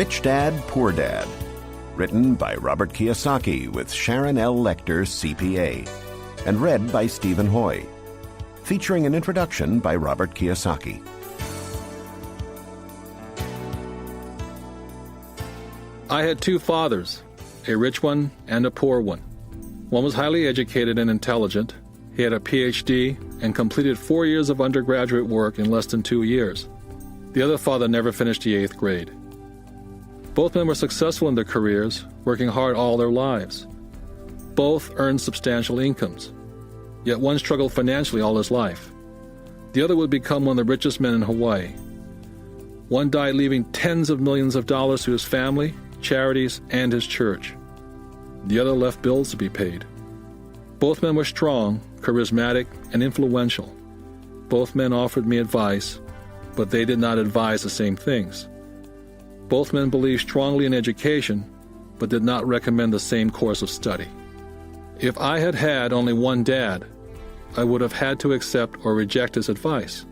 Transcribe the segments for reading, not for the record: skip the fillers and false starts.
Rich Dad, Poor Dad. Written by Robert Kiyosaki with Sharon Lechter, CPA. And read by Stephen Hoy. Featuring an introduction by Robert Kiyosaki. I had two fathers, a rich one and a poor one. One was highly educated and intelligent. He had a PhD and completed 4 years of undergraduate work in less than 2 years. The other father never finished the 8th grade. Both men were successful in their careers, working hard all their lives. Both earned substantial incomes. Yet one struggled financially all his life. The other would become one of the richest men in Hawaii. One died leaving tens of millions of dollars to his family, charities, and his church. The other left bills to be paid. Both men were strong, charismatic, and influential. Both men offered me advice, but they did not advise the same things. Both men believed strongly in education, but did not recommend the same course of study. If I had had only one dad, I would have had to accept or reject his advice.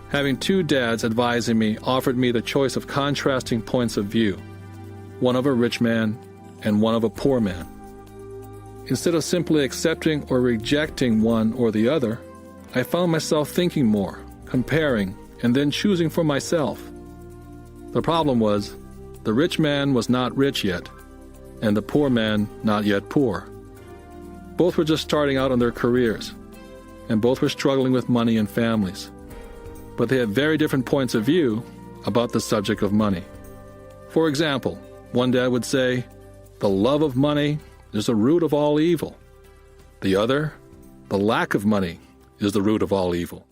Having two dads advising me offered me the choice of contrasting points of view, one of a rich man and one of a poor man. Instead of simply accepting or rejecting one or the other, I found myself thinking more, comparing, and then choosing for myself. The problem was, the rich man was not rich yet, and the poor man not yet poor. Both were just starting out in their careers, and both were struggling with money and families. But they had very different points of view about the subject of money. For example, one dad would say, "The love of money is the root of all evil." The other, "The lack of money is the root of all evil."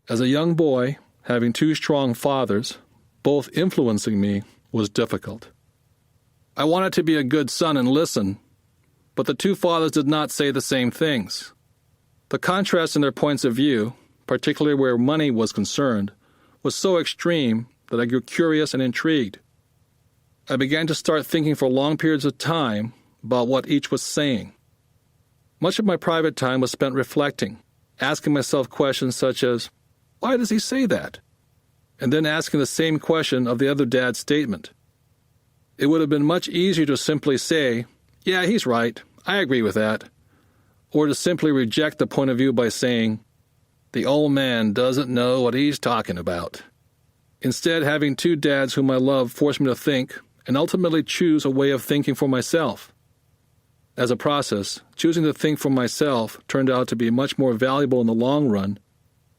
As a young boy, having two strong fathers, both influencing me, was difficult. I wanted to be a good son and listen, but the two fathers did not say the same things. The contrast in their points of view, particularly where money was concerned, was so extreme that I grew curious and intrigued. I began to start thinking for long periods of time about what each was saying. Much of my private time was spent reflecting, asking myself questions such as, "Why does he say that?" and then asking the same question of the other dad's statement. It would have been much easier to simply say, "Yeah, he's right, I agree with that," or to simply reject the point of view by saying, "The old man doesn't know what he's talking about." Instead, having two dads whom I love forced me to think and ultimately choose a way of thinking for myself. As a process, choosing to think for myself turned out to be much more valuable in the long run,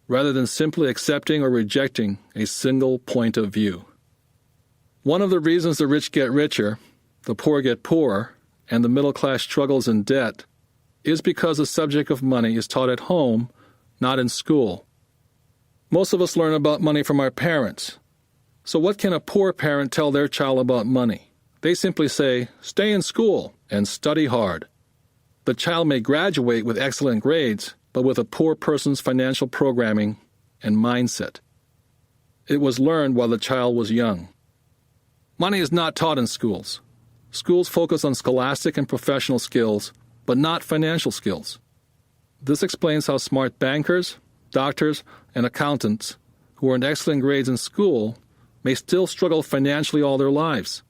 rather than simply accepting or rejecting a single point of view. One of the reasons the rich get richer, the poor get poorer, and the middle class struggles in debt is because the subject of money is taught at home, not in school. Most of us learn about money from our parents. So what can a poor parent tell their child about money? They simply say, "Stay in school and study hard." The child may graduate with excellent grades, but with a poor person's financial programming and mindset. It was learned while the child was young. Money is not taught in schools. Schools focus on scholastic and professional skills, but not financial skills. This explains how smart bankers, doctors, and accountants who earned excellent grades in school may still struggle financially all their lives.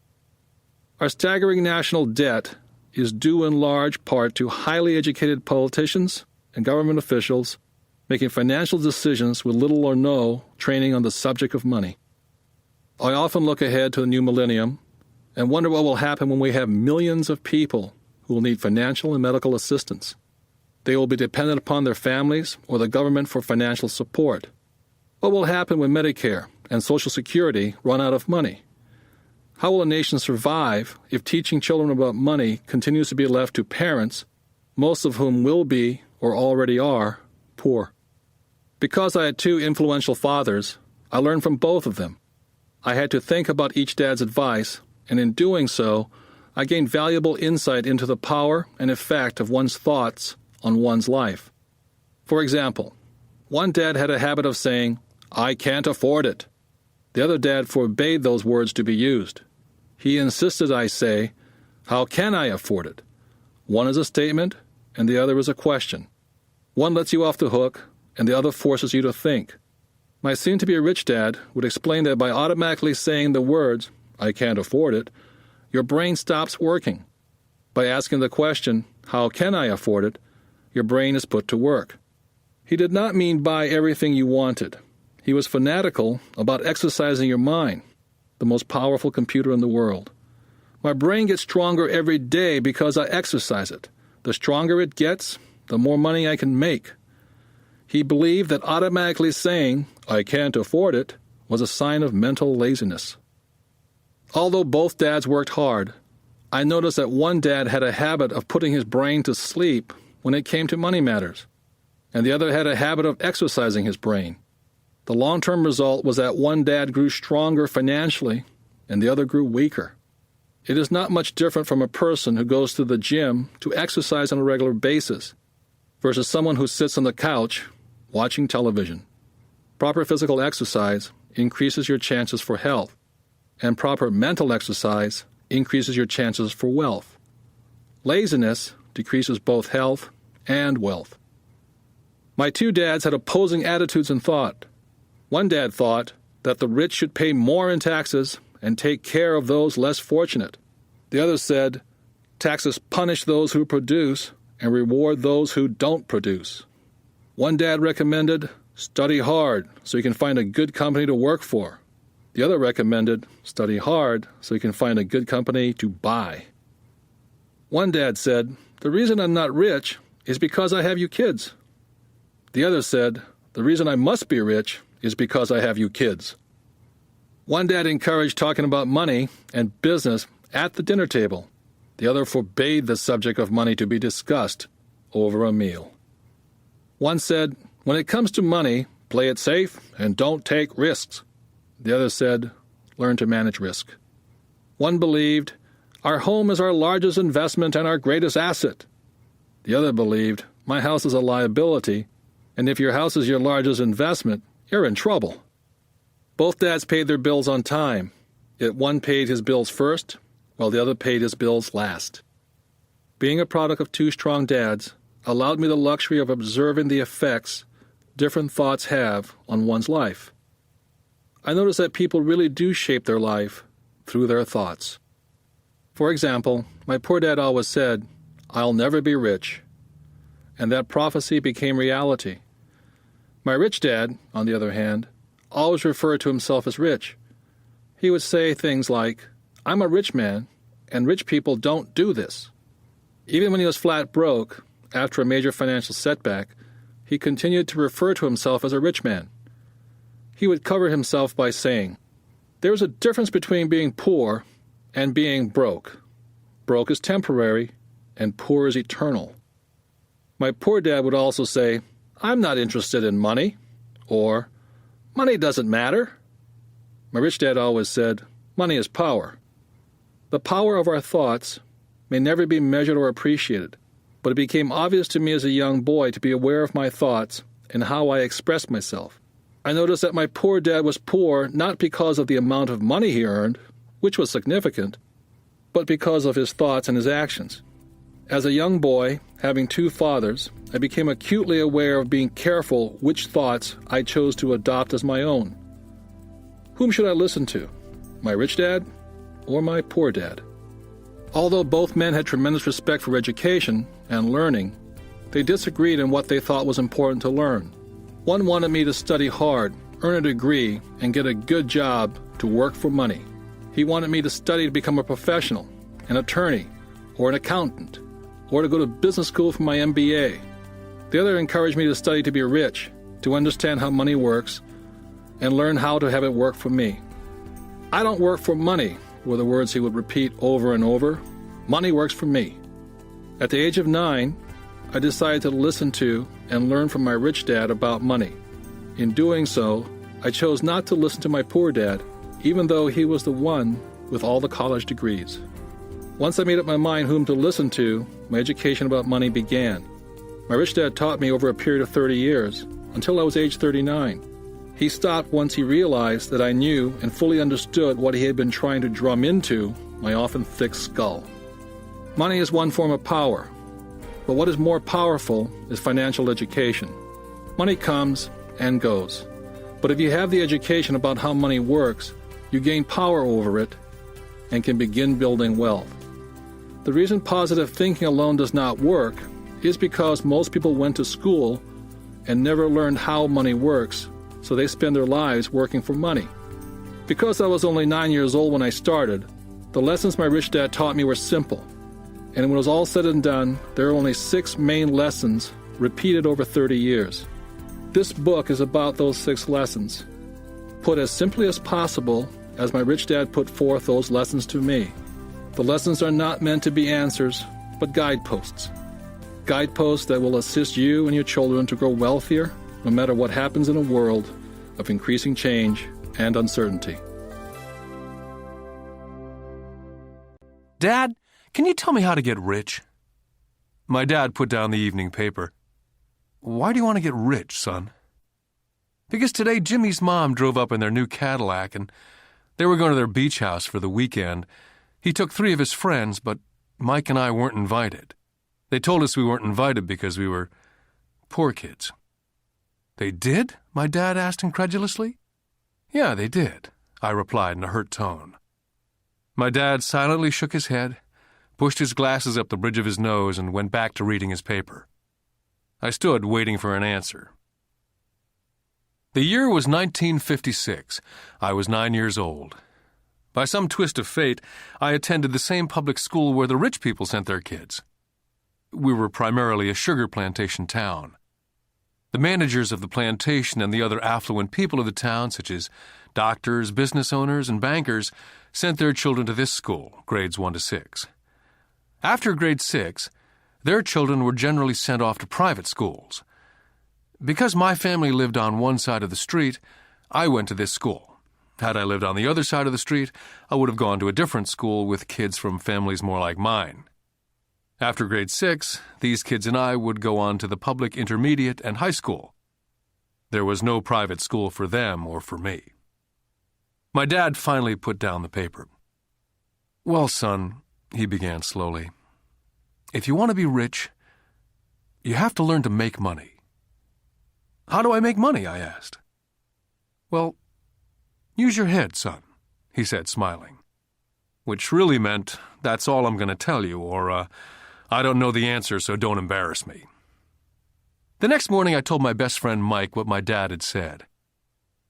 Our staggering national debt is due in large part to highly educated politicians and government officials making financial decisions with little or no training on the subject of money. I often look ahead to the new millennium and wonder what will happen when we have millions of people who will need financial and medical assistance. They will be dependent upon their families or the government for financial support. What will happen when Medicare and Social Security run out of money? How will a nation survive if teaching children about money continues to be left to parents, most of whom will be, or already are, poor? Because I had two influential fathers, I learned from both of them. I had to think about each dad's advice, and in doing so, I gained valuable insight into the power and effect of one's thoughts on one's life. For example, one dad had a habit of saying, "I can't afford it." The other dad forbade those words to be used. He insisted I say, "How can I afford it?" One is a statement, and the other is a question. One lets you off the hook, and the other forces you to think. My soon-to-be-rich dad would explain that by automatically saying the words, "I can't afford it," your brain stops working. By asking the question, "How can I afford it?" your brain is put to work. He did not mean buy everything you wanted. He was fanatical about exercising your mind, the most powerful computer in the world. My brain gets stronger every day because I exercise it. The stronger it gets, the more money I can make. He believed that automatically saying, "I can't afford it," was a sign of mental laziness. Although both dads worked hard, I noticed that one dad had a habit of putting his brain to sleep when it came to money matters, and the other had a habit of exercising his brain. The long-term result was that one dad grew stronger financially and the other grew weaker. It is not much different from a person who goes to the gym to exercise on a regular basis versus someone who sits on the couch watching television. Proper physical exercise increases your chances for health, and proper mental exercise increases your chances for wealth. Laziness decreases both health and wealth. My two dads had opposing attitudes in thought. One dad thought that the rich should pay more in taxes and take care of those less fortunate. The other said, taxes punish those who produce and reward those who don't produce. One dad recommended, study hard so you can find a good company to work for. The other recommended, study hard so you can find a good company to buy. One dad said, the reason I'm not rich is because I have you kids. The other said, the reason I must be rich is because I have you kids. One dad encouraged talking about money and business at the dinner table. The other forbade the subject of money to be discussed over a meal. One said, when it comes to money, play it safe and don't take risks. The other said, learn to manage risk. One believed, our home is our largest investment and our greatest asset. The other believed, my house is a liability, and if your house is your largest investment, you're in trouble. Both dads paid their bills on time, yet one paid his bills first, while the other paid his bills last. Being a product of two strong dads allowed me the luxury of observing the effects different thoughts have on one's life. I noticed that people really do shape their life through their thoughts. For example, my poor dad always said, I'll never be rich, and that prophecy became reality. My rich dad, on the other hand, always referred to himself as rich. He would say things like, I'm a rich man, and rich people don't do this. Even when he was flat broke, after a major financial setback, he continued to refer to himself as a rich man. He would cover himself by saying, there is a difference between being poor and being broke. Broke is temporary, and poor is eternal. My poor dad would also say, I'm not interested in money, or money doesn't matter. My rich dad always said, money is power. The power of our thoughts may never be measured or appreciated, but it became obvious to me as a young boy to be aware of my thoughts and how I expressed myself. I noticed that my poor dad was poor not because of the amount of money he earned, which was significant, but because of his thoughts and his actions. As a young boy, having two fathers, I became acutely aware of being careful which thoughts I chose to adopt as my own. Whom should I listen to? My rich dad or my poor dad? Although both men had tremendous respect for education and learning, they disagreed in what they thought was important to learn. One wanted me to study hard, earn a degree, and get a good job to work for money. He wanted me to study to become a professional, an attorney, or an accountant, or to go to business school for my MBA. The other encouraged me to study to be rich, to understand how money works, and learn how to have it work for me. I don't work for money, were the words he would repeat over and over. Money works for me. At the age of 9, I decided to listen to and learn from my rich dad about money. In doing so, I chose not to listen to my poor dad, even though he was the one with all the college degrees. Once I made up my mind whom to listen to, my education about money began. My rich dad taught me over a period of 30 years, until I was age 39. He stopped once he realized that I knew and fully understood what he had been trying to drum into my often thick skull. Money is one form of power, but what is more powerful is financial education. Money comes and goes. But if you have the education about how money works, you gain power over it and can begin building wealth. The reason positive thinking alone does not work is because most people went to school and never learned how money works, so they spend their lives working for money. Because I was only 9 years old when I started, the lessons my rich dad taught me were simple. And when it was all said and done, there are only 6 main lessons repeated over 30 years. This book is about those 6 lessons, put as simply as possible as my rich dad put forth those lessons to me. The lessons are not meant to be answers, but guideposts. Guideposts that will assist you and your children to grow wealthier, no matter what happens in a world of increasing change and uncertainty. Dad, can you tell me how to get rich? My dad put down the evening paper. Why do you want to get rich, son? Because today Jimmy's mom drove up in their new Cadillac and they were going to their beach house for the weekend. He took 3 of his friends, but Mike and I weren't invited. They told us we weren't invited because we were poor kids. They did? My dad asked incredulously. Yeah, they did, I replied in a hurt tone. My dad silently shook his head, pushed his glasses up the bridge of his nose, and went back to reading his paper. I stood waiting for an answer. The year was 1956. I was 9 years old. By some twist of fate, I attended the same public school where the rich people sent their kids. We were primarily a sugar plantation town. The managers of the plantation and the other affluent people of the town, such as doctors, business owners, and bankers, sent their children to this school, grades 1 to 6. After grade 6, their children were generally sent off to private schools. Because my family lived on one side of the street, I went to this school. Had I lived on the other side of the street, I would have gone to a different school with kids from families more like mine. After grade 6, these kids and I would go on to the public intermediate and high school. There was no private school for them or for me. My dad finally put down the paper. Well, son, he began slowly, if you want to be rich, you have to learn to make money. How do I make money? I asked. Well, use your head, son, he said, smiling. Which really meant, that's all I'm going to tell you, or, I don't know the answer, so don't embarrass me. The next morning, I told my best friend Mike what my dad had said.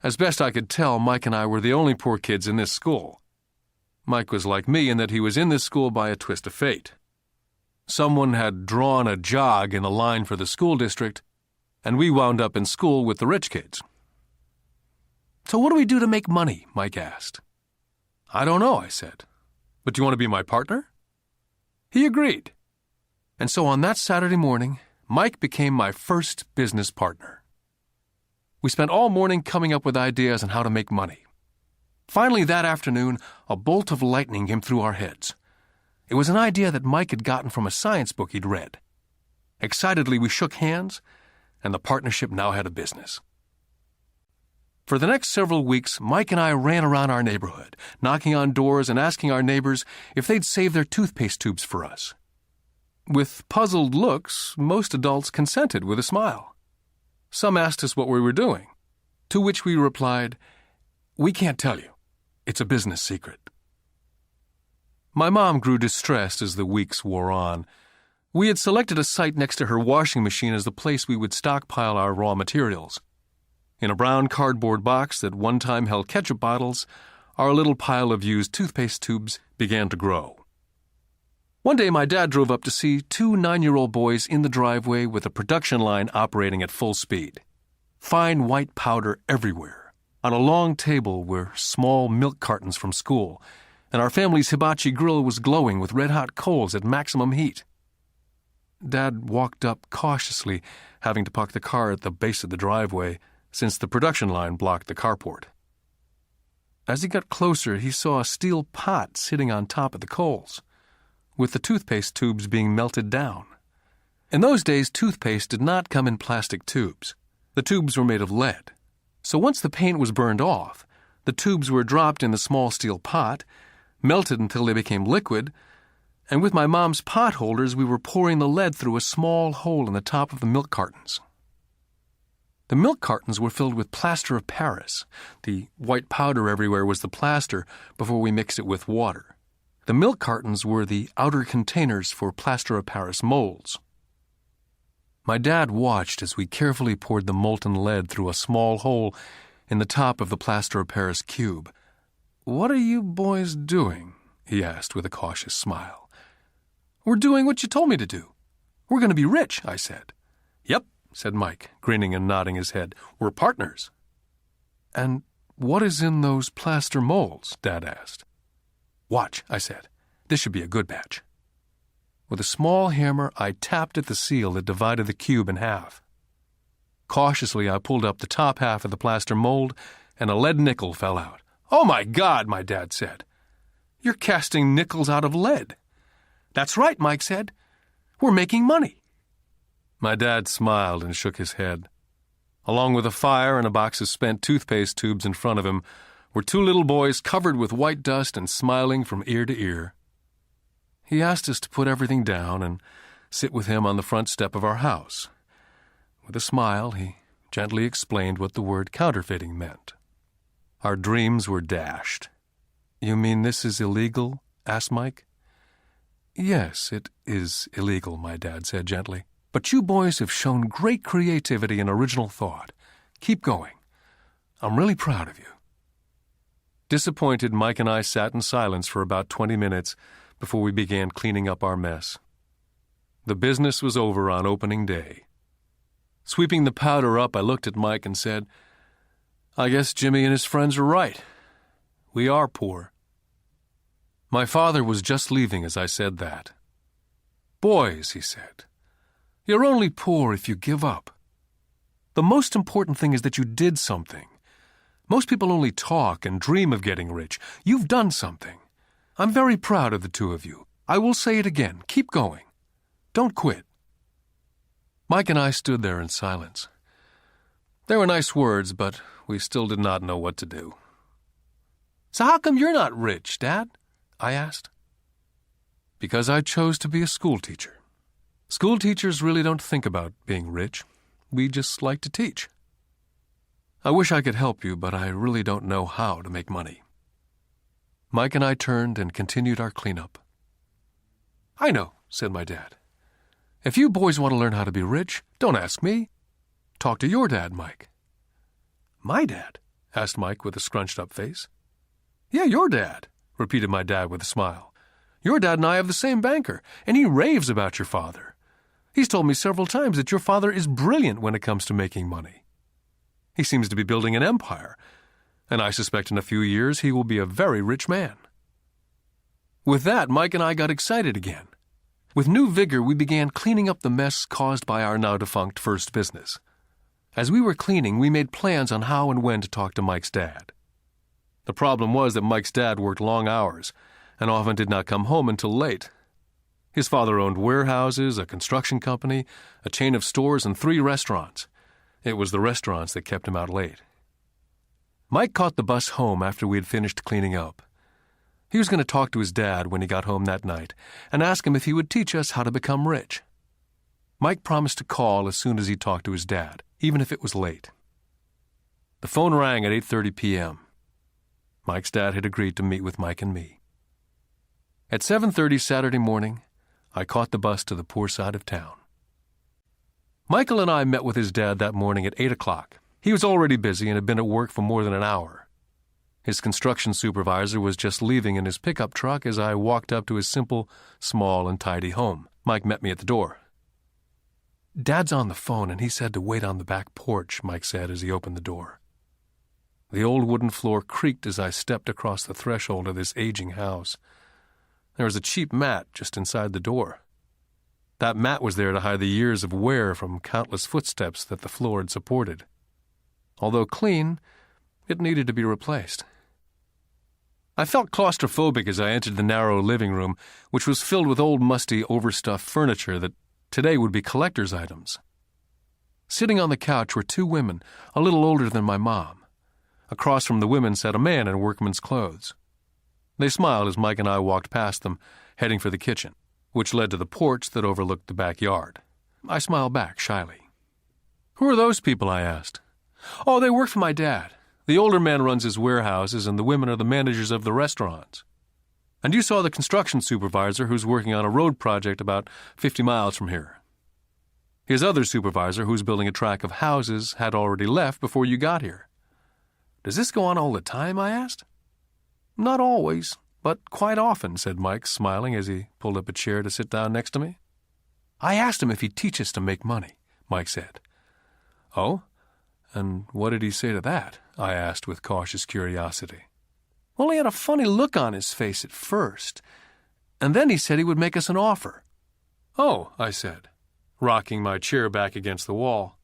As best I could tell, Mike and I were the only poor kids in this school. Mike was like me in that he was in this school by a twist of fate. Someone had drawn a jog in a line for the school district, and we wound up in school with the rich kids. So what do we do to make money? Mike asked. I don't know, I said. But do you want to be my partner? He agreed. And so on that Saturday morning, Mike became my first business partner. We spent all morning coming up with ideas on how to make money. Finally, that afternoon, a bolt of lightning came through our heads. It was an idea that Mike had gotten from a science book he'd read. Excitedly, we shook hands, and the partnership now had a business. For the next several weeks, Mike and I ran around our neighborhood, knocking on doors and asking our neighbors if they'd save their toothpaste tubes for us. With puzzled looks, most adults consented with a smile. Some asked us what we were doing, to which we replied, "We can't tell you. It's a business secret." My mom grew distressed as the weeks wore on. We had selected a site next to her washing machine as the place we would stockpile our raw materials. In a brown cardboard box that one time held ketchup bottles, our little pile of used toothpaste tubes began to grow. One day my dad drove up to see 2 9-year-old boys in the driveway with a production line operating at full speed. Fine white powder everywhere. On a long table were small milk cartons from school, and our family's hibachi grill was glowing with red-hot coals at maximum heat. Dad walked up cautiously, having to park the car at the base of the driveway, since the production line blocked the carport. As he got closer, he saw a steel pot sitting on top of the coals, with the toothpaste tubes being melted down. In those days, toothpaste did not come in plastic tubes. The tubes were made of lead. So once the paint was burned off, the tubes were dropped in the small steel pot, melted until they became liquid, and with my mom's pot holders, we were pouring the lead through a small hole in the top of the milk cartons. The milk cartons were filled with plaster of Paris. The white powder everywhere was the plaster before we mixed it with water. The milk cartons were the outer containers for plaster of Paris molds. My dad watched as we carefully poured the molten lead through a small hole in the top of the plaster of Paris cube. "What are you boys doing?" he asked with a cautious smile. "We're doing what you told me to do. We're going to be rich," I said. "Yep," said Mike, grinning and nodding his head. "We're partners." "And what is in those plaster molds?" Dad asked. "Watch," I said. "This should be a good batch." With a small hammer, I tapped at the seal that divided the cube in half. Cautiously, I pulled up the top half of the plaster mold, and a lead nickel fell out. "Oh, my God," my dad said. "You're casting nickels out of lead." "That's right," Mike said. "We're making money." My dad smiled and shook his head. Along with a fire and a box of spent toothpaste tubes in front of him were two little boys covered with white dust and smiling from ear to ear. He asked us to put everything down and sit with him on the front step of our house. With a smile, he gently explained what the word counterfeiting meant. Our dreams were dashed. "You mean this is illegal?" asked Mike. "Yes, it is illegal," my dad said gently. "But you boys have shown great creativity and original thought. Keep going. I'm really proud of you." Disappointed, Mike and I sat in silence for about 20 minutes before we began cleaning up our mess. The business was over on opening day. Sweeping the powder up, I looked at Mike and said, "I guess Jimmy and his friends are right. We are poor." My father was just leaving as I said that. "Boys," he said, "you're only poor if you give up. The most important thing is that you did something. Most people only talk and dream of getting rich. You've done something. I'm very proud of the two of you. I will say it again. Keep going. Don't quit." Mike and I stood there in silence. They were nice words, but we still did not know what to do. "So how come you're not rich, Dad?" I asked. "Because I chose to be a school teacher. School teachers really don't think about being rich. We just like to teach. I wish I could help you, but I really don't know how to make money." Mike and I turned and continued our cleanup. "I know," said my dad. "If you boys want to learn how to be rich, don't ask me. Talk to your dad, Mike." "My dad?" asked Mike with a scrunched-up face. "Yeah, your dad," repeated my dad with a smile. "Your dad and I have the same banker, and he raves about your father. He's told me several times that your father is brilliant when it comes to making money. He seems to be building an empire, and I suspect in a few years he will be a very rich man." With that, Mike and I got excited again. With new vigor, we began cleaning up the mess caused by our now-defunct first business. As we were cleaning, we made plans on how and when to talk to Mike's dad. The problem was that Mike's dad worked long hours and often did not come home until late. His father owned warehouses, a construction company, a chain of stores, and 3 restaurants. It was the restaurants that kept him out late. Mike caught the bus home after we had finished cleaning up. He was going to talk to his dad when he got home that night and ask him if he would teach us how to become rich. Mike promised to call as soon as he talked to his dad, even if it was late. The phone rang at 8:30 p.m. Mike's dad had agreed to meet with Mike and me. At 7:30 Saturday morning, I caught the bus to the poor side of town. Michael and I met with his dad that morning at 8 o'clock. He was already busy and had been at work for more than an hour. His construction supervisor was just leaving in his pickup truck as I walked up to his simple, small, and tidy home. Mike met me at the door. "Dad's on the phone, and he said to wait on the back porch," Mike said as he opened the door. The old wooden floor creaked as I stepped across the threshold of this aging house. There was a cheap mat just inside the door. That mat was there to hide the years of wear from countless footsteps that the floor had supported. Although clean, it needed to be replaced. I felt claustrophobic as I entered the narrow living room, which was filled with old, musty, overstuffed furniture that today would be collector's items. Sitting on the couch were 2 women, a little older than my mom. Across from the women sat a man in workman's clothes. They smiled as Mike and I walked past them, heading for the kitchen, which led to the porch that overlooked the backyard. I smiled back shyly. Who are those people? I asked. Oh, they work for my dad. The older man runs his warehouses, and the women are the managers of the restaurants. And you saw the construction supervisor who's working on a road project about 50 miles from here. His other supervisor, who's building a tract of houses, had already left before you got here. Does this go on all the time? I asked. Not always, but quite often, said Mike, smiling as he pulled up a chair to sit down next to me. I asked him if he'd teach us to make money, Mike said. Oh? And what did he say to that? I asked with cautious curiosity. Well, he had a funny look on his face at first, and then he said he would make us an offer. Oh, I said, rocking my chair back against the wall.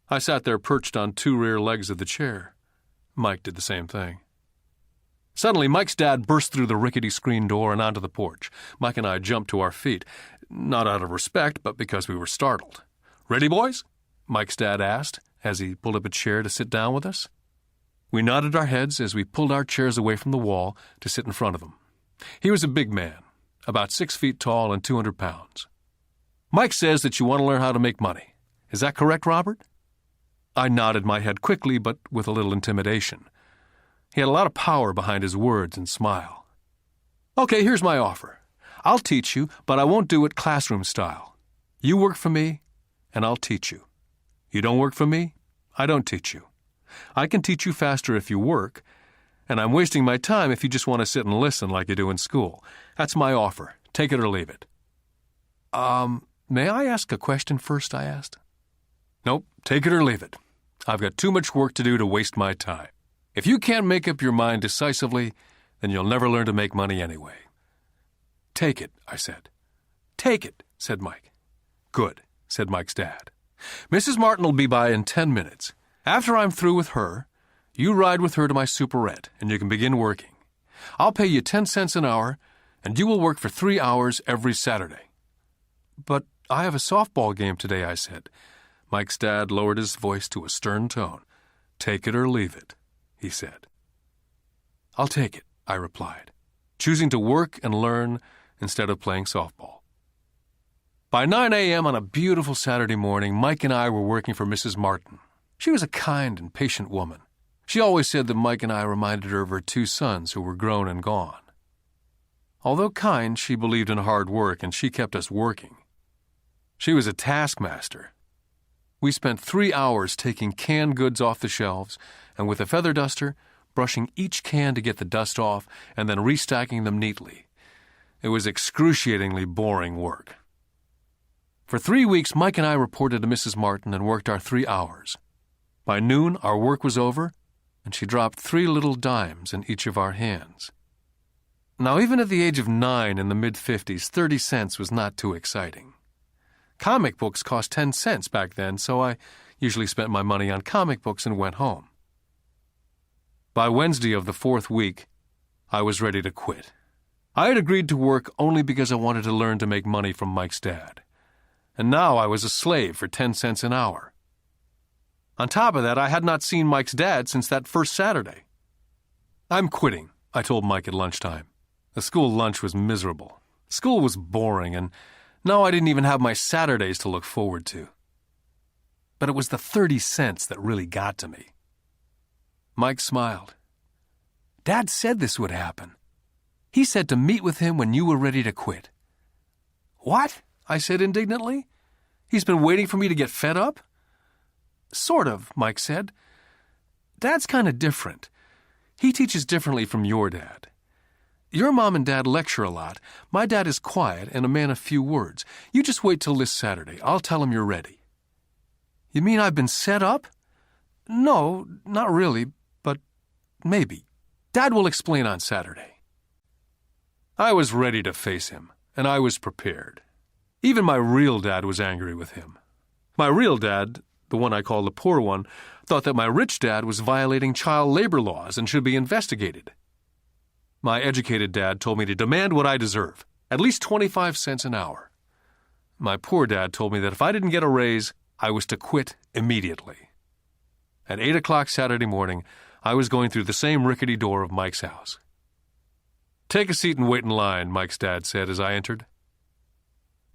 I sat there perched on two rear legs of the chair. Mike did the same thing. Suddenly, Mike's dad burst through the rickety screen door and onto the porch. Mike and I jumped to our feet, not out of respect, but because we were startled. Ready, boys? Mike's dad asked as he pulled up a chair to sit down with us. We nodded our heads as we pulled our chairs away from the wall to sit in front of him. He was a big man, about 6 feet tall and 200 pounds. Mike says that you want to learn how to make money. Is that correct, Robert? I nodded my head quickly, but with a little intimidation. He had a lot of power behind his words and smile. Okay, here's my offer. I'll teach you, but I won't do it classroom style. You work for me, and I'll teach you. You don't work for me, I don't teach you. I can teach you faster if you work, and I'm wasting my time if you just want to sit and listen like you do in school. That's my offer. Take it or leave it. May I ask a question first? I asked. Nope, take it or leave it. I've got too much work to do to waste my time. If you can't make up your mind decisively, then you'll never learn to make money anyway. Take it, I said. Take it, said Mike. Good, said Mike's dad. Mrs. Martin will be by in 10 minutes. After I'm through with her, you ride with her to my superette, and you can begin working. I'll pay you 10 cents an hour, and you will work for 3 hours every Saturday. But I have a softball game today, I said. Mike's dad lowered his voice to a stern tone. Take it or leave it, he said. I'll take it, I replied, choosing to work and learn instead of playing softball. By 9 a.m. on a beautiful Saturday morning, Mike and I were working for Mrs. Martin. She was a kind and patient woman. She always said that Mike and I reminded her of her 2 sons who were grown and gone. Although kind, she believed in hard work, and she kept us working. She was a taskmaster. We spent 3 hours taking canned goods off the shelves, and with a feather duster, brushing each can to get the dust off, and then restacking them neatly. It was excruciatingly boring work. For 3 weeks, Mike and I reported to Mrs. Martin and worked our 3 hours. By noon, our work was over, and she dropped 3 little dimes in each of our hands. Now, even at the age of 9 in the mid-50s, 30 cents was not too exciting. Comic books cost 10 cents back then, so I usually spent my money on comic books and went home. By Wednesday of the 4th week, I was ready to quit. I had agreed to work only because I wanted to learn to make money from Mike's dad. And now I was a slave for 10 cents an hour. On top of that, I had not seen Mike's dad since that first Saturday. I'm quitting, I told Mike at lunchtime. The school lunch was miserable. School was boring, and now I didn't even have my Saturdays to look forward to. But it was the 30 cents that really got to me. Mike smiled. Dad said this would happen. He said to meet with him when you were ready to quit. What? I said indignantly. He's been waiting for me to get fed up? Sort of, Mike said. Dad's kind of different. He teaches differently from your dad. Your mom and dad lecture a lot. My dad is quiet and a man of few words. You just wait till this Saturday. I'll tell him you're ready. You mean I've been set up? No, not really, but maybe. Dad will explain on Saturday. I was ready to face him, and I was prepared. Even my real dad was angry with him. My real dad, the one I call the poor one, thought that my rich dad was violating child labor laws and should be investigated. My educated dad told me to demand what I deserve, at least 25 cents an hour. My poor dad told me that if I didn't get a raise, I was to quit immediately. At 8 o'clock Saturday morning, I was going through the same rickety door of Mike's house. Take a seat and wait in line, Mike's dad said as I entered.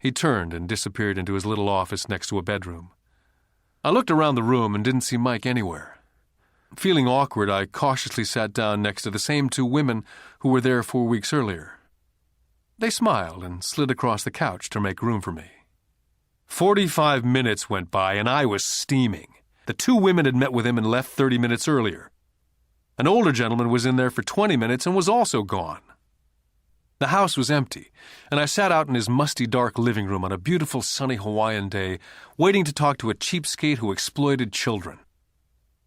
He turned and disappeared into his little office next to a bedroom. I looked around the room and didn't see Mike anywhere. Feeling awkward, I cautiously sat down next to the same two women who were there 4 weeks earlier. They smiled and slid across the couch to make room for me. 45 minutes went by and I was steaming. The two women had met with him and left 30 minutes earlier. An older gentleman was in there for 20 minutes and was also gone. The house was empty, and I sat out in his musty, dark living room on a beautiful, sunny Hawaiian day, waiting to talk to a cheapskate who exploited children.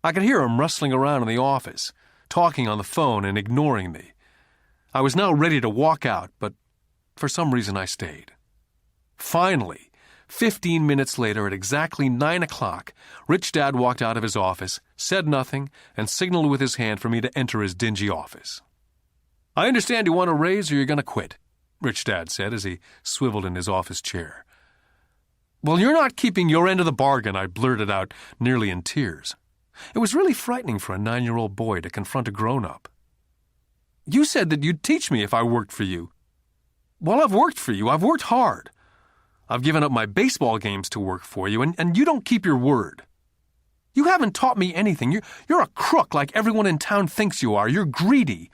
I could hear him rustling around in the office, talking on the phone and ignoring me. I was now ready to walk out, but for some reason I stayed. Finally, 15 minutes later at exactly 9 o'clock, Rich Dad walked out of his office, said nothing, and signaled with his hand for me to enter his dingy office. "I understand you want a raise or you're going to quit," Rich Dad said as he swiveled in his office chair. "Well, you're not keeping your end of the bargain," I blurted out, nearly in tears. It was really frightening for a 9-year-old boy to confront a grown-up. "You said that you'd teach me if I worked for you." "Well, I've worked for you. I've worked hard. I've given up my baseball games to work for you, and you don't keep your word. You haven't taught me anything. You're a crook like everyone in town thinks you are. You're greedy.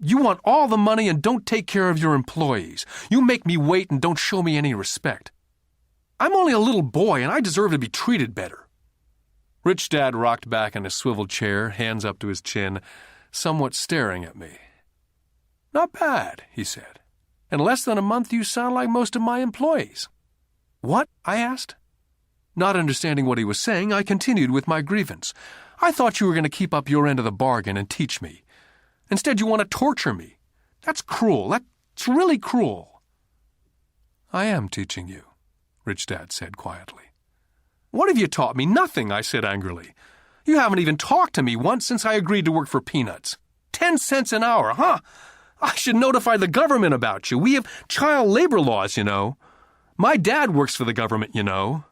You want all the money and don't take care of your employees. You make me wait and don't show me any respect. I'm only a little boy, and I deserve to be treated better." Rich Dad rocked back in his swivel chair, hands up to his chin, somewhat staring at me. "Not bad," he said. "In less than a month you sound like most of my employees." "What?" I asked. Not understanding what he was saying, I continued with my grievance. "I thought you were going to keep up your end of the bargain and teach me. Instead, you want to torture me. That's cruel. That's really cruel." "I am teaching you," Rich Dad said quietly. "What have you taught me?" "Nothing," I said angrily. "You haven't even talked to me once since I agreed to work for peanuts. 10 cents an hour, huh? I should notify the government about you. We have child labor laws, you know. My dad works for the government, you know."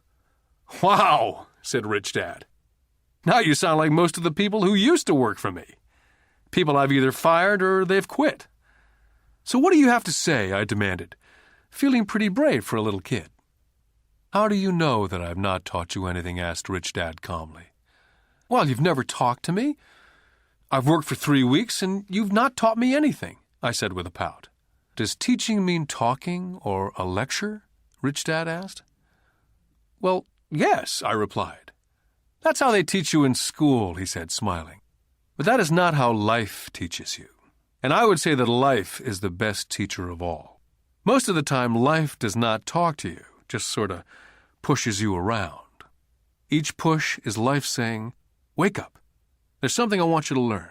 "Wow," said Rich Dad. "Now you sound like most of the people who used to work for me. People I've either fired or they've quit." "So what do you have to say?" I demanded, feeling pretty brave for a little kid. "How do you know that I've not taught you anything?" asked Rich Dad calmly. "Well, you've never talked to me. I've worked for 3 weeks and you've not taught me anything," I said with a pout. "Does teaching mean talking or a lecture?" Rich Dad asked. "Well, yes," I replied. "That's how they teach you in school," he said, smiling. "But that is not how life teaches you. And I would say that life is the best teacher of all. Most of the time, life does not talk to you, just sort of pushes you around. Each push is life saying, 'Wake up. There's something I want you to learn.'"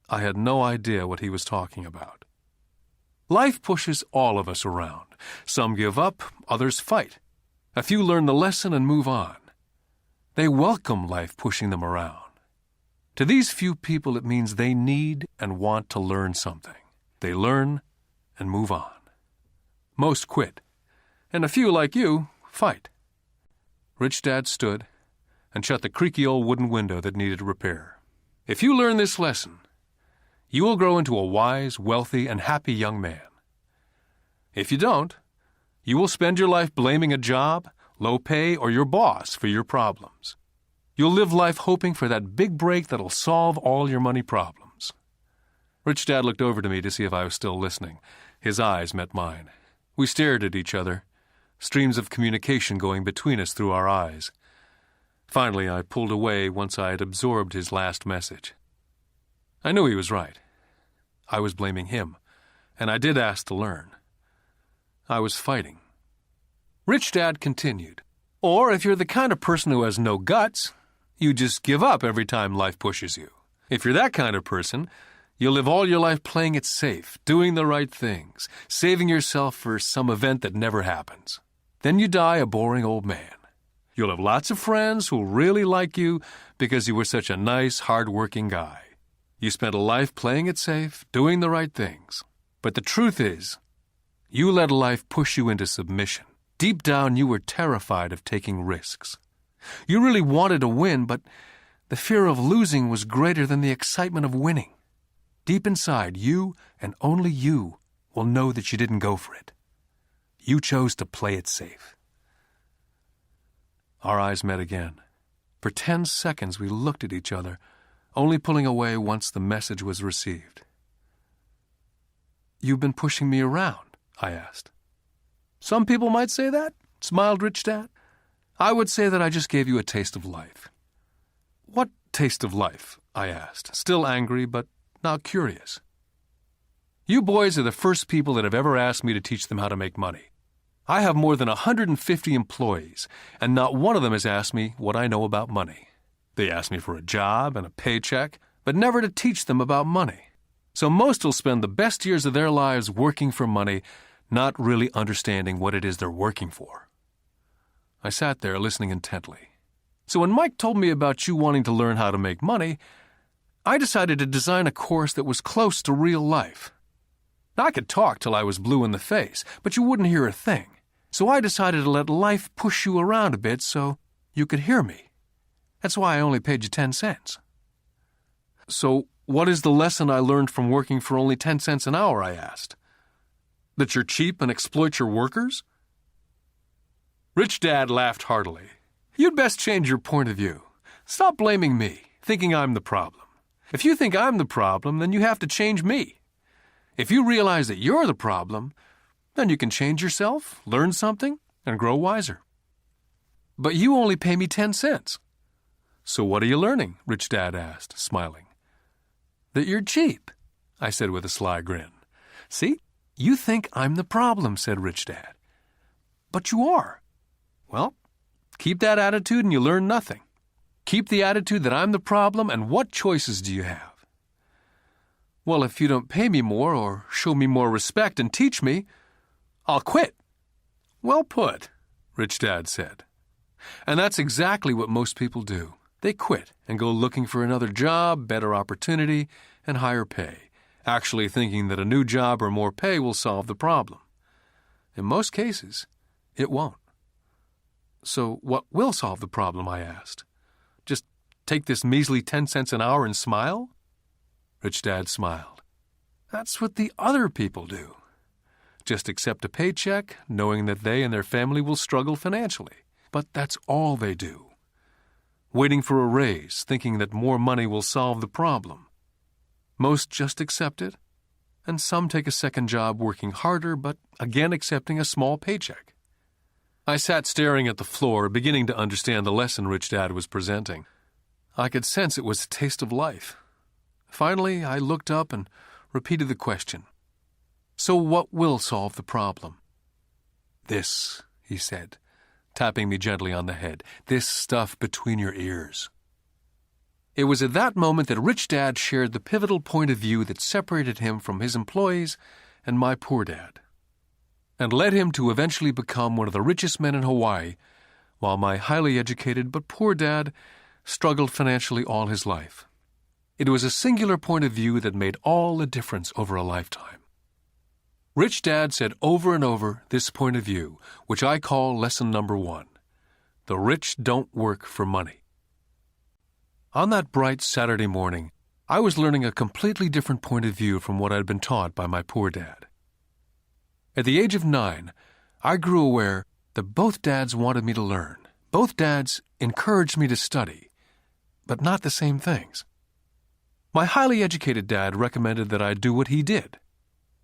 I had no idea what he was talking about. Life pushes all of us around. Some give up, others fight. A few learn the lesson and move on. They welcome life pushing them around. To these few people, it means they need and want to learn something. They learn and move on. Most quit, and a few, like you, fight. Rich Dad stood and shut the creaky old wooden window that needed repair. "If you learn this lesson, you will grow into a wise, wealthy, and happy young man. If you don't, you will spend your life blaming a job, low pay, or your boss for your problems. You'll live life hoping for that big break that'll solve all your money problems." Rich Dad looked over to me to see if I was still listening. His eyes met mine. We stared at each other, streams of communication going between us through our eyes. Finally, I pulled away once I had absorbed his last message. I knew he was right. I was blaming him, and I did ask to learn. I was fighting. Rich Dad continued, "Or if you're the kind of person who has no guts, you just give up every time life pushes you. If you're that kind of person, you'll live all your life playing it safe, doing the right things, saving yourself for some event that never happens. Then you die a boring old man. You'll have lots of friends who'll really like you because you were such a nice, hard-working guy. You spent a life playing it safe, doing the right things. But the truth is, you let life push you into submission. Deep down, you were terrified of taking risks. You really wanted to win, but the fear of losing was greater than the excitement of winning. Deep inside, you and only you will know that you didn't go for it. You chose to play it safe." Our eyes met again. For 10 seconds we looked at each other, only pulling away once the message was received. "You've been pushing me around?" I asked. "Some people might say that," smiled Rich Dad. "I would say that I just gave you a taste of life." "What taste of life?" I asked, still angry but now curious. "You boys are the first people that have ever asked me to teach them how to make money. I have more than 150 employees, and not one of them has asked me what I know about money. They ask me for a job and a paycheck, but never to teach them about money. So most will spend the best years of their lives working for money, not really understanding what it is they're working for." I sat there listening intently. "So when Mike told me about you wanting to learn how to make money, I decided to design a course that was close to real life. Now, I could talk till I was blue in the face, but you wouldn't hear a thing. So I decided to let life push you around a bit so you could hear me. That's why I only paid you 10 cents. "So what is the lesson I learned from working for only 10 cents an hour?" I asked. "That you're cheap and exploit your workers?" Rich Dad laughed heartily. "You'd best change your point of view. Stop blaming me, thinking I'm the problem. If you think I'm the problem, then you have to change me. If you realize that you're the problem, then you can change yourself, learn something, and grow wiser." "But you only pay me 10 cents. "So what are you learning?" Rich Dad asked, smiling. "That you're cheap," I said with a sly grin. "See, you think I'm the problem," said Rich Dad. "But you are. Well, keep that attitude and you learn nothing. Keep the attitude that I'm the problem, and what choices do you have?" "Well, if you don't pay me more or show me more respect and teach me, I'll quit." "Well put," Rich Dad said. And that's exactly what most people do. They quit and go looking for another job, better opportunity, and higher pay, actually thinking that a new job or more pay will solve the problem. In most cases, it won't. "So what will solve the problem?" I asked. "Just take this measly 10 cents an hour and smile?" Rich Dad smiled. "That's what the other people do. Just accept a paycheck, knowing that they and their family will struggle financially. But that's all they do. Waiting for a raise, thinking that more money will solve the problem. Most just accept it, and some take a second job working harder, but again accepting a small paycheck." I sat staring at the floor, beginning to understand the lesson Rich Dad was presenting. I could sense it was a taste of life. Finally, I looked up and repeated the question. "So what will solve the problem?" "This," he said, tapping me gently on the head. "This stuff between your ears." It was at that moment that Rich Dad shared the pivotal point of view that separated him from his employees and my poor dad, and led him to eventually become one of the richest men in Hawaii, while my highly educated but poor dad struggled financially all his life. It was a singular point of view that made all the difference over a lifetime. Rich Dad said over and over this point of view, which I call lesson number 1. The rich don't work for money. On that bright Saturday morning, I was learning a completely different point of view from what I'd been taught by my poor dad. At the age of 9, I grew aware that both dads wanted me to learn. Both dads encouraged me to study, but not the same things. My highly educated dad recommended that I do what he did.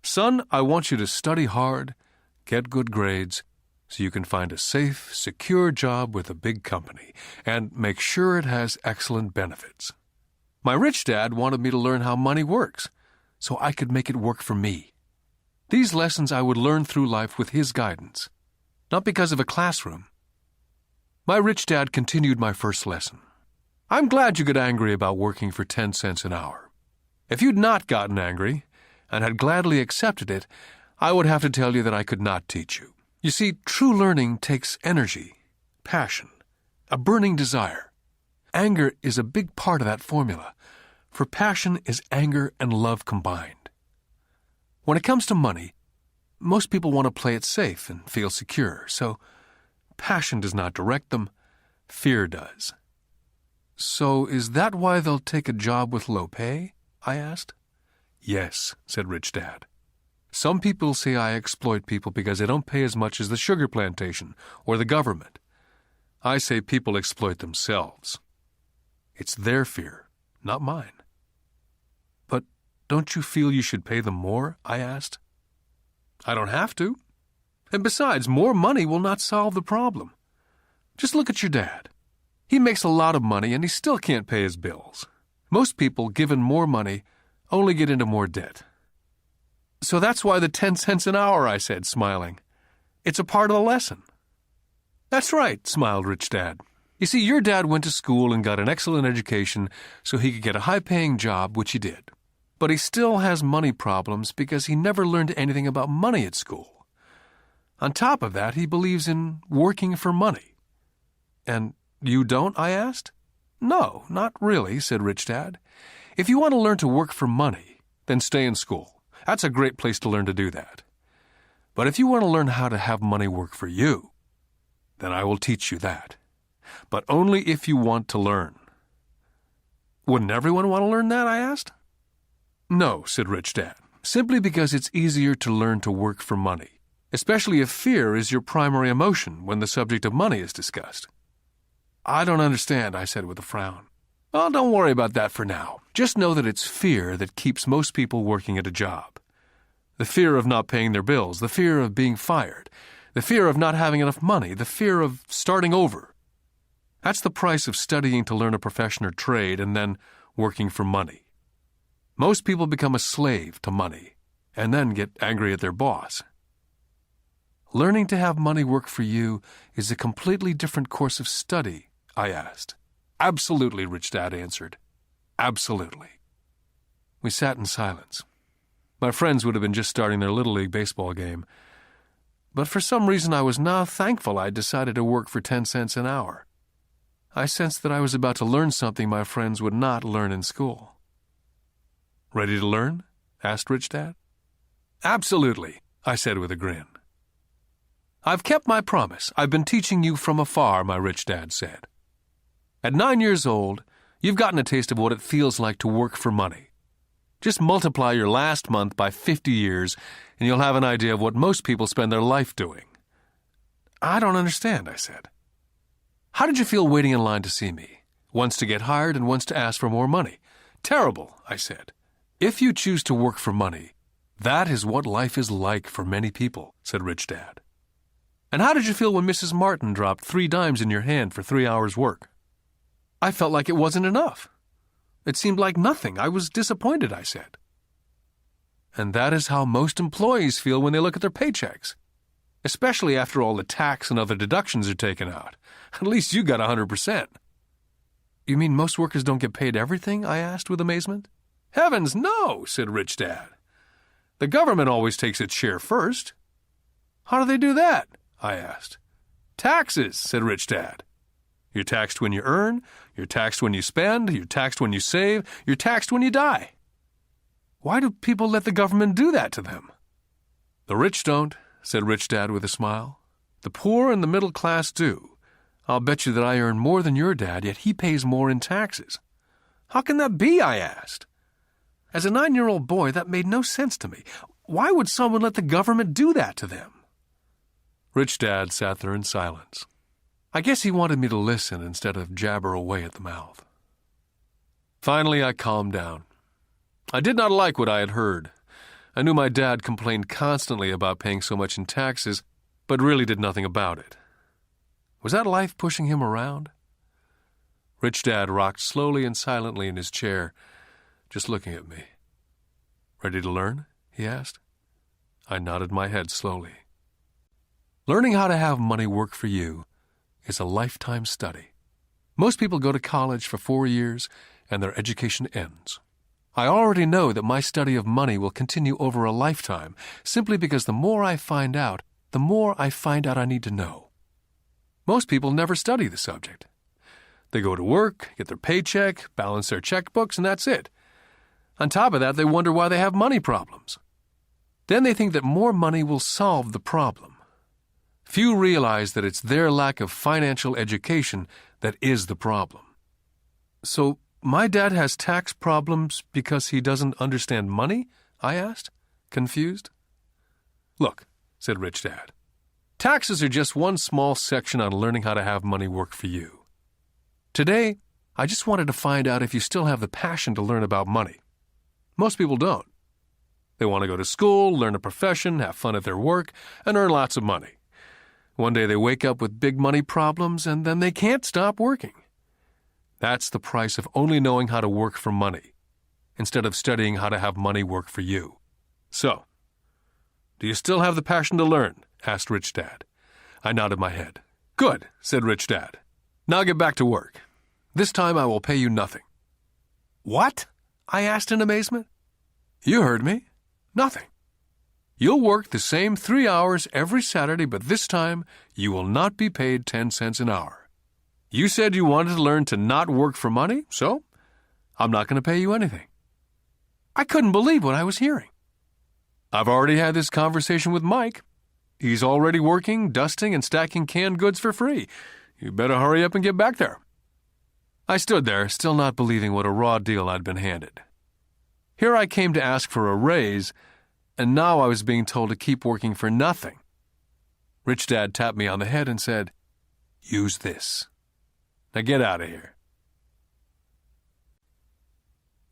"Son, I want you to study hard, get good grades, so you can find a safe, secure job with a big company, and make sure it has excellent benefits." My rich dad wanted me to learn how money works, so I could make it work for me. These lessons I would learn through life with his guidance, not because of a classroom. My rich dad continued my first lesson. "I'm glad you got angry about working for 10 cents an hour. If you'd not gotten angry, and had gladly accepted it, I would have to tell you that I could not teach you. You see, true learning takes energy, passion, a burning desire. Anger is a big part of that formula, for passion is anger and love combined. When it comes to money, most people want to play it safe and feel secure, so passion does not direct them, fear does." "So is that why they'll take a job with low pay?" I asked. "Yes," said Rich Dad. "Some people say I exploit people because they don't pay as much as the sugar plantation or the government. I say people exploit themselves. It's their fear, not mine. But don't you feel you should pay them more? I asked. I don't have to. And besides, more money will not solve the problem. Just look at your dad. He makes a lot of money and he still can't pay his bills. Most people, given more money, only get into more debt. So that's why the 10 cents an hour, I said, smiling. It's a part of the lesson. That's right, smiled Rich Dad. You see, your dad went to school and got an excellent education so he could get a high-paying job, which he did. But he still has money problems because he never learned anything about money at school. On top of that, he believes in working for money. And you don't, I asked? No, not really, said Rich Dad. If you want to learn to work for money, then stay in school. That's a great place to learn to do that. But if you want to learn how to have money work for you, then I will teach you that. But only if you want to learn. Wouldn't everyone want to learn that, I asked? No, said Rich Dad, simply because it's easier to learn to work for money, especially if fear is your primary emotion when the subject of money is discussed. I don't understand, I said with a frown. Well, don't worry about that for now. Just know that it's fear that keeps most people working at a job. The fear of not paying their bills, the fear of being fired, the fear of not having enough money, the fear of starting over. That's the price of studying to learn a profession or trade and then working for money. Most people become a slave to money and then get angry at their boss. Learning to have money work for you is a completely different course of study, I asked. Absolutely, Rich Dad answered. Absolutely. We sat in silence. My friends would have been just starting their Little League baseball game. But for some reason I was now thankful I'd decided to work for 10 cents an hour. I sensed that I was about to learn something my friends would not learn in school. Ready to learn? Asked Rich Dad. Absolutely, I said with a grin. I've kept my promise. I've been teaching you from afar, my Rich Dad said. At 9 years old, you've gotten a taste of what it feels like to work for money. Just multiply your last month by 50 years, and you'll have an idea of what most people spend their life doing. I don't understand, I said. How did you feel waiting in line to see me? Once to get hired and once to ask for more money. Terrible, I said. If you choose to work for money, that is what life is like for many people, said Rich Dad. And how did you feel when Mrs. Martin dropped 3 dimes in your hand for 3 hours' work? I felt like it wasn't enough. It seemed like nothing. I was disappointed, I said. And that is how most employees feel when they look at their paychecks, especially after all the tax and other deductions are taken out. At least you got 100%. You mean most workers don't get paid everything? I asked with amazement. Heavens, no, said Rich Dad. The government always takes its share first. How do they do that? I asked. Taxes, said Rich Dad. You're taxed when you earn, you're taxed when you spend, you're taxed when you save, you're taxed when you die. Why do people let the government do that to them? The rich don't, said Rich Dad with a smile. The poor and the middle class do. I'll bet you that I earn more than your dad, yet he pays more in taxes. How can that be? I asked. As a 9-year-old boy, that made no sense to me. Why would someone let the government do that to them? Rich Dad sat there in silence. I guess he wanted me to listen instead of jabber away at the mouth. Finally, I calmed down. I did not like what I had heard. I knew my dad complained constantly about paying so much in taxes, but really did nothing about it. Was that life pushing him around? Rich Dad rocked slowly and silently in his chair, just looking at me. Ready to learn? He asked. I nodded my head slowly. Learning how to have money work for you is a lifetime study. Most people go to college for 4 years and their education ends. I already know that my study of money will continue over a lifetime simply because the more I find out, the more I find out I need to know. Most people never study the subject. They go to work, get their paycheck, balance their checkbooks, and that's it. On top of that, they wonder why they have money problems. Then they think that more money will solve the problem. Few realize that it's their lack of financial education that is the problem. So, my dad has tax problems because he doesn't understand money? I asked, confused. Look, said Rich Dad, Taxes are just one small section on learning how to have money work for you. Today, I just wanted to find out if you still have the passion to learn about money. Most people don't. They want to go to school, learn a profession, have fun at their work, and earn lots of money. One day they wake up with big money problems, and then they can't stop working. That's the price of only knowing how to work for money, instead of studying how to have money work for you. So, do you still have the passion to learn? Asked Rich Dad. I nodded my head. Good, said Rich Dad. Now get back to work. This time I will pay you nothing. What? I asked in amazement. You heard me. Nothing. You'll work the same 3 hours every Saturday, but this time you will not be paid 10 cents an hour. You said you wanted to learn to not work for money, so I'm not going to pay you anything. I couldn't believe what I was hearing. I've already had this conversation with Mike. He's already working, dusting, and stacking canned goods for free. You better hurry up and get back there. I stood there, still not believing what a raw deal I'd been handed. Here I came to ask for a raise, and now I was being told to keep working for nothing. Rich Dad tapped me on the head and said, "Use this. Now get out of here."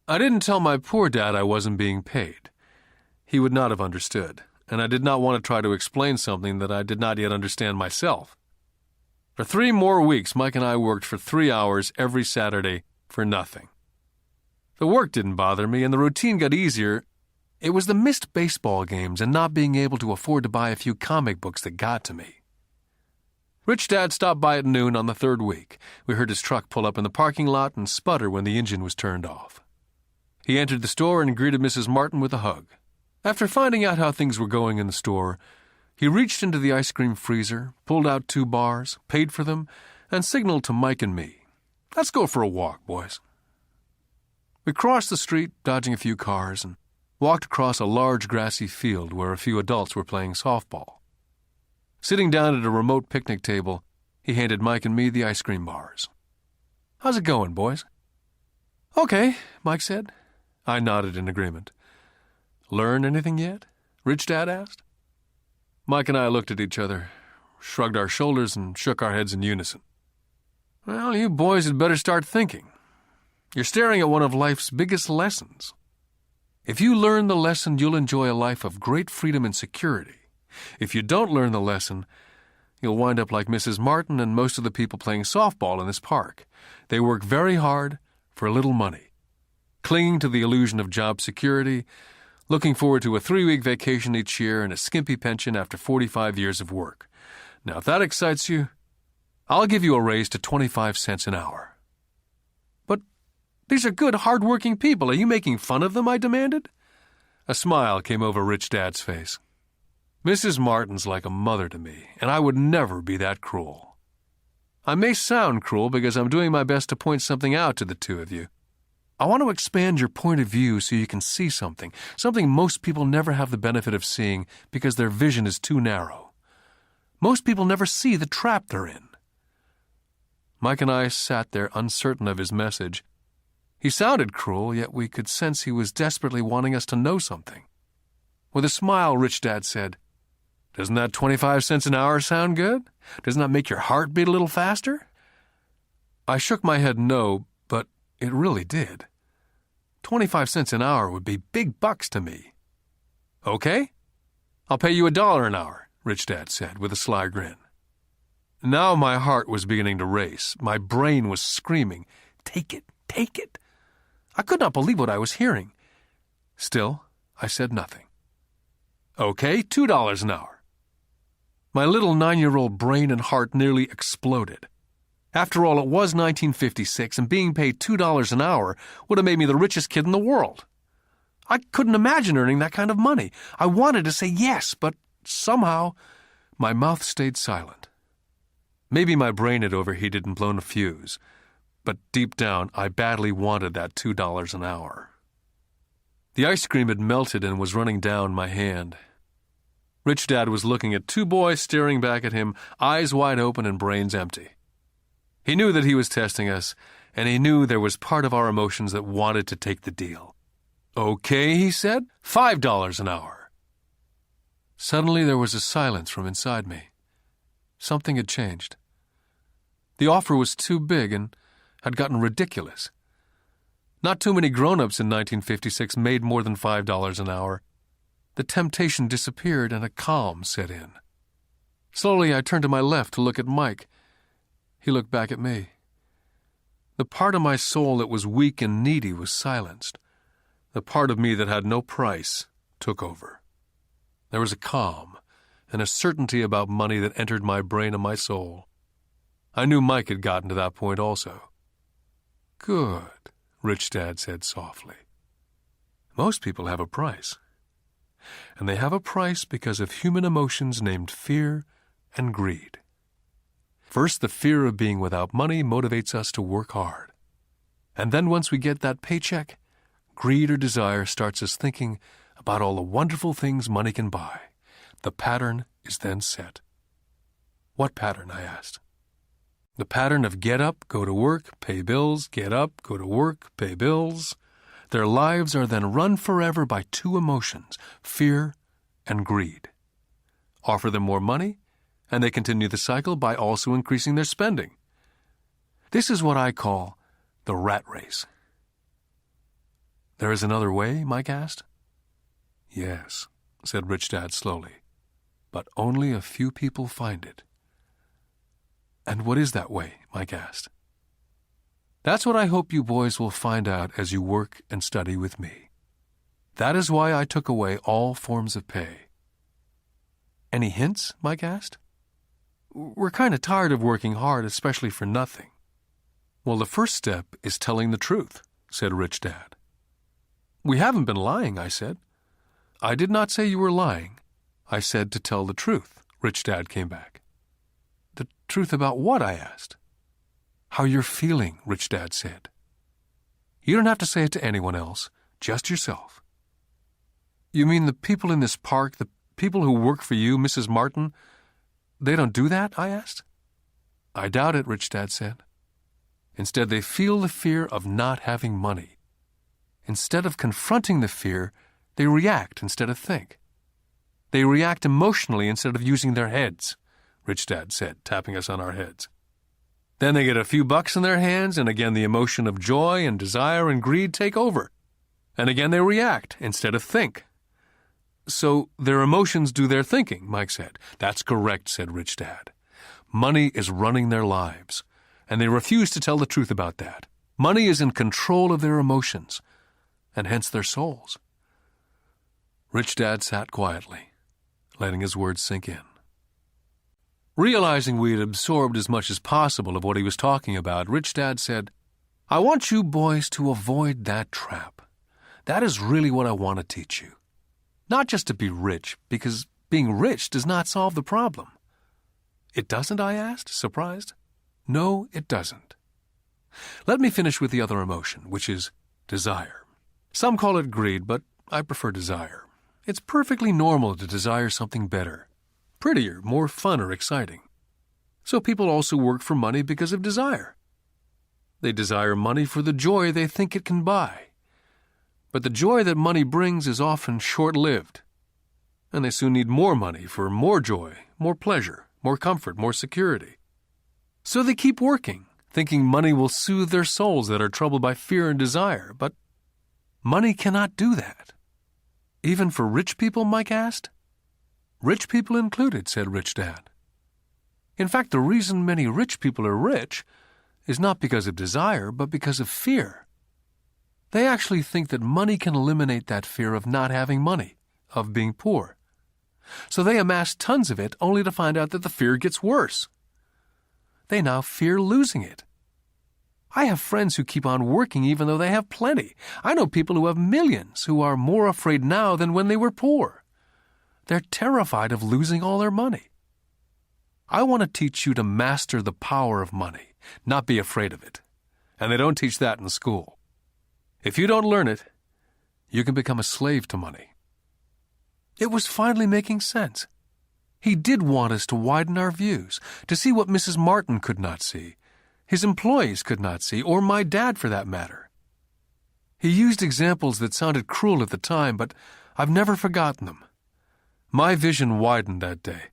I didn't tell my poor dad I wasn't being paid. He would not have understood, and I did not want to try to explain something that I did not yet understand myself. For 3 more weeks, Mike and I worked for 3 hours every Saturday for nothing. The work didn't bother me, and the routine got easier. It was the missed baseball games and not being able to afford to buy a few comic books that got to me. Rich Dad stopped by at noon on the 3rd week. We heard his truck pull up in the parking lot and sputter when the engine was turned off. He entered the store and greeted Mrs. Martin with a hug. After finding out how things were going in the store, he reached into the ice cream freezer, pulled out 2 bars, paid for them, and signaled to Mike and me, "Let's go for a walk, boys." We crossed the street, dodging a few cars, and walked across a large grassy field where a few adults were playing softball. Sitting down at a remote picnic table, he handed Mike and me the ice cream bars. "How's it going, boys?" "Okay," Mike said. I nodded in agreement. "Learn anything yet?" Rich Dad asked. Mike and I looked at each other, shrugged our shoulders, and shook our heads in unison. "Well, you boys had better start thinking. You're staring at one of life's biggest lessons. If you learn the lesson, you'll enjoy a life of great freedom and security. If you don't learn the lesson, you'll wind up like Mrs. Martin and most of the people playing softball in this park. They work very hard for little money, clinging to the illusion of job security, looking forward to a 3-week vacation each year and a skimpy pension after 45 years of work. Now, if that excites you, I'll give you a raise to 25 cents an hour." "But these are good, hard-working people. Are you making fun of them?" I demanded. A smile came over Rich Dad's face. "Mrs. Martin's like a mother to me, and I would never be that cruel. I may sound cruel because I'm doing my best to point something out to the 2 of you. I want to expand your point of view so you can see something most people never have the benefit of seeing because their vision is too narrow. Most people never see the trap they're in." Mike and I sat there uncertain of his message. He sounded cruel, yet we could sense he was desperately wanting us to know something. With a smile, Rich Dad said, "Doesn't that 25 cents an hour sound good? Doesn't that make your heart beat a little faster?" I shook my head no, but it really did. 25 cents an hour would be big bucks to me. "Okay, I'll pay you $1 an hour," Rich Dad said with a sly grin. Now my heart was beginning to race. My brain was screaming, "Take it, take it." I could not believe what I was hearing. Still, I said nothing. "Okay, $2 an hour." My little 9-year-old brain and heart nearly exploded. After all, it was 1956, and being paid $2 an hour would have made me the richest kid in the world. I couldn't imagine earning that kind of money. I wanted to say yes, but somehow my mouth stayed silent. Maybe my brain had overheated and blown a fuse, but deep down I badly wanted that $2 an hour. The ice cream had melted and was running down my hand. Rich Dad was looking at 2 boys staring back at him, eyes wide open and brains empty. He knew that he was testing us, and he knew there was part of our emotions that wanted to take the deal. "Okay," he said, $5 an hour. Suddenly there was a silence from inside me. Something had changed. The offer was too big and had gotten ridiculous. Not too many grown-ups in 1956 made more than $5 an hour. The temptation disappeared and a calm set in. Slowly, I turned to my left to look at Mike. He looked back at me. The part of my soul that was weak and needy was silenced. The part of me that had no price took over. There was a calm and a certainty about money that entered my brain and my soul. I knew Mike had gotten to that point also. "Good," Rich Dad said softly. "Most people have a price. And they have a price because of human emotions named fear and greed. First, the fear of being without money motivates us to work hard. And then once we get that paycheck, greed or desire starts us thinking about all the wonderful things money can buy. The pattern is then set." "What pattern?" I asked. "The pattern of get up, go to work, pay bills, get up, go to work, pay bills. Their lives are then run forever by two emotions, fear and greed. Offer them more money, and they continue the cycle by also increasing their spending. This is what I call the rat race." "There is another way?" Mike asked. "Yes," said Rich Dad slowly, "but only a few people find it." "And what is that way?" Mike asked. "That's what I hope you boys will find out as you work and study with me. That is why I took away all forms of pay." "Any hints?" Mike asked. "We're kind of tired of working hard, especially for nothing." "Well, the first step is telling the truth," said Rich Dad. "We haven't been lying," I said. "I did not say you were lying. I said to tell the truth," Rich Dad came back. "The truth about what?" I asked. "How you're feeling," Rich Dad said. "You don't have to say it to anyone else, just yourself." "You mean the people in this park, the people who work for you, Mrs. Martin, they don't do that?" I asked. "I doubt it," Rich Dad said. "Instead, they feel the fear of not having money. Instead of confronting the fear, they react instead of think. They react emotionally instead of using their heads," Rich Dad said, tapping us on our heads. "Then they get a few bucks in their hands, and again the emotion of joy and desire and greed take over. And again they react instead of think." "So their emotions do their thinking," Mike said. "That's correct," said Rich Dad. "Money is running their lives, and they refuse to tell the truth about that. Money is in control of their emotions, and hence their souls." Rich Dad sat quietly, letting his words sink in. Realizing we had absorbed as much as possible of what he was talking about, Rich Dad said, "I want you boys to avoid that trap. That is really what I want to teach you. Not just to be rich, because being rich does not solve the problem." "It doesn't?" I asked, surprised. "No, it doesn't. Let me finish with the other emotion, which is desire. Some call it greed, but I prefer desire. It's perfectly normal to desire something better, prettier, more fun or exciting. So people also work for money because of desire. They desire money for the joy they think it can buy. But the joy that money brings is often short-lived, and they soon need more money for more joy, more pleasure, more comfort, more security. So they keep working, thinking money will soothe their souls that are troubled by fear and desire, but money cannot do that." "Even for rich people?" Mike asked. "Rich people included," said Rich Dad. "In fact, the reason many rich people are rich is not because of desire, but because of fear. They actually think that money can eliminate that fear of not having money, of being poor. So they amass tons of it only to find out that the fear gets worse. They now fear losing it. I have friends who keep on working even though they have plenty. I know people who have millions who are more afraid now than when they were poor. They're terrified of losing all their money. I want to teach you to master the power of money, not be afraid of it. And they don't teach that in school. If you don't learn it, you can become a slave to money." It was finally making sense. He did want us to widen our views, to see what Mrs. Martin could not see, his employees could not see, or my dad for that matter. He used examples that sounded cruel at the time, but I've never forgotten them. My vision widened that day.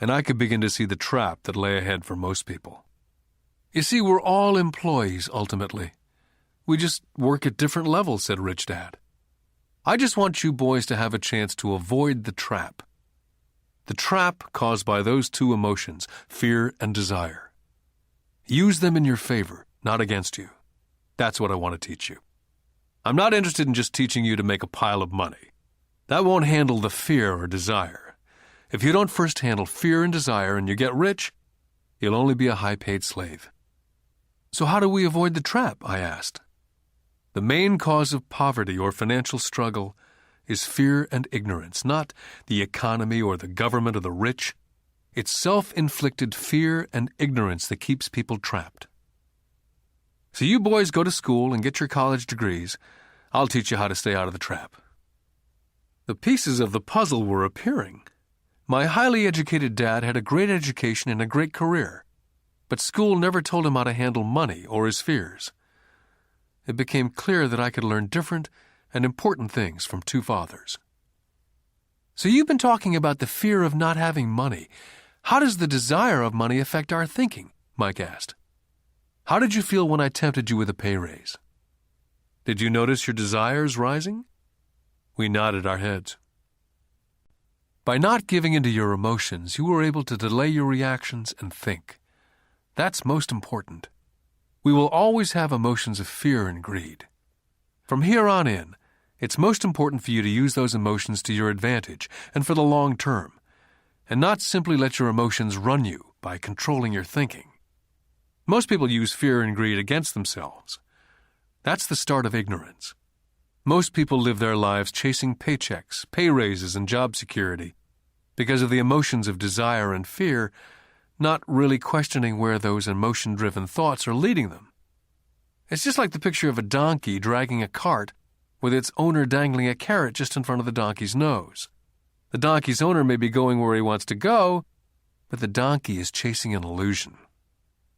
and I could begin to see the trap that lay ahead for most people. You see, we're all employees, ultimately. We just work at different levels, said Rich Dad. I just want you boys to have a chance to avoid the trap. The trap caused by those two emotions, fear and desire. Use them in your favor, not against you. That's what I want to teach you. I'm not interested in just teaching you to make a pile of money. That won't handle the fear or desire. If you don't first handle fear and desire and you get rich, you'll only be a high-paid slave. So how do we avoid the trap? I asked. The main cause of poverty or financial struggle is fear and ignorance, not the economy or the government or the rich. It's self-inflicted fear and ignorance that keeps people trapped. So you boys go to school and get your college degrees. I'll teach you how to stay out of the trap. The pieces of the puzzle were appearing. My highly educated dad had a great education and a great career, but school never told him how to handle money or his fears. It became clear that I could learn different and important things from two fathers. So you've been talking about the fear of not having money. How does the desire of money affect our thinking? Mike asked. How did you feel when I tempted you with a pay raise? Did you notice your desires rising? We nodded our heads. By not giving in to your emotions, you were able to delay your reactions and think. That's most important. We will always have emotions of fear and greed. From here on in, it's most important for you to use those emotions to your advantage and for the long term, and not simply let your emotions run you by controlling your thinking. Most people use fear and greed against themselves. That's the start of ignorance. Most people live their lives chasing paychecks, pay raises, and job security because of the emotions of desire and fear, not really questioning where those emotion-driven thoughts are leading them. It's just like the picture of a donkey dragging a cart with its owner dangling a carrot just in front of the donkey's nose. The donkey's owner may be going where he wants to go, but the donkey is chasing an illusion.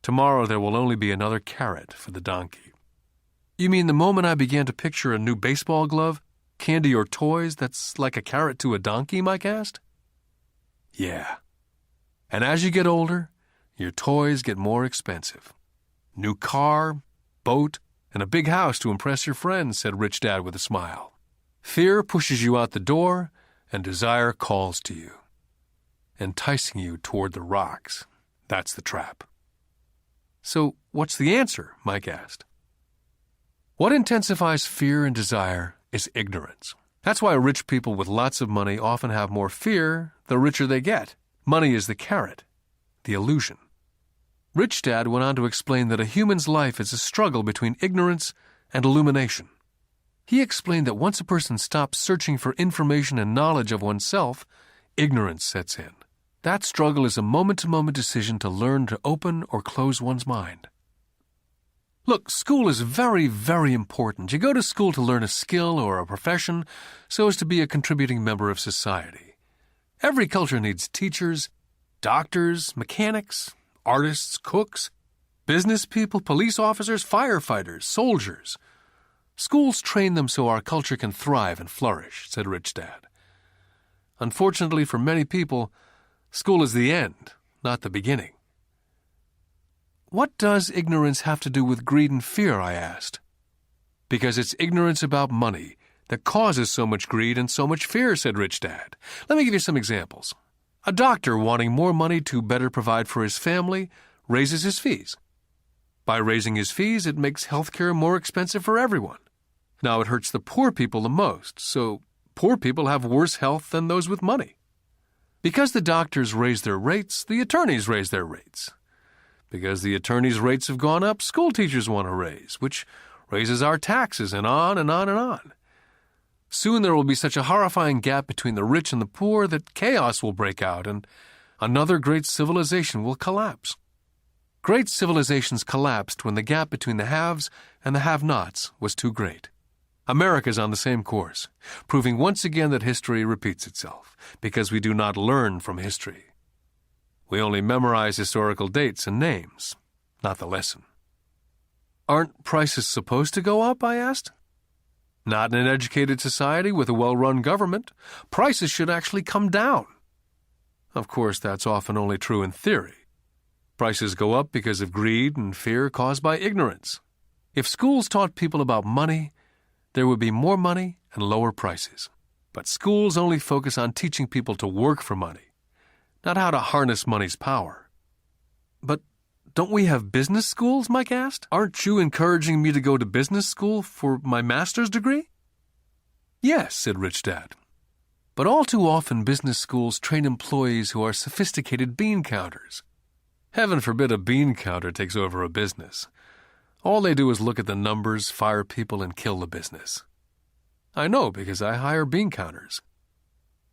Tomorrow there will only be another carrot for the donkey. You mean the moment I began to picture a new baseball glove, candy or toys that's like a carrot to a donkey, Mike asked? Yeah. And as you get older, your toys get more expensive. New car, boat, and a big house to impress your friends, said Rich Dad with a smile. Fear pushes you out the door, and desire calls to you, enticing you toward the rocks. That's the trap. So what's the answer? Mike asked. What intensifies fear and desire is ignorance. That's why rich people with lots of money often have more fear the richer they get. Money is the carrot, the illusion. Rich Dad went on to explain that a human's life is a struggle between ignorance and illumination. He explained that once a person stops searching for information and knowledge of oneself, ignorance sets in. That struggle is a moment-to-moment decision to learn to open or close one's mind. Look, school is very, very important. You go to school to learn a skill or a profession so as to be a contributing member of society. Every culture needs teachers, doctors, mechanics, artists, cooks, business people, police officers, firefighters, soldiers. Schools train them so our culture can thrive and flourish, said Rich Dad. Unfortunately for many people, school is the end, not the beginning. What does ignorance have to do with greed and fear, I asked. Because it's ignorance about money that causes so much greed and so much fear, said Rich Dad. Let me give you some examples. A doctor wanting more money to better provide for his family raises his fees. By raising his fees, it makes healthcare more expensive for everyone. Now, it hurts the poor people the most, so poor people have worse health than those with money. Because the doctors raise their rates, the attorneys raise their rates. Because the attorneys' rates have gone up, school teachers want a raise, which raises our taxes, and on and on and on. Soon there will be such a horrifying gap between the rich and the poor that chaos will break out, and another great civilization will collapse. Great civilizations collapsed when the gap between the haves and the have-nots was too great. America is on the same course, proving once again that history repeats itself, because we do not learn from history. We only memorize historical dates and names, not the lesson. Aren't prices supposed to go up, I asked. Not in an educated society with a well-run government. Prices should actually come down. Of course, that's often only true in theory. Prices go up because of greed and fear caused by ignorance. If schools taught people about money, there would be more money and lower prices. But schools only focus on teaching people to work for money, not how to harness money's power. But don't we have business schools, Mike asked? Aren't you encouraging me to go to business school for my master's degree? Yes, said Rich Dad. But all too often business schools train employees who are sophisticated bean counters. Heaven forbid a bean counter takes over a business. All they do is look at the numbers, fire people, and kill the business. I know because I hire bean counters.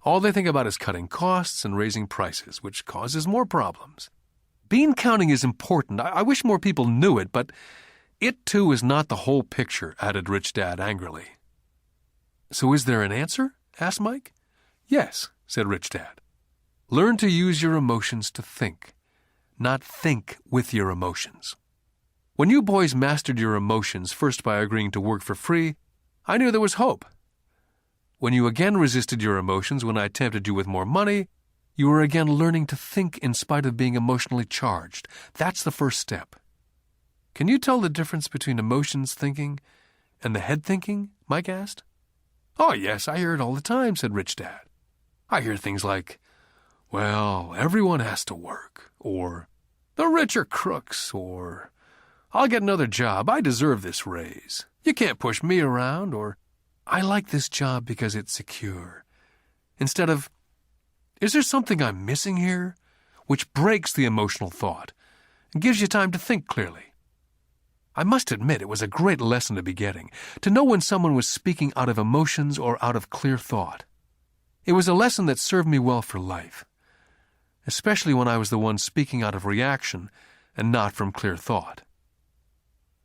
All they think about is cutting costs and raising prices, which causes more problems. Bean counting is important. I wish more people knew it, but it too is not the whole picture, added Rich Dad angrily. So is there an answer? Asked Mike. Yes, said Rich Dad. Learn to use your emotions to think, not think with your emotions. When you boys mastered your emotions, first by agreeing to work for free, I knew there was hope. When you again resisted your emotions when I tempted you with more money, you were again learning to think in spite of being emotionally charged. That's the first step. Can you tell the difference between emotions thinking and the head thinking? Mike asked. Oh, yes, I hear it all the time, said Rich Dad. I hear things like, well, everyone has to work, or the rich are crooks, or I'll get another job, I deserve this raise. You can't push me around, or I like this job because it's secure. Instead of, is there something I'm missing here? Which breaks the emotional thought and gives you time to think clearly. I must admit it was a great lesson to be getting, to know when someone was speaking out of emotions or out of clear thought. It was a lesson that served me well for life, especially when I was the one speaking out of reaction and not from clear thought.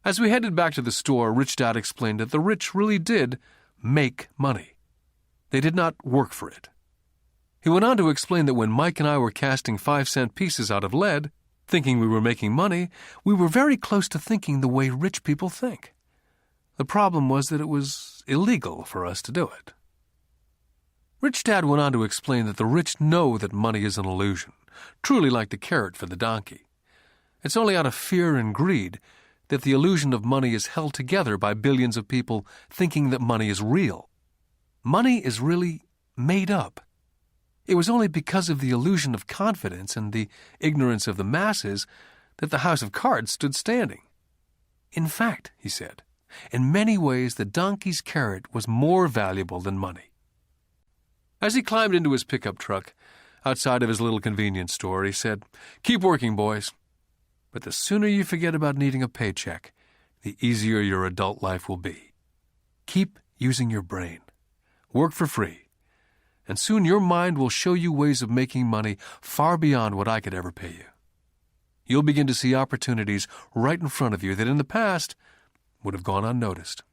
As we headed back to the store, Rich Dad explained that the rich really did make money. They did not work for it. He went on to explain that when Mike and I were casting 5-cent pieces out of lead, thinking we were making money, we were very close to thinking the way rich people think. The problem was that it was illegal for us to do it. Rich Dad went on to explain that the rich know that money is an illusion, truly like the carrot for the donkey. It's only out of fear and greed that the illusion of money is held together by billions of people thinking that money is real. Money is really made up. It was only because of the illusion of confidence and the ignorance of the masses that the house of cards stood standing. In fact, he said, in many ways the donkey's carrot was more valuable than money. As he climbed into his pickup truck outside of his little convenience store, he said, "Keep working, boys. But the sooner you forget about needing a paycheck, the easier your adult life will be. Keep using your brain. Work for free. And soon your mind will show you ways of making money far beyond what I could ever pay you. You'll begin to see opportunities right in front of you that in the past would have gone unnoticed."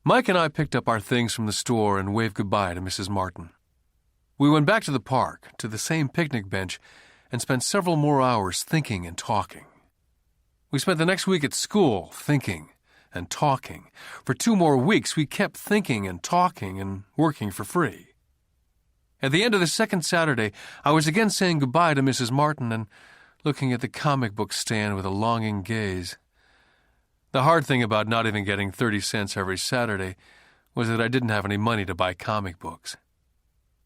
Mike and I picked up our things from the store and waved goodbye to Mrs. Martin. We went back to the park, to the same picnic bench, and spent several more hours thinking and talking. We spent the next week at school thinking and talking. For 2 more weeks, we kept thinking and talking and working for free. At the end of the second Saturday, I was again saying goodbye to Mrs. Martin and looking at the comic book stand with a longing gaze. The hard thing about not even getting 30 cents every Saturday was that I didn't have any money to buy comic books.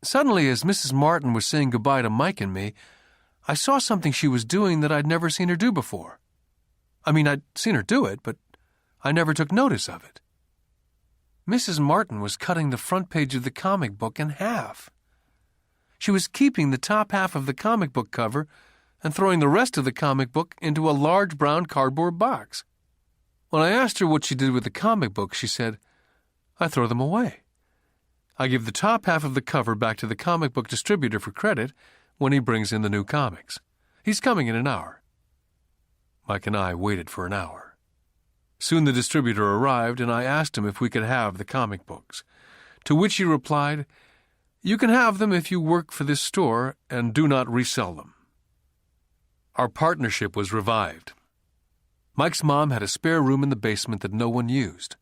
Suddenly, as Mrs. Martin was saying goodbye to Mike and me, I saw something she was doing that I'd never seen her do before. I mean, I'd seen her do it, but I never took notice of it. Mrs. Martin was cutting the front page of the comic book in half. She was keeping the top half of the comic book cover and throwing the rest of the comic book into a large brown cardboard box. When I asked her what she did with the comic books, she said, "I throw them away. I give the top half of the cover back to the comic book distributor for credit when he brings in the new comics. He's coming in an hour." Mike and I waited for an hour. Soon the distributor arrived, and I asked him if we could have the comic books, to which he replied, "You can have them if you work for this store and do not resell them." Our partnership was revived. Mike's mom had a spare room in the basement that no one used.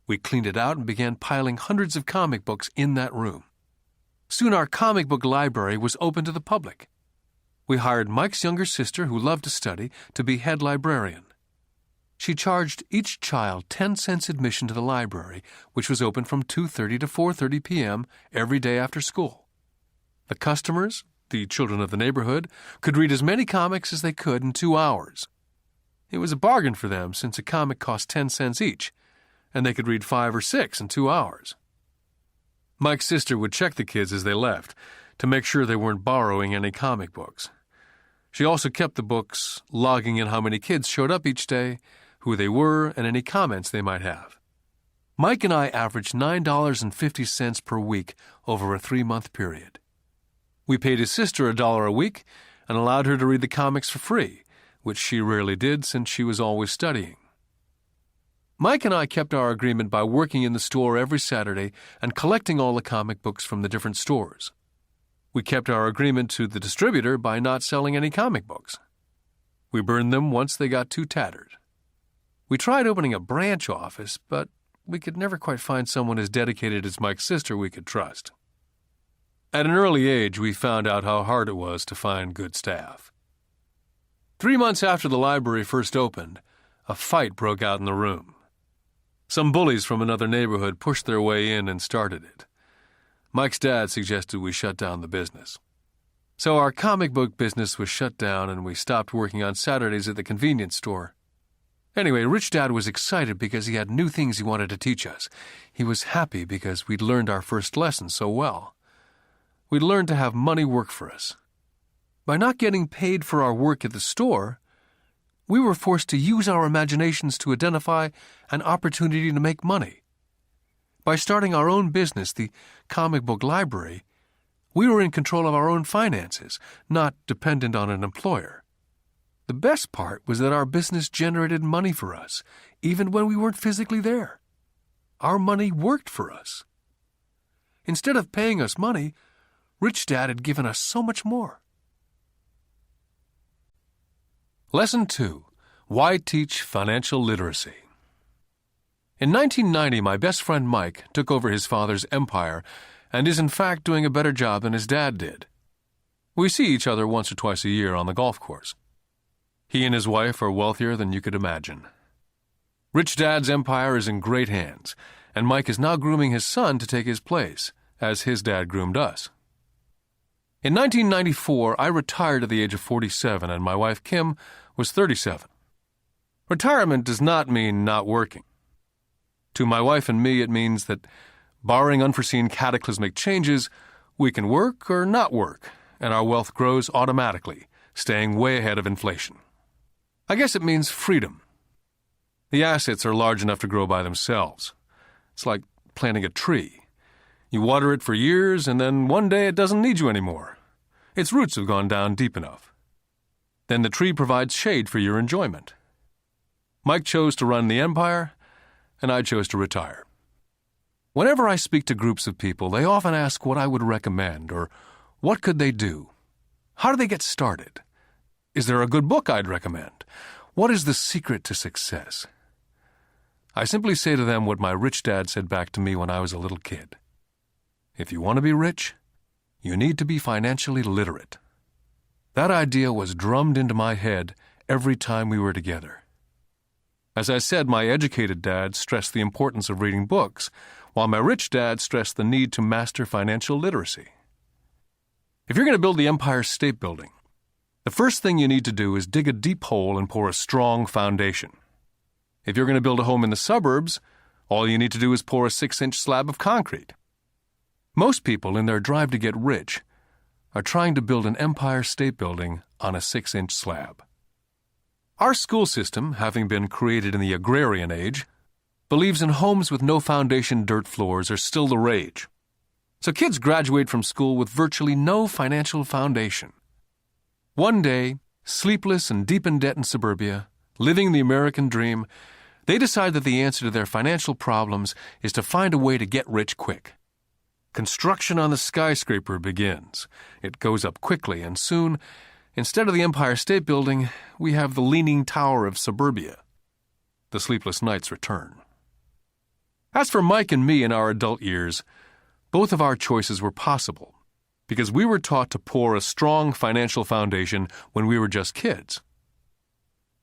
We cleaned it out and began piling hundreds of comic books in that room. Soon our comic book library was open to the public. We hired Mike's younger sister, who loved to study, to be head librarian. She charged each child 10 cents admission to the library, which was open from 2:30 to 4:30 p.m. every day after school. The customers, the children of the neighborhood, could read as many comics as they could in 2 hours. It was a bargain for them, since a comic cost 10 cents each, and they could read 5 or 6 in 2 hours. Mike's sister would check the kids as they left to make sure they weren't borrowing any comic books. She also kept the books, logging in how many kids showed up each day, who they were, and any comments they might have. Mike and I averaged $9.50 per week over a 3-month period. We paid his sister $1 a week and allowed her to read the comics for free, which she rarely did since she was always studying. Mike and I kept our agreement by working in the store every Saturday and collecting all the comic books from the different stores. We kept our agreement to the distributor by not selling any comic books. We burned them once they got too tattered. We tried opening a branch office, but we could never quite find someone as dedicated as Mike's sister we could trust. At an early age, we found out how hard it was to find good staff. 3 months after the library first opened, a fight broke out in the room. Some bullies from another neighborhood pushed their way in and started it. Mike's dad suggested we shut down the business. So our comic book business was shut down and we stopped working on Saturdays at the convenience store. Anyway, Rich Dad was excited because he had new things he wanted to teach us. He was happy because we'd learned our first lesson so well. We'd learned to have money work for us. By not getting paid for our work at the store, we were forced to use our imaginations to identify an opportunity to make money. By starting our own business, the comic book library, we were in control of our own finances, not dependent on an employer. The best part was that our business generated money for us, even when we weren't physically there. Our money worked for us. Instead of paying us money, Rich Dad had given us so much more. Lesson 2. Why Teach Financial Literacy? In 1990, my best friend Mike took over his father's empire and is in fact doing a better job than his dad did. We see each other once or twice a year on the golf course. He and his wife are wealthier than you could imagine. Rich Dad's empire is in great hands, and Mike is now grooming his son to take his place, as his dad groomed us. In 1994, I retired at the age of 47, and my wife Kim was 37. Retirement does not mean not working. To my wife and me, it means that, barring unforeseen cataclysmic changes, we can work or not work, and our wealth grows automatically, staying way ahead of inflation. I guess it means freedom. The assets are large enough to grow by themselves. It's like planting a tree. You water it for years, and then one day it doesn't need you anymore. Its roots have gone down deep enough. Then the tree provides shade for your enjoyment. Mike chose to run the empire, and I chose to retire. Whenever I speak to groups of people, they often ask what I would recommend, or what could they do? How do they get started? Is there a good book I'd recommend? What is the secret to success? I simply say to them what my rich dad said back to me when I was a little kid. If you want to be rich, you need to be financially literate. That idea was drummed into my head every time we were together. As I said, my educated dad stressed the importance of reading books, while my rich dad stressed the need to master financial literacy. If you're going to build the Empire State Building, the first thing you need to do is dig a deep hole and pour a strong foundation. If you're going to build a home in the suburbs, all you need to do is pour a 6-inch slab of concrete. Most people, in their drive to get rich, are trying to build an Empire State Building on a 6-inch slab. Our school system, having been created in the agrarian age, believes in homes with no foundation dirt floors are still the rage. So kids graduate from school with virtually no financial foundation. One day, sleepless and deep in debt in suburbia, living the American dream, they decide that the answer to their financial problems is to find a way to get rich quick. Construction on the skyscraper begins. It goes up quickly, and soon, instead of the Empire State Building, we have the Leaning Tower of suburbia. The sleepless nights return. As for Mike and me in our adult years, both of our choices were possible, because we were taught to pour a strong financial foundation when we were just kids.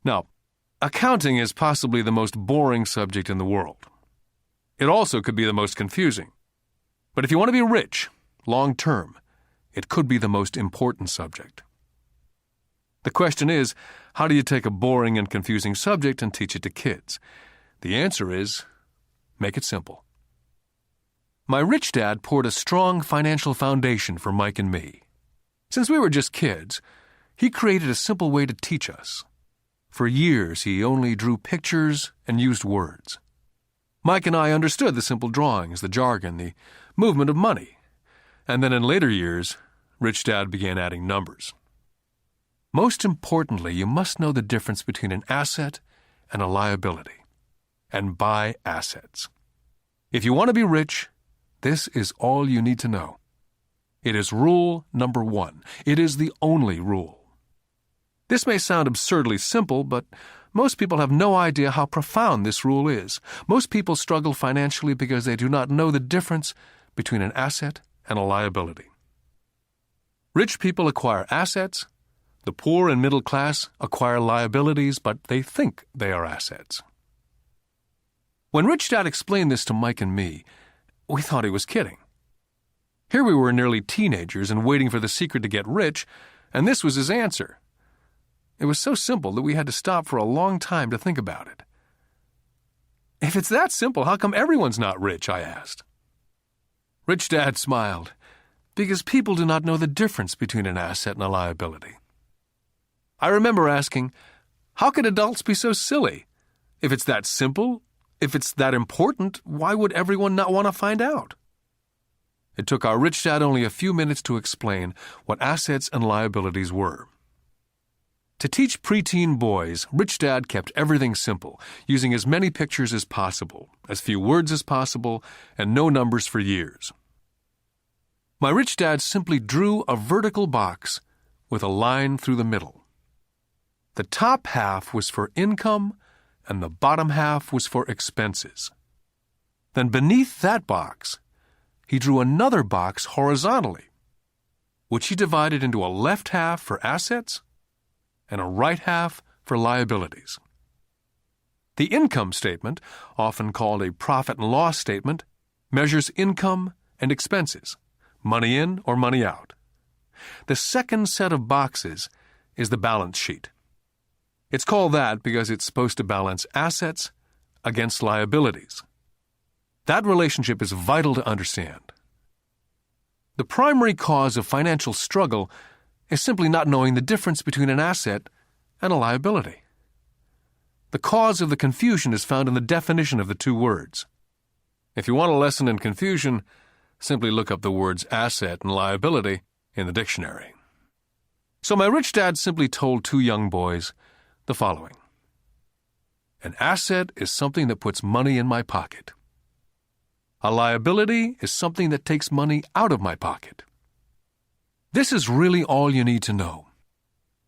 Now, accounting is possibly the most boring subject in the world. It also could be the most confusing. But if you want to be rich, long term, it could be the most important subject. The question is, how do you take a boring and confusing subject and teach it to kids? The answer is, make it simple. My rich dad poured a strong financial foundation for Mike and me. Since we were just kids, he created a simple way to teach us. For years, he only drew pictures and used words. Mike and I understood the simple drawings, the jargon, the movement of money. And then in later years, Rich Dad began adding numbers. Most importantly, you must know the difference between an asset and a liability. And buy assets. If you want to be rich, this is all you need to know. It is rule number 1. It is the only rule. This may sound absurdly simple, but most people have no idea how profound this rule is. Most people struggle financially because they do not know the difference between an asset and a liability. Rich people acquire assets. The poor and middle class acquire liabilities, but they think they are assets. When Rich Dad explained this to Mike and me, we thought he was kidding. Here we were nearly teenagers and waiting for the secret to get rich, and this was his answer. It was so simple that we had to stop for a long time to think about it. If it's that simple, how come everyone's not rich? I asked. Rich Dad smiled, because people do not know the difference between an asset and a liability. I remember asking, how could adults be so silly? If it's that simple, if it's that important, why would everyone not want to find out? It took our rich dad only a few minutes to explain what assets and liabilities were. To teach preteen boys, Rich Dad kept everything simple, using as many pictures as possible, as few words as possible, and no numbers for years. My rich dad simply drew a vertical box with a line through the middle. The top half was for income, and the bottom half was for expenses. Then beneath that box, he drew another box horizontally, which he divided into a left half for assets and a right half for liabilities. The income statement, often called a profit and loss statement, measures income and expenses, money in or money out. The second set of boxes is the balance sheet. It's called that because it's supposed to balance assets against liabilities. That relationship is vital to understand. The primary cause of financial struggle is simply not knowing the difference between an asset and a liability. The cause of the confusion is found in the definition of the two words. If you want a lesson in confusion, simply look up the words asset and liability in the dictionary. So my rich dad simply told two young boys the following. An asset is something that puts money in my pocket. A liability is something that takes money out of my pocket. This is really all you need to know.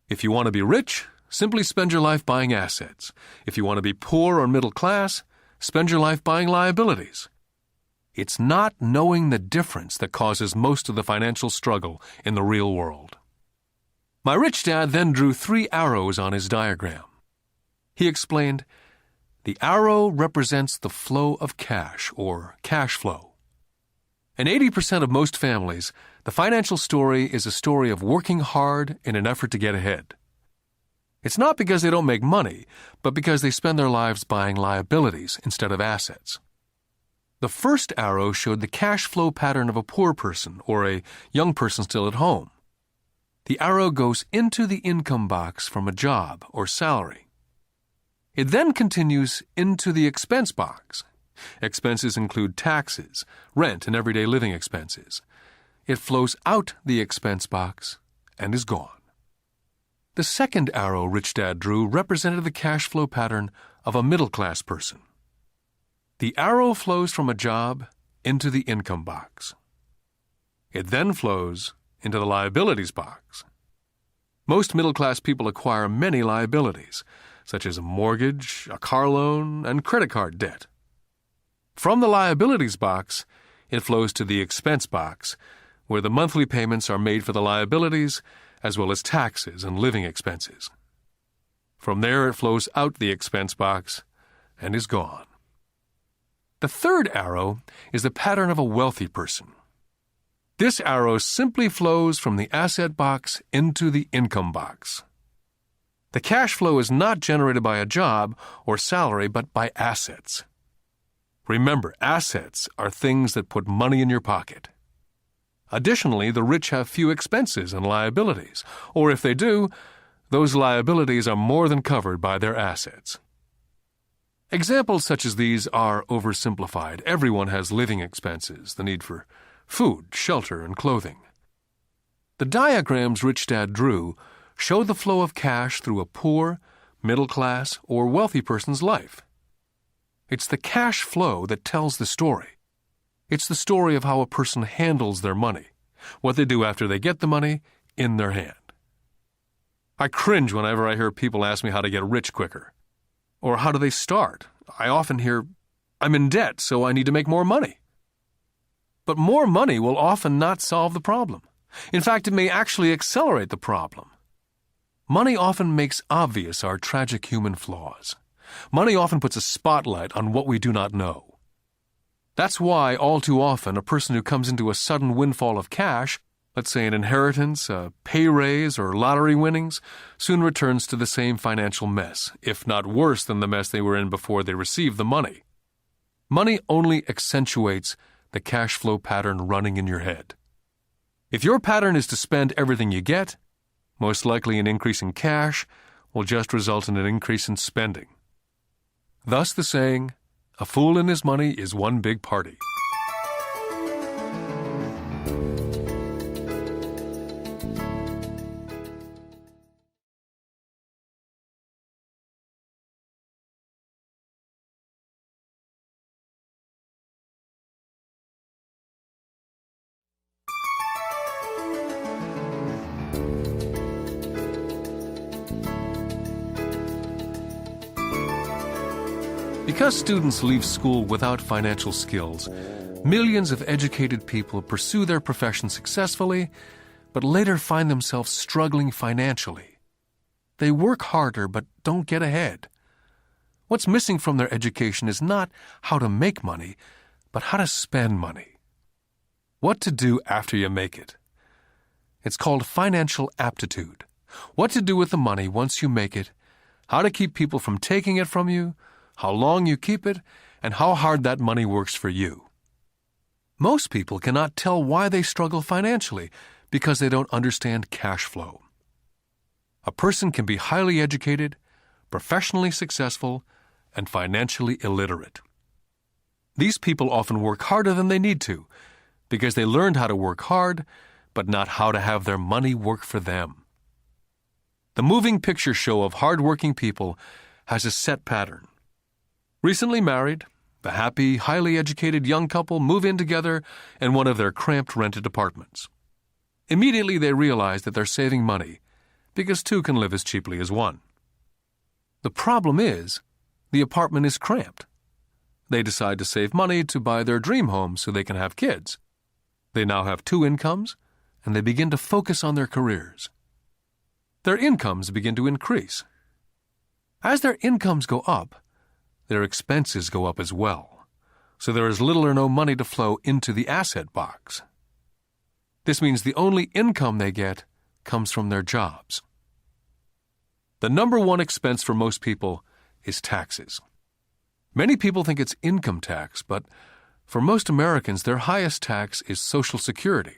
If you want to be rich, simply spend your life buying assets. If you want to be poor or middle class, spend your life buying liabilities. It's not knowing the difference that causes most of the financial struggle in the real world. My rich dad then drew 3 arrows on his diagram. He explained, the arrow represents the flow of cash, or cash flow. In 80% of most families, the financial story is a story of working hard in an effort to get ahead. It's not because they don't make money, but because they spend their lives buying liabilities instead of assets. The first arrow showed the cash flow pattern of a poor person or a young person still at home. The arrow goes into the income box from a job or salary. It then continues into the expense box. Expenses include taxes, rent, and everyday living expenses. It flows out the expense box and is gone. The second arrow Rich Dad drew represented the cash flow pattern of a middle-class person. The arrow flows from a job into the income box. It then flows into the liabilities box. Most middle-class people acquire many liabilities, such as a mortgage, a car loan, and credit card debt. From the liabilities box, it flows to the expense box, where the monthly payments are made for the liabilities as well as taxes and living expenses. From there, it flows out the expense box and is gone. The third arrow is the pattern of a wealthy person. This arrow simply flows from the asset box into the income box. The cash flow is not generated by a job or salary, but by assets. Remember, assets are things that put money in your pocket. Additionally, the rich have few expenses and liabilities, or if they do, those liabilities are more than covered by their assets. Examples such as these are oversimplified. Everyone has living expenses, the need for food, shelter, and clothing. The diagrams Rich Dad drew show the flow of cash through a poor, middle class, or wealthy person's life. It's the cash flow that tells the story. It's the story of how a person handles their money, what they do after they get the money in their hand. I cringe whenever I hear people ask me how to get rich quicker. Or how do they start? I often hear, I'm in debt, so I need to make more money. But more money will often not solve the problem. In fact, it may actually accelerate the problem. Money often makes obvious our tragic human flaws. Money often puts a spotlight on what we do not know. That's why, all too often, a person who comes into a sudden windfall of cash, let's say an inheritance, a pay raise, or lottery winnings, soon returns to the same financial mess, if not worse than the mess they were in before they received the money. Money only accentuates the cash flow pattern running in your head. If your pattern is to spend everything you get, most likely an increase in cash will just result in an increase in spending. Thus the saying, a fool and his money is one big party. Because students leave school without financial skills, millions of educated people pursue their profession successfully, but later find themselves struggling financially. They work harder but don't get ahead. What's missing from their education is not how to make money, but how to spend money. What to do after you make it. It's called financial aptitude. What to do with the money once you make it, how to keep people from taking it from you, how long you keep it, and how hard that money works for you. Most people cannot tell why they struggle financially because they don't understand cash flow. A person can be highly educated, professionally successful, and financially illiterate. These people often work harder than they need to because they learned how to work hard, but not how to have their money work for them. The moving picture show of hard-working people has a set pattern. Recently married, the happy, highly educated young couple move in together in one of their cramped rented apartments. Immediately they realize that they're saving money because two can live as cheaply as one. The problem is, the apartment is cramped. They decide to save money to buy their dream home so they can have kids. They now have two incomes, and they begin to focus on their careers. Their incomes begin to increase. As their incomes go up, their expenses go up as well, so there is little or no money to flow into the asset box. This means the only income they get comes from their jobs. The number one expense for most people is taxes. Many people think it's income tax, but for most Americans, their highest tax is Social Security.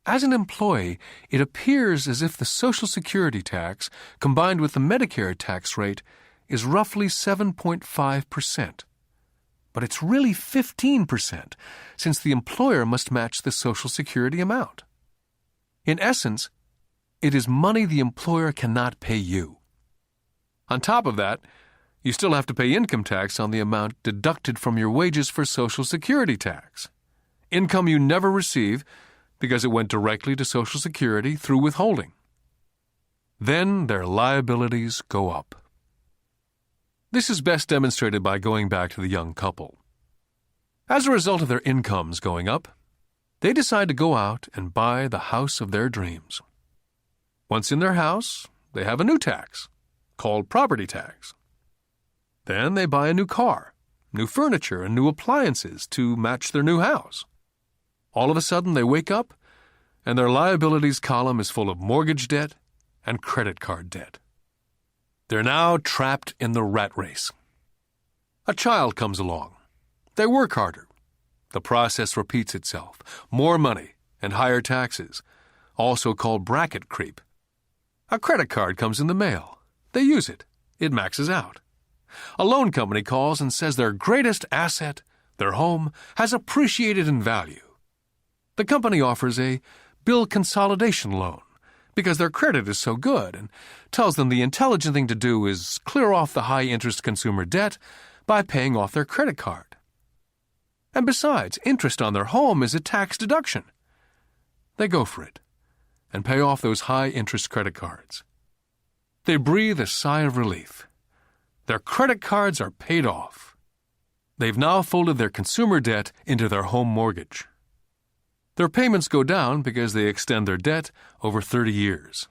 As an employee, it appears as if the Social Security tax, combined with the Medicare tax rate, is roughly 7.5%. But it's really 15%, since the employer must match the Social Security amount. In essence, it is money the employer cannot pay you. On top of that, you still have to pay income tax on the amount deducted from your wages for Social Security tax. Income you never receive because it went directly to Social Security through withholding. Then their liabilities go up. This is best demonstrated by going back to the young couple. As a result of their incomes going up, They decide to go out and buy the house of their dreams. Once in their house, they have a new tax, called property tax. Then they buy a new car, new furniture, and new appliances to match their new house. All of a sudden, they wake up, and their liabilities column is full of mortgage debt and credit card debt. They're now trapped in the rat race. A child comes along. They work harder. The process repeats itself. More money and higher taxes, also called bracket creep. A credit card comes in the mail. They use it. It maxes out. A loan company calls and says their greatest asset, their home, has appreciated in value. The company offers a bill consolidation loan because their credit is so good and tells them the intelligent thing to do is clear off the high-interest consumer debt by paying off their credit card. And besides, interest on their home is a tax deduction. They go for it and pay off those high-interest credit cards. They breathe a sigh of relief. Their credit cards are paid off. They've now folded their consumer debt into their home mortgage. Their payments go down because they extend their debt over 30 years.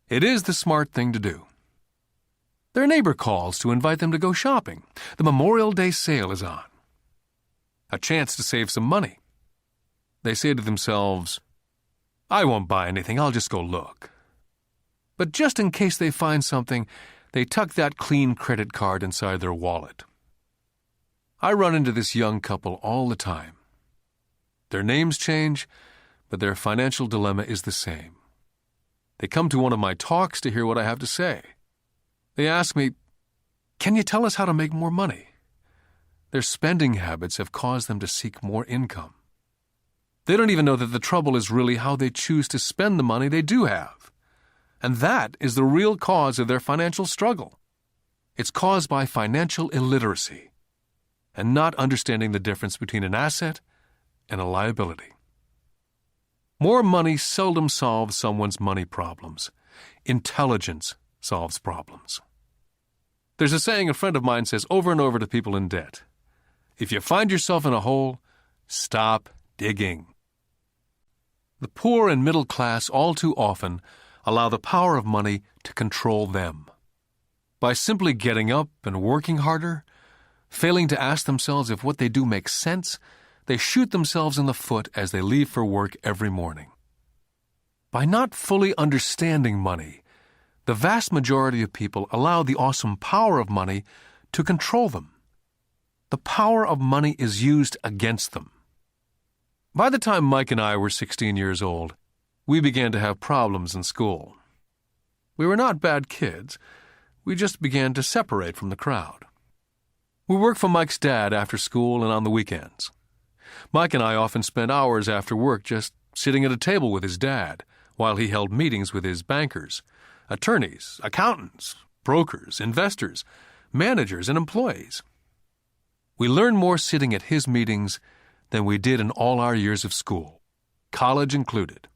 It is the smart thing to do. Their neighbor calls to invite them to go shopping. The Memorial Day sale is on. A chance to save some money. They say to themselves, "I won't buy anything, I'll just go look." But just in case they find something, they tuck that clean credit card inside their wallet. I run into this young couple all the time. Their names change, but their financial dilemma is the same. They come to one of my talks to hear what I have to say. They ask me, "Can you tell us how to make more money?" Their spending habits have caused them to seek more income. They don't even know that the trouble is really how they choose to spend the money they do have. And that is the real cause of their financial struggle. It's caused by financial illiteracy and not understanding the difference between an asset and a liability. More money seldom solves someone's money problems. Intelligence solves problems. There's a saying a friend of mine says over and over to people in debt: if you find yourself in a hole, stop digging. The poor and middle class all too often allow the power of money to control them. By simply getting up and working harder, failing to ask themselves if what they do makes sense, they shoot themselves in the foot as they leave for work every morning. By not fully understanding money, the vast majority of people allow the awesome power of money to control them. The power of money is used against them. By the time Mike and I were 16 years old, we began to have problems in school. We were not bad kids. We just began to separate from the crowd. We worked for Mike's dad after school and on the weekends. Mike and I often spent hours after work just sitting at a table with his dad while he held meetings with his bankers, attorneys, accountants, brokers, investors, managers, and employees. We learned more sitting at his meetings than we did in all our years of school, college included.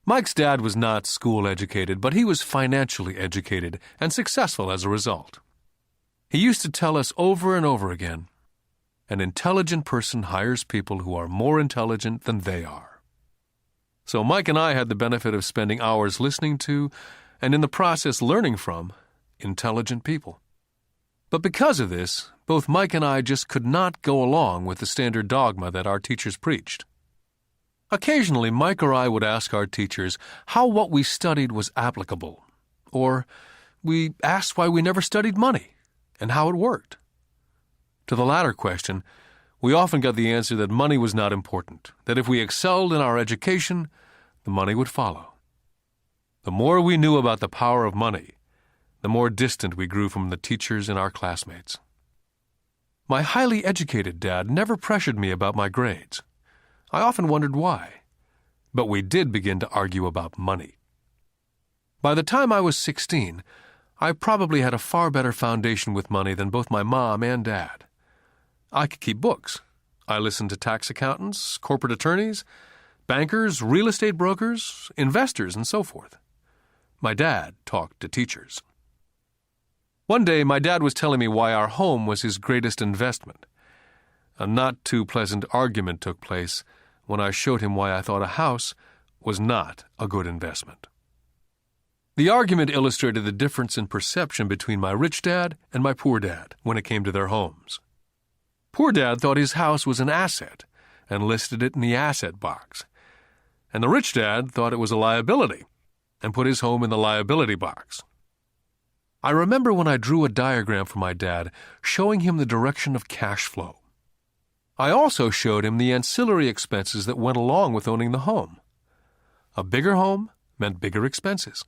Mike's dad was not school educated, but he was financially educated and successful as a result. He used to tell us over and over again, an intelligent person hires people who are more intelligent than they are. So Mike and I had the benefit of spending hours listening to, and in the process learning from, intelligent people. But because of this, both Mike and I just could not go along with the standard dogma that our teachers preached. Occasionally, Mike or I would ask our teachers how what we studied was applicable, or we asked why we never studied money and how it worked. To the latter question, we often got the answer that money was not important, that if we excelled in our education, the money would follow. The more we knew about the power of money, the more distant we grew from the teachers and our classmates. My highly educated dad never pressured me about my grades. I often wondered why, but we did begin to argue about money. By the time I was 16, I probably had a far better foundation with money than both my mom and dad. I could keep books. I listened to tax accountants, corporate attorneys, bankers, real estate brokers, investors, and so forth. My dad talked to teachers. One day, my dad was telling me why our home was his greatest investment. A not too pleasant argument took place when I showed him why I thought a house was not a good investment. The argument illustrated the difference in perception between my rich dad and my poor dad when it came to their homes. Poor dad thought his house was an asset and listed it in the asset box, and the rich dad thought it was a liability and put his home in the liability box. I remember when I drew a diagram for my dad showing him the direction of cash flow. I also showed him the ancillary expenses that went along with owning the home. A bigger home meant bigger expenses,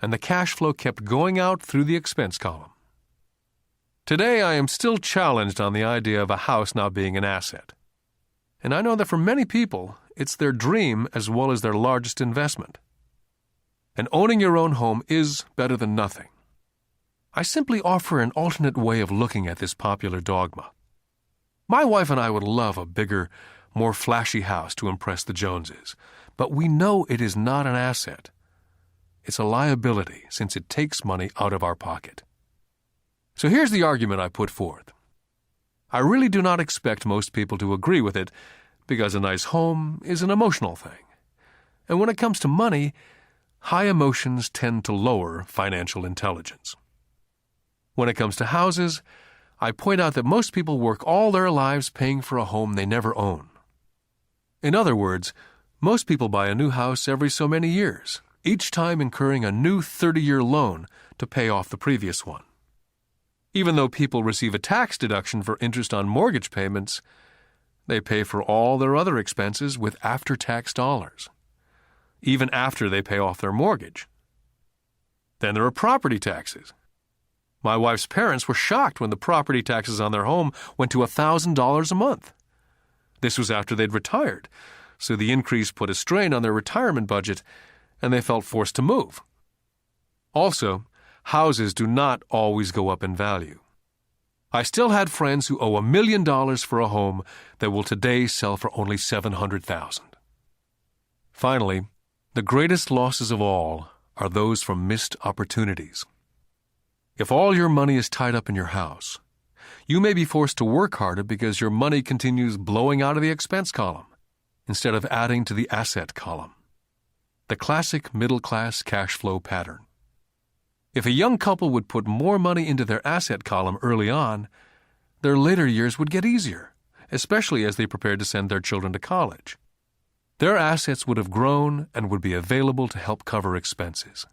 and the cash flow kept going out through the expense column. Today, I am still challenged on the idea of a house now being an asset. And I know that for many people, it's their dream as well as their largest investment. And owning your own home is better than nothing. I simply offer an alternate way of looking at this popular dogma. My wife and I would love a bigger, more flashy house to impress the Joneses, but we know it is not an asset. It's a liability since it takes money out of our pocket. So here's the argument I put forth. I really do not expect most people to agree with it because a nice home is an emotional thing. And when it comes to money, high emotions tend to lower financial intelligence. When it comes to houses, I point out that most people work all their lives paying for a home they never own. In other words, most people buy a new house every so many years, each time incurring a new 30-year loan to pay off the previous one. Even though people receive a tax deduction for interest on mortgage payments, they pay for all their other expenses with after-tax dollars, even after they pay off their mortgage. Then there are property taxes. My wife's parents were shocked when the property taxes on their home went to $1,000 a month. This was after they'd retired, so the increase put a strain on their retirement budget, and they felt forced to move. Also, houses do not always go up in value. I still had friends who owe $1 million for a home that will today sell for only $700,000. Finally, the greatest losses of all are those from missed opportunities. If all your money is tied up in your house, you may be forced to work harder because your money continues blowing out of the expense column instead of adding to the asset column. The classic middle-class cash flow pattern. If a young couple would put more money into their asset column early on, their later years would get easier, especially as they prepared to send their children to college. Their assets would have grown and would be available to help cover expenses.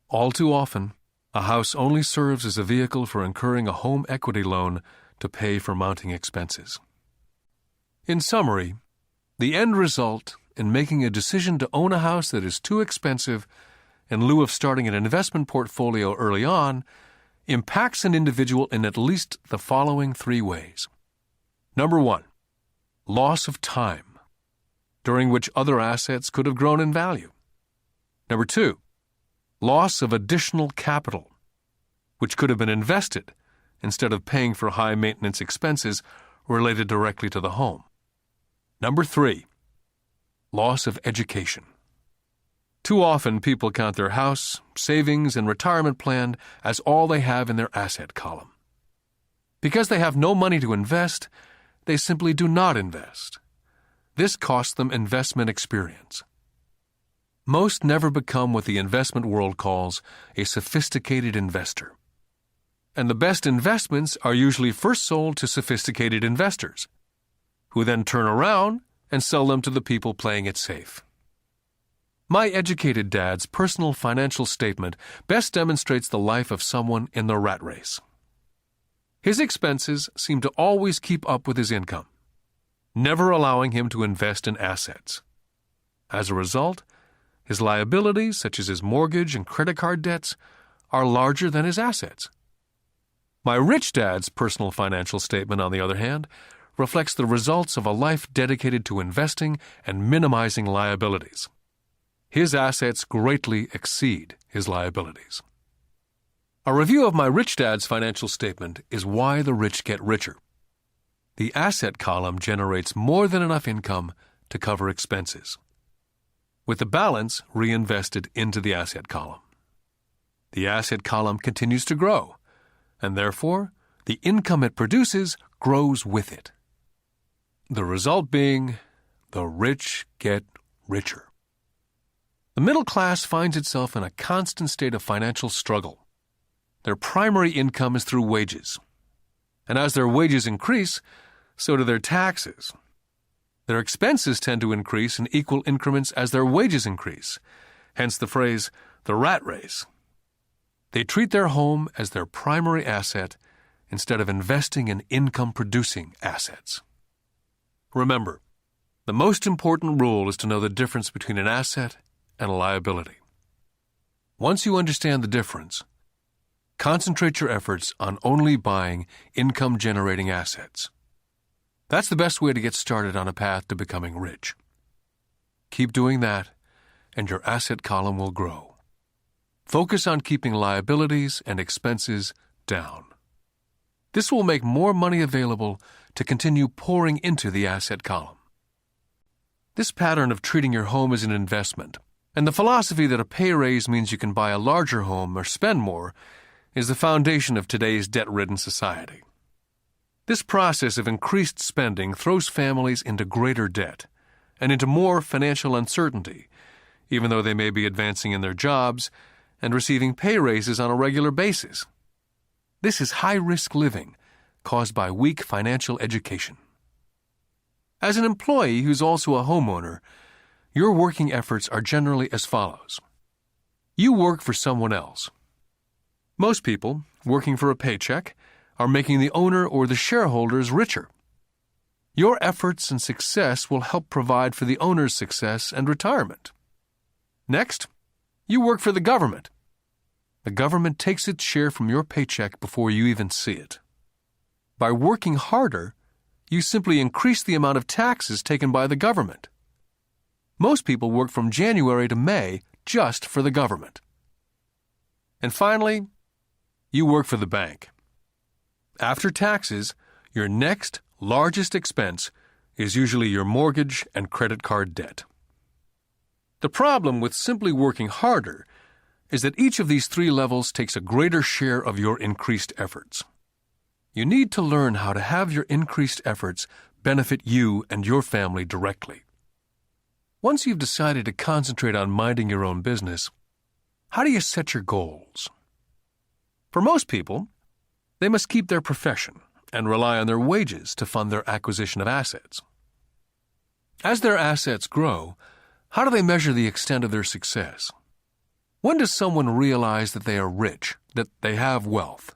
All too often, a house only serves as a vehicle for incurring a home equity loan to pay for mounting expenses. In summary, the end result in making a decision to own a house that is too expensive in lieu of starting an investment portfolio early on impacts an individual in at least the following 3 ways. Number 1, loss of time, during which other assets could have grown in value. Number 2, loss of additional capital, which could have been invested instead of paying for high-maintenance expenses related directly to the home. Number 3, loss of education. Too often, people count their house, savings, and retirement plan as all they have in their asset column. Because they have no money to invest, they simply do not invest. This costs them investment experience. Most never become what the investment world calls a sophisticated investor. And the best investments are usually first sold to sophisticated investors, who then turn around and sell them to the people playing it safe. My educated dad's personal financial statement best demonstrates the life of someone in the rat race. His expenses seem to always keep up with his income, never allowing him to invest in assets. As a result, his liabilities, such as his mortgage and credit card debts, are larger than his assets. My rich dad's personal financial statement, on the other hand, reflects the results of a life dedicated to investing and minimizing liabilities. His assets greatly exceed his liabilities. A review of my rich dad's financial statement is why the rich get richer. The asset column generates more than enough income to cover expenses, with the balance reinvested into the asset column. The asset column continues to grow, and therefore, the income it produces grows with it. The result being The rich get richer. The middle class finds itself in a constant state of financial struggle. Their primary income is through wages. And as their wages increase, so do their taxes. Their expenses tend to increase in equal increments as their wages increase, hence the phrase, the rat race. They treat their home as their primary asset instead of investing in income-producing assets. Remember, the most important rule is to know the difference between an asset and a liability. Once you understand the difference, concentrate your efforts on only buying income-generating assets. That's the best way to get started on a path to becoming rich. Keep doing that, and your asset column will grow. Focus on keeping liabilities and expenses down. This will make more money available to continue pouring into the asset column. This pattern of treating your home as an investment, and the philosophy that a pay raise means you can buy a larger home or spend more, is the foundation of today's debt-ridden society. This process of increased spending throws families into greater debt and into more financial uncertainty, even though they may be advancing in their jobs and receiving pay raises on a regular basis. This is high-risk living caused by weak financial education. As an employee who's also a homeowner, your working efforts are generally as follows. You work for someone else. Most people, working for a paycheck, are making the owner or the shareholders richer. Your efforts and success will help provide for the owner's success and retirement. Next, you work for the government. The government takes its share from your paycheck before you even see it. By working harder, you simply increase the amount of taxes taken by the government. Most people work from January to May just for the government. And finally, you work for the bank. After taxes, your next largest expense is usually your mortgage and credit card debt. The problem with simply working harder is that each of these three levels takes a greater share of your increased efforts. You need to learn how to have your increased efforts benefit you and your family directly. Once you've decided to concentrate on minding your own business, how do you set your goals? For most people, they must keep their profession and rely on their wages to fund their acquisition of assets. As their assets grow, how do they measure the extent of their success? When does someone realize that they are rich, that they have wealth?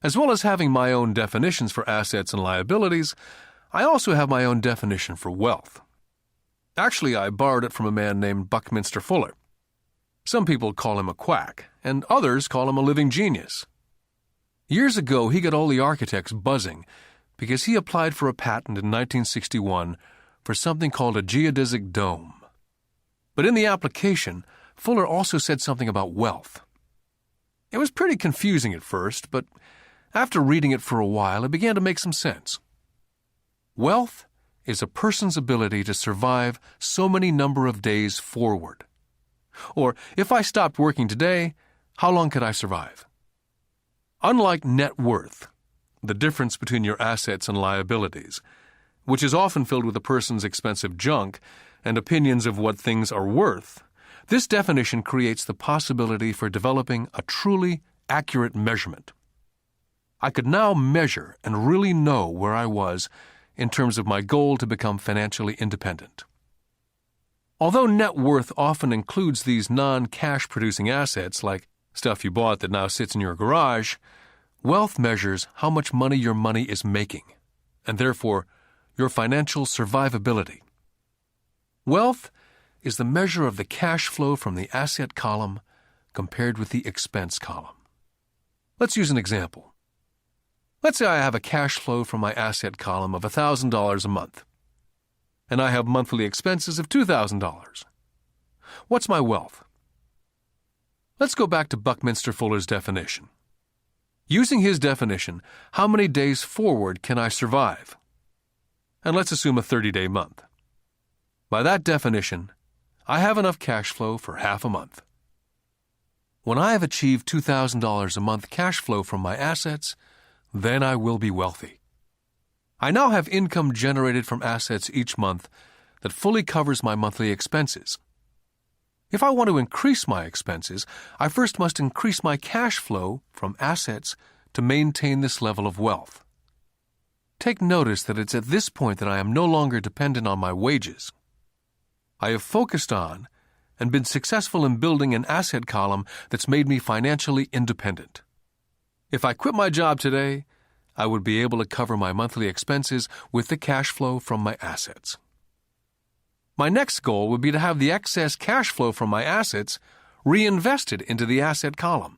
As well as having my own definitions for assets and liabilities, I also have my own definition for wealth. Actually, I borrowed it from a man named Buckminster Fuller. Some people call him a quack, and others call him a living genius. Years ago, he got all the architects buzzing because he applied for a patent in 1961 for something called a geodesic dome. But in the application, Fuller also said something about wealth. It was pretty confusing at first, but after reading it for a while, it began to make some sense. Wealth is a person's ability to survive so many number of days forward. Or, if I stopped working today, how long could I survive? Unlike net worth, the difference between your assets and liabilities, which is often filled with a person's expensive junk and opinions of what things are worth, this definition creates the possibility for developing a truly accurate measurement. I could now measure and really know where I was in terms of my goal to become financially independent. Although net worth often includes these non-cash producing assets like stuff you bought that now sits in your garage, wealth measures how much money your money is making, and therefore your financial survivability. Wealth is the measure of the cash flow from the asset column compared with the expense column. Let's use an example. Let's say I have a cash flow from my asset column of $1,000 a month, and I have monthly expenses of $2,000. What's my wealth? Let's go back to Buckminster Fuller's definition. Using his definition, how many days forward can I survive? And let's assume a 30-day month. By that definition, I have enough cash flow for half a month. When I have achieved $2,000 a month cash flow from my assets, then I will be wealthy. I now have income generated from assets each month that fully covers my monthly expenses. If I want to increase my expenses, I first must increase my cash flow from assets to maintain this level of wealth. Take notice that it's at this point that I am no longer dependent on my wages. I have focused on and been successful in building an asset column that's made me financially independent. If I quit my job today, I would be able to cover my monthly expenses with the cash flow from my assets. My next goal would be to have the excess cash flow from my assets reinvested into the asset column.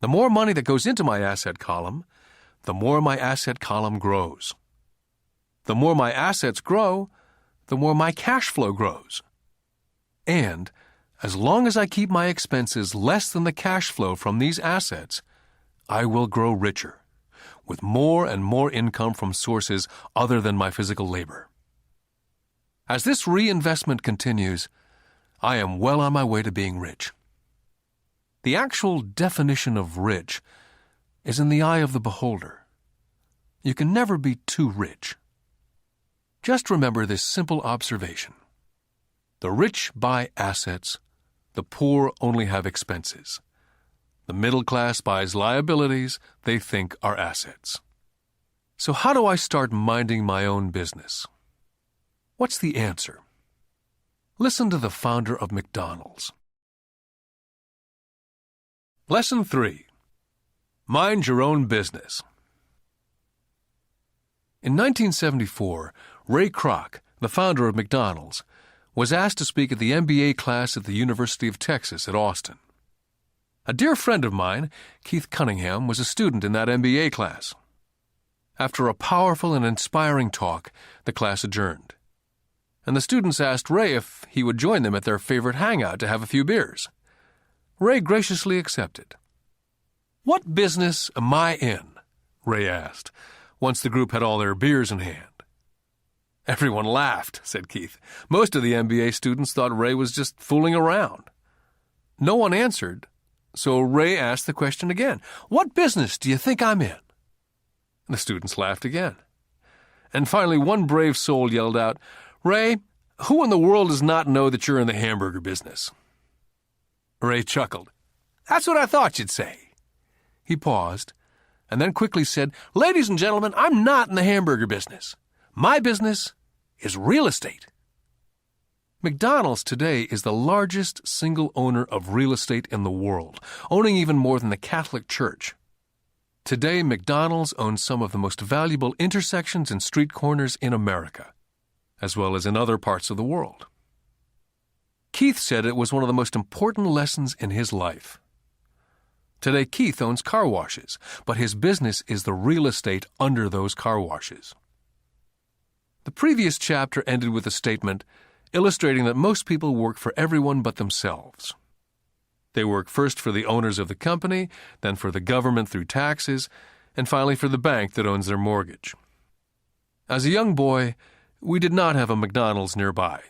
The more money that goes into my asset column, the more my asset column grows. The more my assets grow, the more my cash flow grows. And as long as I keep my expenses less than the cash flow from these assets, I will grow richer, with more and more income from sources other than my physical labor. As this reinvestment continues, I am well on my way to being rich. The actual definition of rich is in the eye of the beholder. You can never be too rich. Just remember this simple observation. The rich buy assets, the poor only have expenses. The middle class buys liabilities they think are assets. So how do I start minding my own business? What's the answer? Listen to the founder of McDonald's. Lesson 3. Mind your own business. In 1974, Ray Kroc, the founder of McDonald's, was asked to speak at the MBA class at the University of Texas at Austin. A dear friend of mine, Keith Cunningham, was a student in that MBA class. After a powerful and inspiring talk, the class adjourned, and the students asked Ray if he would join them at their favorite hangout to have a few beers. Ray graciously accepted. "What business am I in?" Ray asked, once the group had all their beers in hand. Everyone laughed, said Keith. Most of the MBA students thought Ray was just fooling around. No one answered, so Ray asked the question again. "What business do you think I'm in?" The students laughed again. And finally, one brave soul yelled out, "Ray, who in the world does not know that you're in the hamburger business?" Ray chuckled. "That's what I thought you'd say." He paused, and then quickly said, "Ladies and gentlemen, I'm not in the hamburger business. My business is real estate." McDonald's today is the largest single owner of real estate in the world, owning even more than the Catholic Church. Today, McDonald's owns some of the most valuable intersections and street corners in America, as well as in other parts of the world. Keith said it was one of the most important lessons in his life. Today, Keith owns car washes, but his business is the real estate under those car washes. The previous chapter ended with a statement illustrating that most people work for everyone but themselves. They work first for the owners of the company, then for the government through taxes, and finally for the bank that owns their mortgage. As a young boy, we did not have a McDonald's nearby.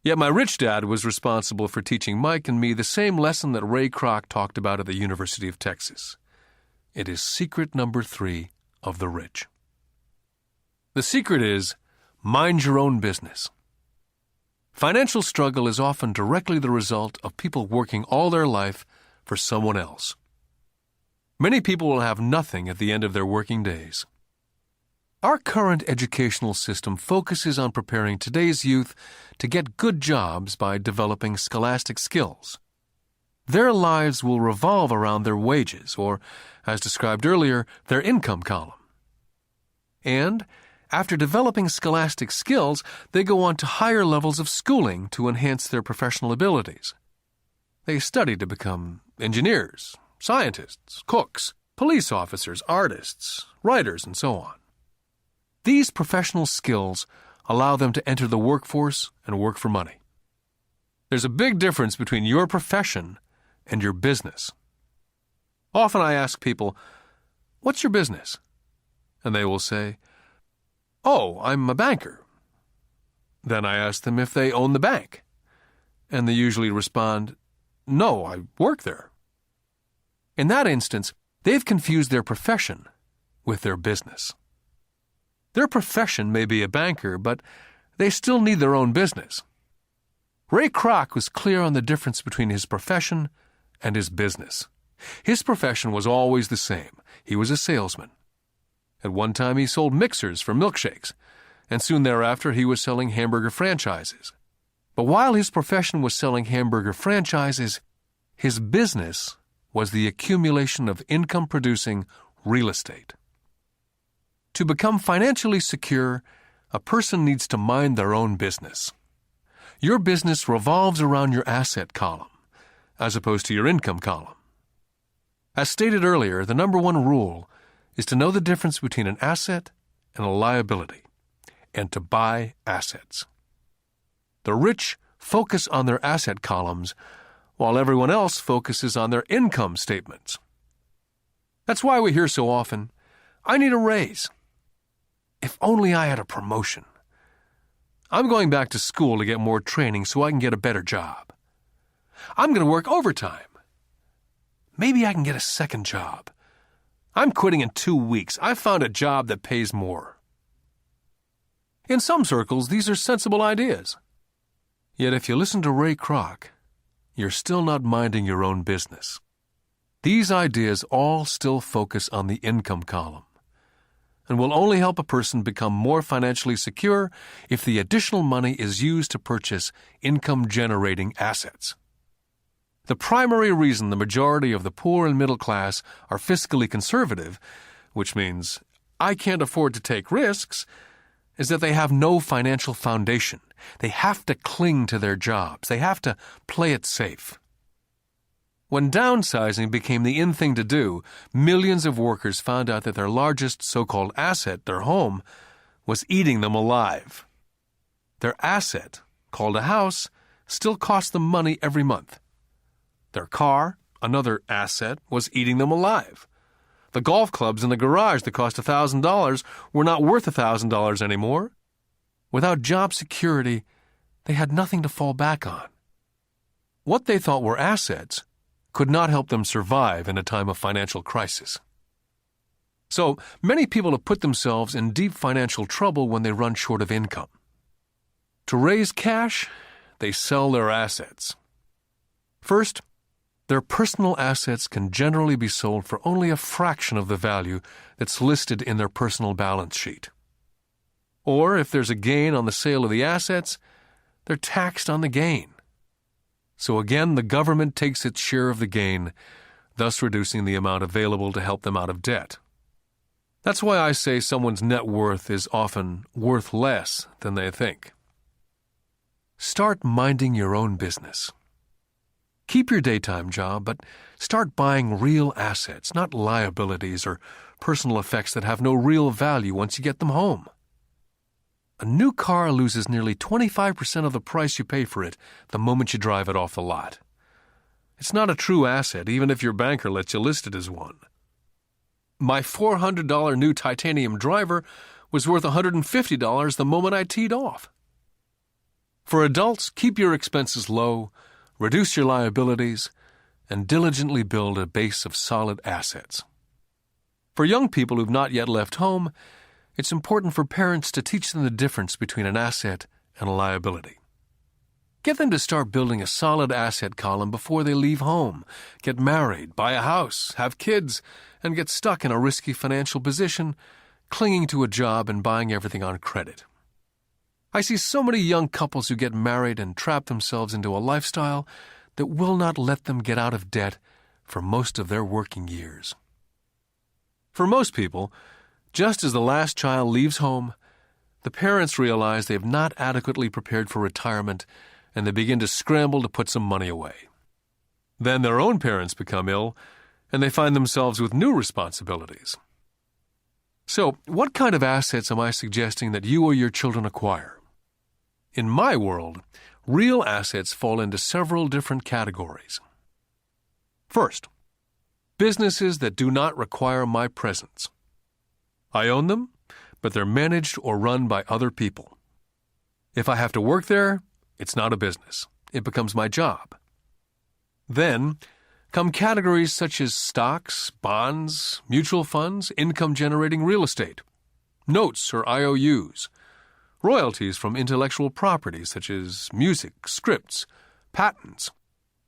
Yet my rich dad was responsible for teaching Mike and me the same lesson that Ray Kroc talked about at the University of Texas. It is secret number 3 of the rich. The secret is, mind your own business. Financial struggle is often directly the result of people working all their life for someone else. Many people will have nothing at the end of their working days. Our current educational system focuses on preparing today's youth to get good jobs by developing scholastic skills. Their lives will revolve around their wages, or, as described earlier, their income column. And after developing scholastic skills, they go on to higher levels of schooling to enhance their professional abilities. They study to become engineers, scientists, cooks, police officers, artists, writers, and so on. These professional skills allow them to enter the workforce and work for money. There's a big difference between your profession and your business. Often I ask people, "What's your business?" And they will say, "Oh, I'm a banker." Then I ask them if they own the bank, and they usually respond, "No, I work there." In that instance, they've confused their profession with their business. Their profession may be a banker, but they still need their own business. Ray Kroc was clear on the difference between his profession and his business. His profession was always the same. He was a salesman. At one time, he sold mixers for milkshakes, and soon thereafter, he was selling hamburger franchises. But while his profession was selling hamburger franchises, his business was the accumulation of income-producing real estate. To become financially secure, a person needs to mind their own business. Your business revolves around your asset column, as opposed to your income column. As stated earlier, the number one rule is to know the difference between an asset and a liability, and to buy assets. The rich focus on their asset columns, while everyone else focuses on their income statements. That's why we hear so often, "I need a raise. If only I had a promotion. I'm going back to school to get more training so I can get a better job. I'm going to work overtime. Maybe I can get a second job. I'm quitting in 2 weeks. I found a job that pays more." In some circles, these are sensible ideas. Yet if you listen to Ray Kroc, you're still not minding your own business. These ideas all still focus on the income column, and will only help a person become more financially secure if the additional money is used to purchase income-generating assets. The primary reason the majority of the poor and middle class are fiscally conservative, which means I can't afford to take risks, is that they have no financial foundation. They have to cling to their jobs. They have to play it safe. When downsizing became the in thing to do, millions of workers found out that their largest so-called asset, their home, was eating them alive. Their asset, called a house, still cost them money every month. Their car, another asset, was eating them alive. The golf clubs in the garage that cost $1,000 were not worth $1,000 anymore. Without job security, they had nothing to fall back on. What they thought were assets could not help them survive in a time of financial crisis. So, many people have put themselves in deep financial trouble when they run short of income. To raise cash, they sell their assets. First, their personal assets can generally be sold for only a fraction of the value that's listed in their personal balance sheet. Or, if there's a gain on the sale of the assets, they're taxed on the gain. So again, the government takes its share of the gain, thus reducing the amount available to help them out of debt. That's why I say someone's net worth is often worth less than they think. Start minding your own business. Keep your daytime job, but start buying real assets, not liabilities or personal effects that have no real value once you get them home. A new car loses nearly 25% of the price you pay for it the moment you drive it off the lot. It's not a true asset, even if your banker lets you list it as one. My $400 new titanium driver was worth $150 the moment I teed off. For adults, keep your expenses low, reduce your liabilities, and diligently build a base of solid assets. For young people who've not yet left home, it's important for parents to teach them the difference between an asset and a liability. Get them to start building a solid asset column before they leave home, get married, buy a house, have kids, and get stuck in a risky financial position, clinging to a job and buying everything on credit. I see so many young couples who get married and trap themselves into a lifestyle that will not let them get out of debt for most of their working years. For most people, just as the last child leaves home, the parents realize they have not adequately prepared for retirement and they begin to scramble to put some money away. Then their own parents become ill and they find themselves with new responsibilities. So, what kind of assets am I suggesting that you or your children acquire? In my world, real assets fall into several different categories. First, businesses that do not require my presence. I own them, but they're managed or run by other people. If I have to work there, it's not a business. It becomes my job. Then come categories such as stocks, bonds, mutual funds, income-generating real estate. notes or IOUs, royalties from intellectual property such as music, scripts, patents,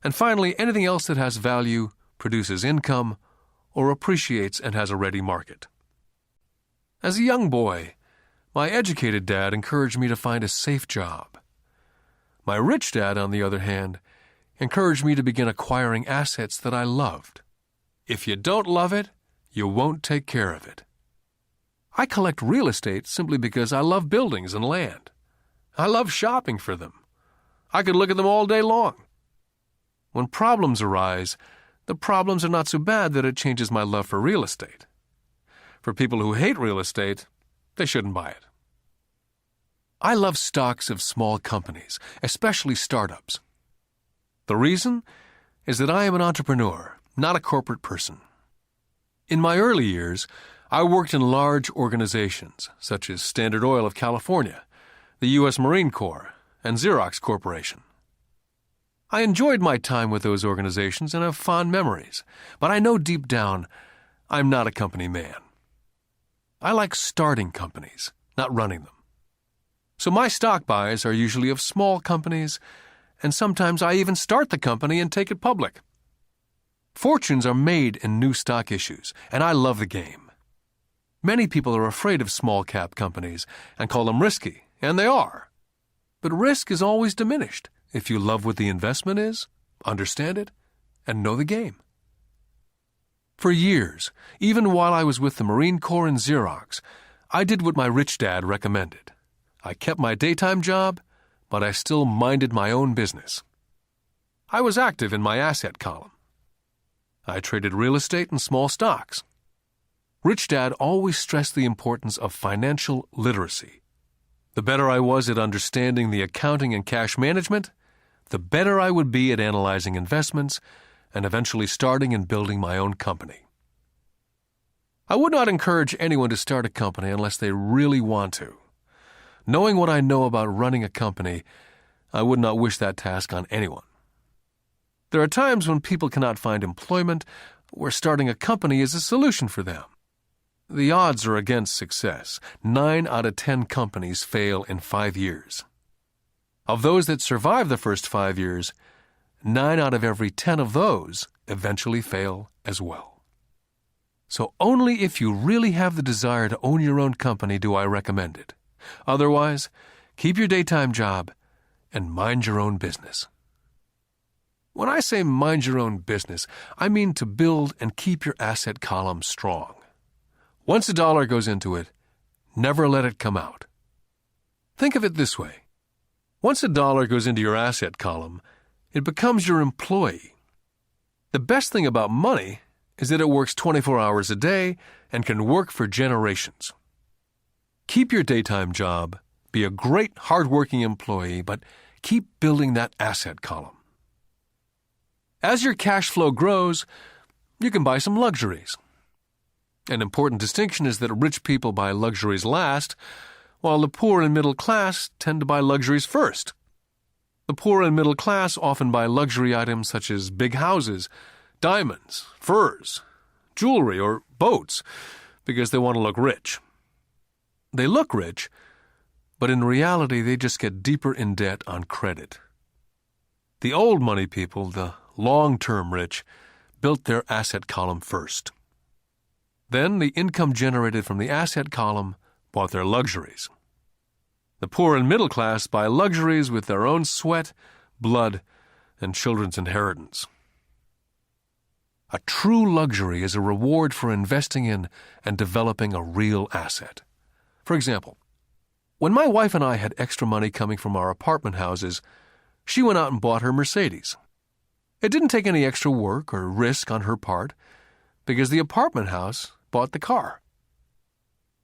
and finally anything else that has value, produces income, or appreciates and has a ready market. As a young boy, my educated dad encouraged me to find a safe job. My rich dad, on the other hand, encouraged me to begin acquiring assets that I loved. If you don't love it, you won't take care of it. I collect real estate simply because I love buildings and land. I love shopping for them. I could look at them all day long. When problems arise, the problems are not so bad that it changes my love for real estate. For people who hate real estate, they shouldn't buy it. I love stocks of small companies, especially startups. The reason is that I am an entrepreneur, not a corporate person. In my early years, I worked in large organizations such as Standard Oil of California, the U.S. Marine Corps, and Xerox Corporation. I enjoyed my time with those organizations and have fond memories, but I know deep down I'm not a company man. I like starting companies, not running them. So my stock buys are usually of small companies, and sometimes I even start the company and take it public. Fortunes are made in new stock issues, and I love the game. Many people are afraid of small-cap companies and call them risky, and they are. But risk is always diminished if you love what the investment is, understand it, and know the game. For years, even while I was with the Marine Corps and Xerox, I did what my rich dad recommended. I kept my daytime job, but I still minded my own business. I was active in my asset column. I traded real estate and small stocks. Rich Dad always stressed the importance of financial literacy. The better I was at understanding the accounting and cash management, the better I would be at analyzing investments and eventually starting and building my own company. I would not encourage anyone to start a company unless they really want to. Knowing what I know about running a company, I would not wish that task on anyone. There are times when people cannot find employment where starting a company is a solution for them. The odds are against success. 9 out of 10 companies fail in 5 years. Of those that survive the first 5 years, 9 out of every 10 of those eventually fail as well. So only if you really have the desire to own your own company do I recommend it. Otherwise, keep your daytime job and mind your own business. When I say mind your own business, I mean to build and keep your asset column strong. Once a dollar goes into it, never let it come out. Think of it this way. Once a dollar goes into your asset column, it becomes your employee. The best thing about money is that it works 24 hours a day and can work for generations. Keep your daytime job, be a great hard-working employee, but keep building that asset column. As your cash flow grows, you can buy some luxuries. An important distinction is that rich people buy luxuries last, while the poor and middle class tend to buy luxuries first. The poor and middle class often buy luxury items such as big houses, diamonds, furs, jewelry, or boats because they want to look rich. They look rich, but in reality they just get deeper in debt on credit. The old money people, the long-term rich, built their asset column first. Then the income generated from the asset column bought their luxuries. The poor and middle class buy luxuries with their own sweat, blood, and children's inheritance. A true luxury is a reward for investing in and developing a real asset. For example, when my wife and I had extra money coming from our apartment houses, she went out and bought her Mercedes. It didn't take any extra work or risk on her part because the apartment house bought the car.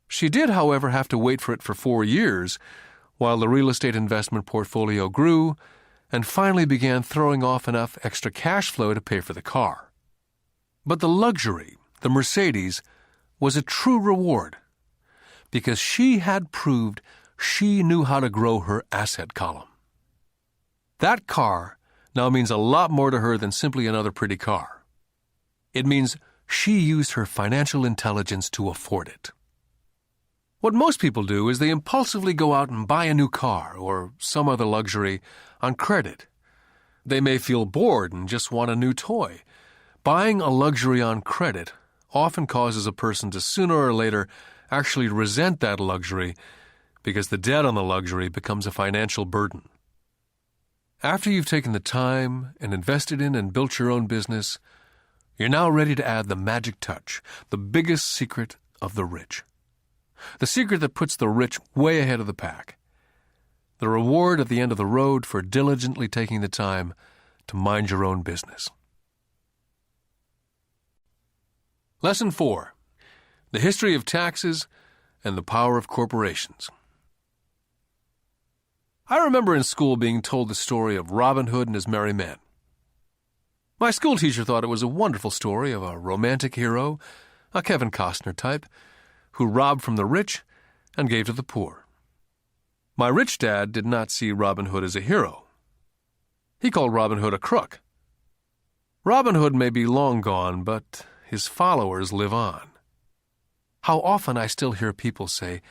She did, however, have to wait for it for 4 years while the real estate investment portfolio grew and finally began throwing off enough extra cash flow to pay for the car. But the luxury, the Mercedes, was a true reward because she had proved she knew how to grow her asset column. That car now means a lot more to her than simply another pretty car. It means she used her financial intelligence to afford it. What most people do is they impulsively go out and buy a new car or some other luxury on credit. They may feel bored and just want a new toy. Buying a luxury on credit often causes a person to sooner or later actually resent that luxury because the debt on the luxury becomes a financial burden. After you've taken the time and invested in and built your own business, you're now ready to add the magic touch, the biggest secret of the rich. The secret that puts the rich way ahead of the pack. The reward at the end of the road for diligently taking the time to mind your own business. Lesson 4. The history of taxes and the power of corporations. I remember in school being told the story of Robin Hood and his merry men. My school teacher thought it was a wonderful story of a romantic hero, a Kevin Costner type, who robbed from the rich and gave to the poor. My rich dad did not see Robin Hood as a hero. He called Robin Hood a crook. Robin Hood may be long gone, but his followers live on. How often I still hear people say,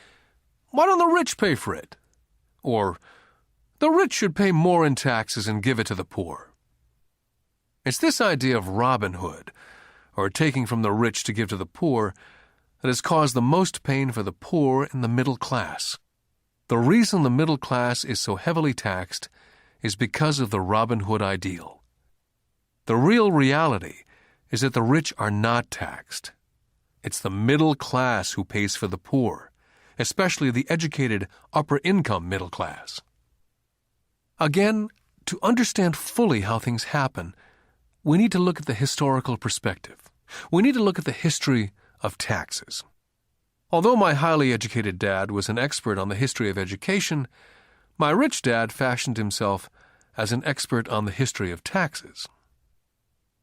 "Why don't the rich pay for it?" Or, "The rich should pay more in taxes and give it to the poor." It's this idea of Robin Hood, or taking from the rich to give to the poor, that has caused the most pain for the poor and the middle class. The reason the middle class is so heavily taxed is because of the Robin Hood ideal. The real reality is that the rich are not taxed. It's the middle class who pays for the poor, especially the educated upper-income middle class. Again, to understand fully how things happen, we need to look at the historical perspective. We need to look at the history of taxes. Although my highly educated dad was an expert on the history of education, my rich dad fashioned himself as an expert on the history of taxes.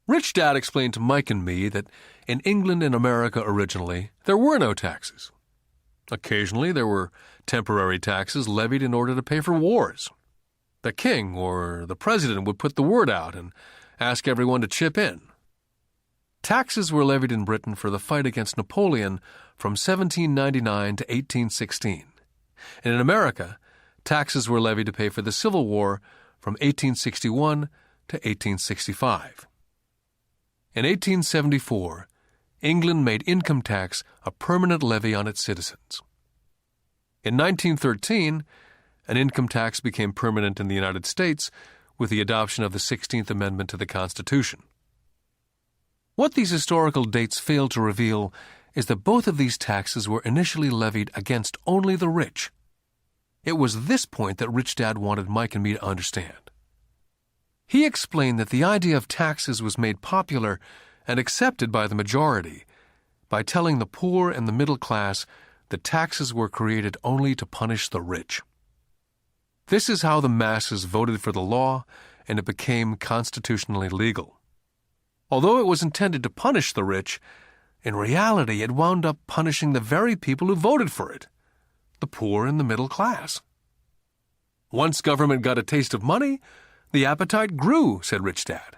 Rich Dad explained to Mike and me that in England and America originally, there were no taxes. Occasionally, there were temporary taxes levied in order to pay for wars. The king or the president would put the word out and ask everyone to chip in. Taxes were levied in Britain for the fight against Napoleon from 1799 to 1816. And in America, taxes were levied to pay for the Civil War from 1861 to 1865. In 1874, England made income tax a permanent levy on its citizens. In 1913, an income tax became permanent in the United States with the adoption of the 16th Amendment to the Constitution. What these historical dates fail to reveal is that both of these taxes were initially levied against only the rich. It was this point that Rich Dad wanted Mike and me to understand. He explained that the idea of taxes was made popular and accepted by the majority by telling the poor and the middle class that taxes were created only to punish the rich. This is how the masses voted for the law, and it became constitutionally legal. Although it was intended to punish the rich, in reality it wound up punishing the very people who voted for it, the poor and the middle class. Once government got a taste of money, the appetite grew, said Rich Dad.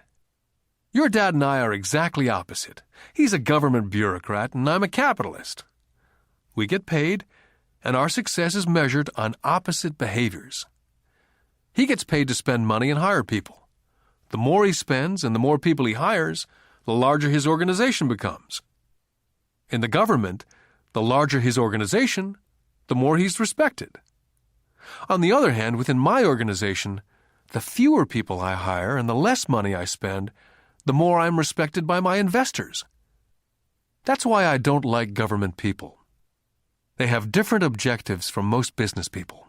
Your dad and I are exactly opposite. He's a government bureaucrat and I'm a capitalist. We get paid, and our success is measured on opposite behaviors. He gets paid to spend money and hire people. The more he spends and the more people he hires, the larger his organization becomes. In the government, the larger his organization, the more he's respected. On the other hand, within my organization, the fewer people I hire and the less money I spend, the more I'm respected by my investors. That's why I don't like government people. They have different objectives from most business people.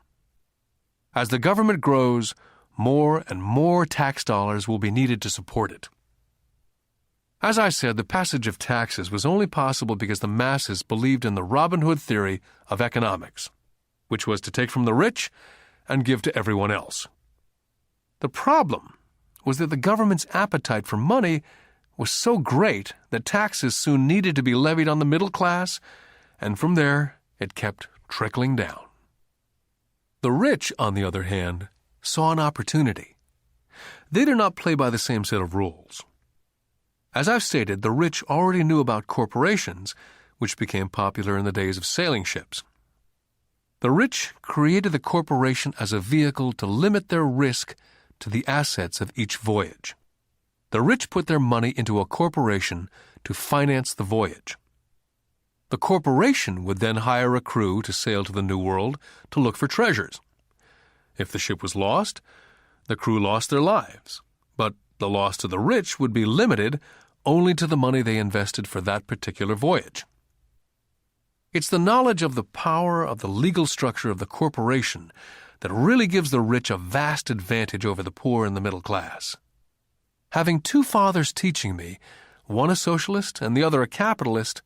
As the government grows, more and more tax dollars will be needed to support it. As I said, the passage of taxes was only possible because the masses believed in the Robin Hood theory of economics, which was to take from the rich and give to everyone else. The problem was that the government's appetite for money was so great that taxes soon needed to be levied on the middle class, and from there it kept trickling down. The rich, on the other hand, saw an opportunity. They did not play by the same set of rules. As I've stated, the rich already knew about corporations, which became popular in the days of sailing ships. The rich created the corporation as a vehicle to limit their risk to the assets of each voyage. The rich put their money into a corporation to finance the voyage. The corporation would then hire a crew to sail to the New World to look for treasures. If the ship was lost, the crew lost their lives, but the loss to the rich would be limited only to the money they invested for that particular voyage. It's the knowledge of the power of the legal structure of the corporation that really gives the rich a vast advantage over the poor and the middle class. Having two fathers teaching me, one a socialist and the other a capitalist,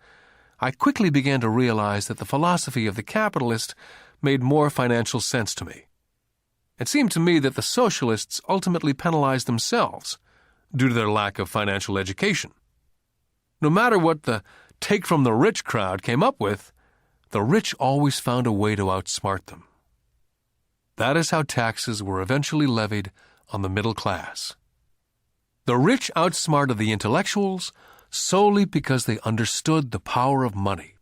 I quickly began to realize that the philosophy of the capitalist made more financial sense to me. It seemed to me that the socialists ultimately penalized themselves due to their lack of financial education. No matter what the take-from-the-rich crowd came up with, the rich always found a way to outsmart them. That is how taxes were eventually levied on the middle class. The rich outsmarted the intellectuals solely because they understood the power of money,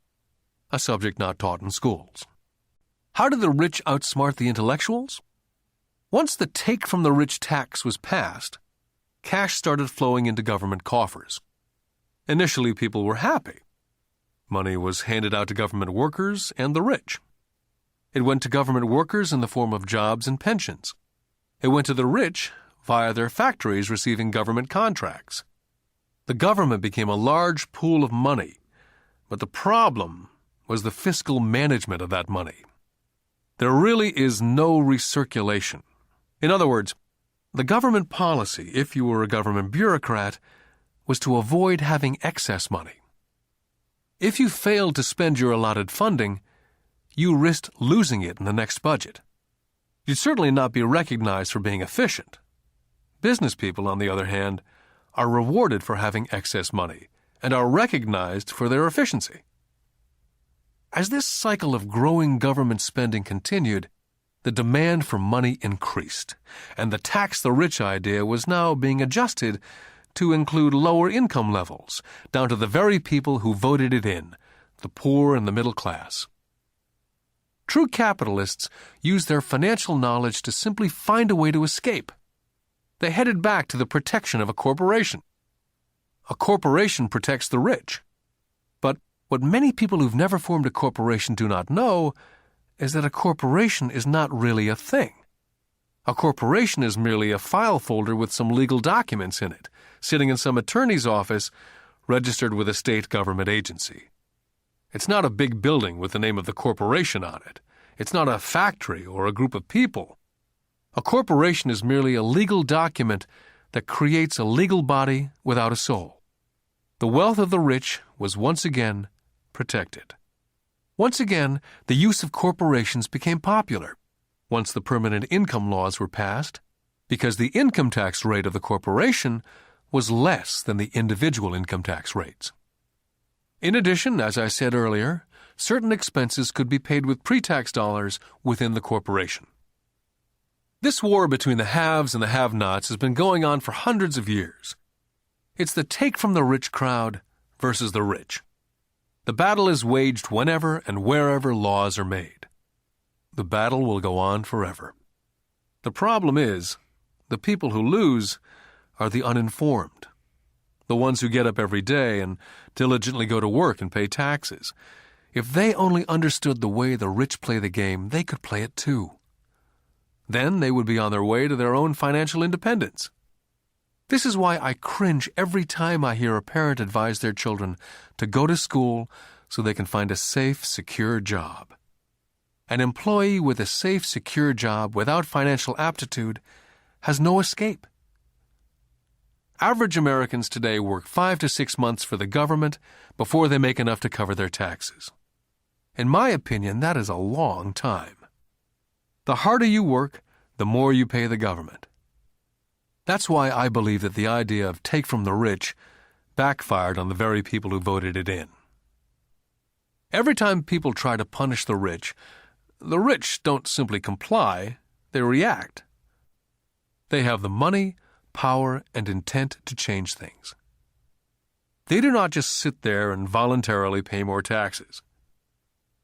a subject not taught in schools. How did the rich outsmart the intellectuals? Once the take-from-the-rich tax was passed, cash started flowing into government coffers. Initially, people were happy. Money was handed out to government workers and the rich. It went to government workers in the form of jobs and pensions. It went to the rich via their factories receiving government contracts. The government became a large pool of money, but the problem was the fiscal management of that money. There really is no recirculation. In other words, the government policy, if you were a government bureaucrat, was to avoid having excess money. If you failed to spend your allotted funding, you risked losing it in the next budget. You'd certainly not be recognized for being efficient. Business people, on the other hand, are rewarded for having excess money and are recognized for their efficiency. As this cycle of growing government spending continued, the demand for money increased, and the tax the rich idea was now being adjusted to include lower income levels, down to the very people who voted it in, the poor and the middle class. True capitalists used their financial knowledge to simply find a way to escape. They headed back to the protection of a corporation. A corporation protects the rich. But what many people who've never formed a corporation do not know is that a corporation is not really a thing. A corporation is merely a file folder with some legal documents in it, sitting in some attorney's office registered with a state government agency. It's not a big building with the name of the corporation on it. It's not a factory or a group of people. A corporation is merely a legal document that creates a legal body without a soul. The wealth of the rich was once again protected. Once again, the use of corporations became popular once the permanent income laws were passed, because the income tax rate of the corporation was less than the individual income tax rates. In addition, as I said earlier, certain expenses could be paid with pre-tax dollars within the corporation. This war between the haves and the have-nots has been going on for hundreds of years. It's the take-from-the-rich crowd versus the rich. The battle is waged whenever and wherever laws are made. The battle will go on forever. The problem is, the people who lose are the uninformed, the ones who get up every day and diligently go to work and pay taxes. If they only understood the way the rich play the game, they could play it too. Then they would be on their way to their own financial independence. This is why I cringe every time I hear a parent advise their children to go to school so they can find a safe, secure job. An employee with a safe, secure job without financial aptitude has no escape. Average Americans today work 5 to 6 months for the government before they make enough to cover their taxes. In my opinion, that is a long time. The harder you work, the more you pay the government. That's why I believe that the idea of take from the rich backfired on the very people who voted it in. Every time people try to punish the rich don't simply comply, they react. They have the money, power, and intent to change things. They do not just sit there and voluntarily pay more taxes.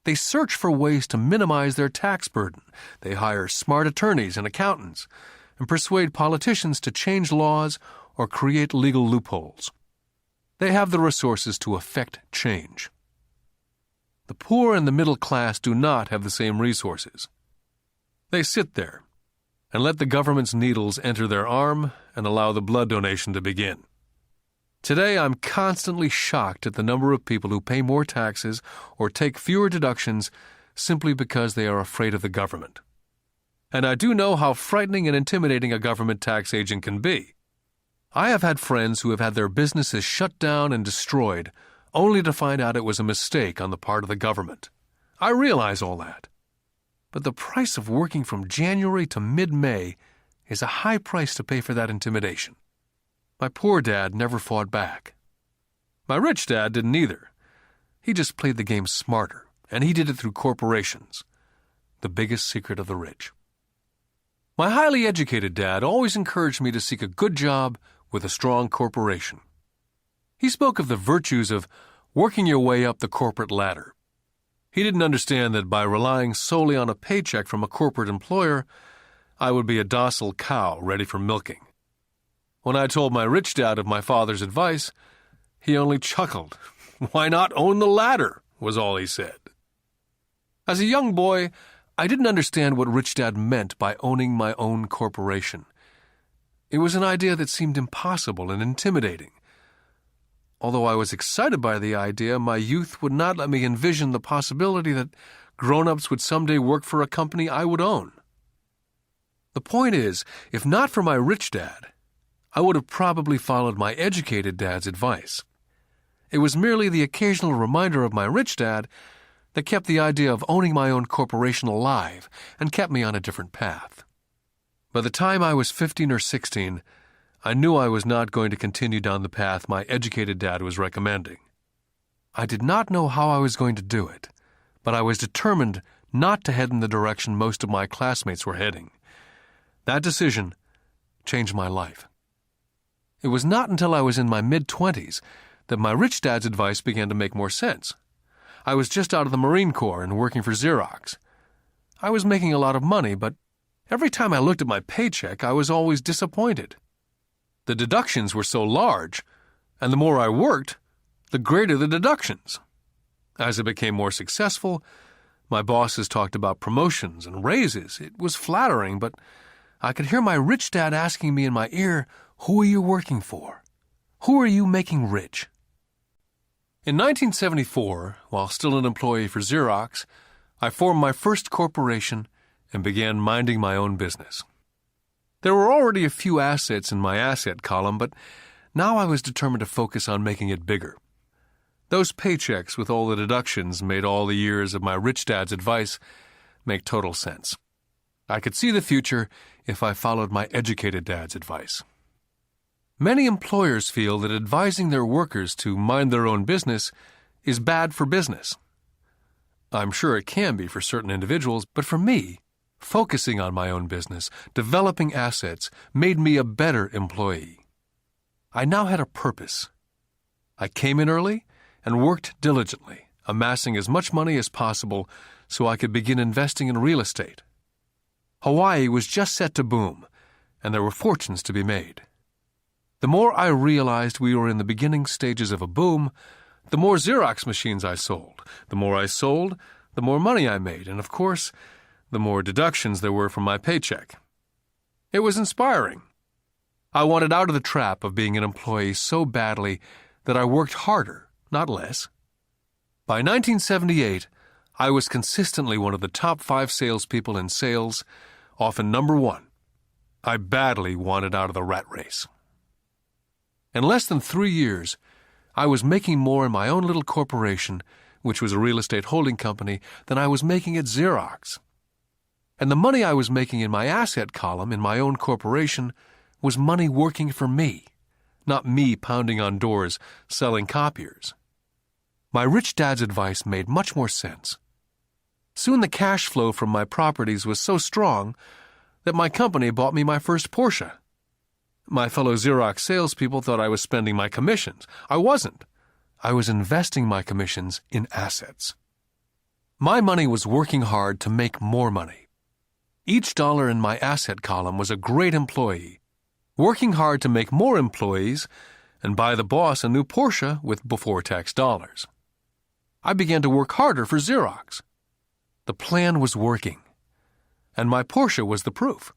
They search for ways to minimize their tax burden. They hire smart attorneys and accountants and persuade politicians to change laws or create legal loopholes. They have the resources to effect change. The poor and the middle class do not have the same resources. They sit there and let the government's needles enter their arm and allow the blood donation to begin. Today, I'm constantly shocked at the number of people who pay more taxes or take fewer deductions simply because they are afraid of the government. And I do know how frightening and intimidating a government tax agent can be. I have had friends who have had their businesses shut down and destroyed only to find out it was a mistake on the part of the government. I realize all that. But the price of working from January to mid-May is a high price to pay for that intimidation. My poor dad never fought back. My rich dad didn't either. He just played the game smarter, and he did it through corporations, the biggest secret of the rich. My highly educated dad always encouraged me to seek a good job with a strong corporation. He spoke of the virtues of working your way up the corporate ladder. He didn't understand that by relying solely on a paycheck from a corporate employer, I would be a docile cow ready for milking. When I told my rich dad of my father's advice, he only chuckled. "Why not own the ladder?" was all he said. As a young boy, I didn't understand what Rich Dad meant by owning my own corporation. It was an idea that seemed impossible and intimidating. Although I was excited by the idea, my youth would not let me envision the possibility that grown-ups would someday work for a company I would own. The point is, if not for my rich dad, I would have probably followed my educated dad's advice. It was merely the occasional reminder of my rich dad that kept the idea of owning my own corporation alive and kept me on a different path. By the time I was 15 or 16, I knew I was not going to continue down the path my educated dad was recommending. I did not know how I was going to do it, but I was determined not to head in the direction most of my classmates were heading. That decision changed my life. It was not until I was in my mid-20s that my rich dad's advice began to make more sense. I was just out of the Marine Corps and working for Xerox. I was making a lot of money, but every time I looked at my paycheck, I was always disappointed. The deductions were so large, and the more I worked, the greater the deductions. As I became more successful, my bosses talked about promotions and raises. It was flattering, but I could hear my rich dad asking me in my ear, "Who are you working for? Who are you making rich?" In 1974, while still an employee for Xerox, I formed my first corporation and began minding my own business. There were already a few assets in my asset column, but now I was determined to focus on making it bigger. Those paychecks with all the deductions made all the years of my rich dad's advice make total sense. I could see the future if I followed my educated dad's advice. Many employers feel that advising their workers to mind their own business is bad for business. I'm sure it can be for certain individuals, but for me, focusing on my own business, developing assets, made me a better employee. I now had a purpose. I came in early and worked diligently, amassing as much money as possible so I could begin investing in real estate. Hawaii was just set to boom, and there were fortunes to be made. The more I realized we were in the beginning stages of a boom, the more Xerox machines I sold. The more I sold, the more money I made, and of course, the more deductions there were from my paycheck. It was inspiring. I wanted out of the trap of being an employee so badly that I worked harder, not less. By 1978, I was consistently one of the top 5 salespeople in sales, often number 1. I badly wanted out of the rat race. In less than 3 years, I was making more in my own little corporation, which was a real estate holding company, than I was making at Xerox. And the money I was making in my asset column in my own corporation was money working for me, not me pounding on doors selling copiers. My rich dad's advice made much more sense. Soon the cash flow from my properties was so strong that my company bought me my first Porsche. My fellow Xerox salespeople thought I was spending my commissions. I wasn't. I was investing my commissions in assets. My money was working hard to make more money. Each dollar in my asset column was a great employee, working hard to make more employees and buy the boss a new Porsche with before-tax dollars. I began to work harder for Xerox. The plan was working, and my Porsche was the proof.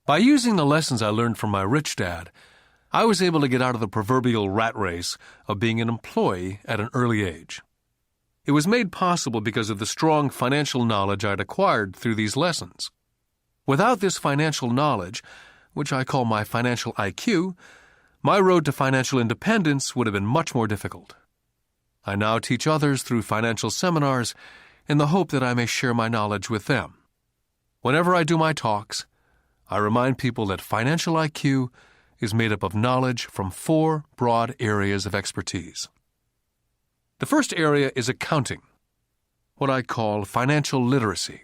By using the lessons I learned from my rich dad, I was able to get out of the proverbial rat race of being an employee at an early age. It was made possible because of the strong financial knowledge I'd acquired through these lessons. Without this financial knowledge, which I call my financial IQ, my road to financial independence would have been much more difficult. I now teach others through financial seminars in the hope that I may share my knowledge with them. Whenever I do my talks, I remind people that financial IQ is made up of knowledge from 4 broad areas of expertise. The first area is accounting, what I call financial literacy,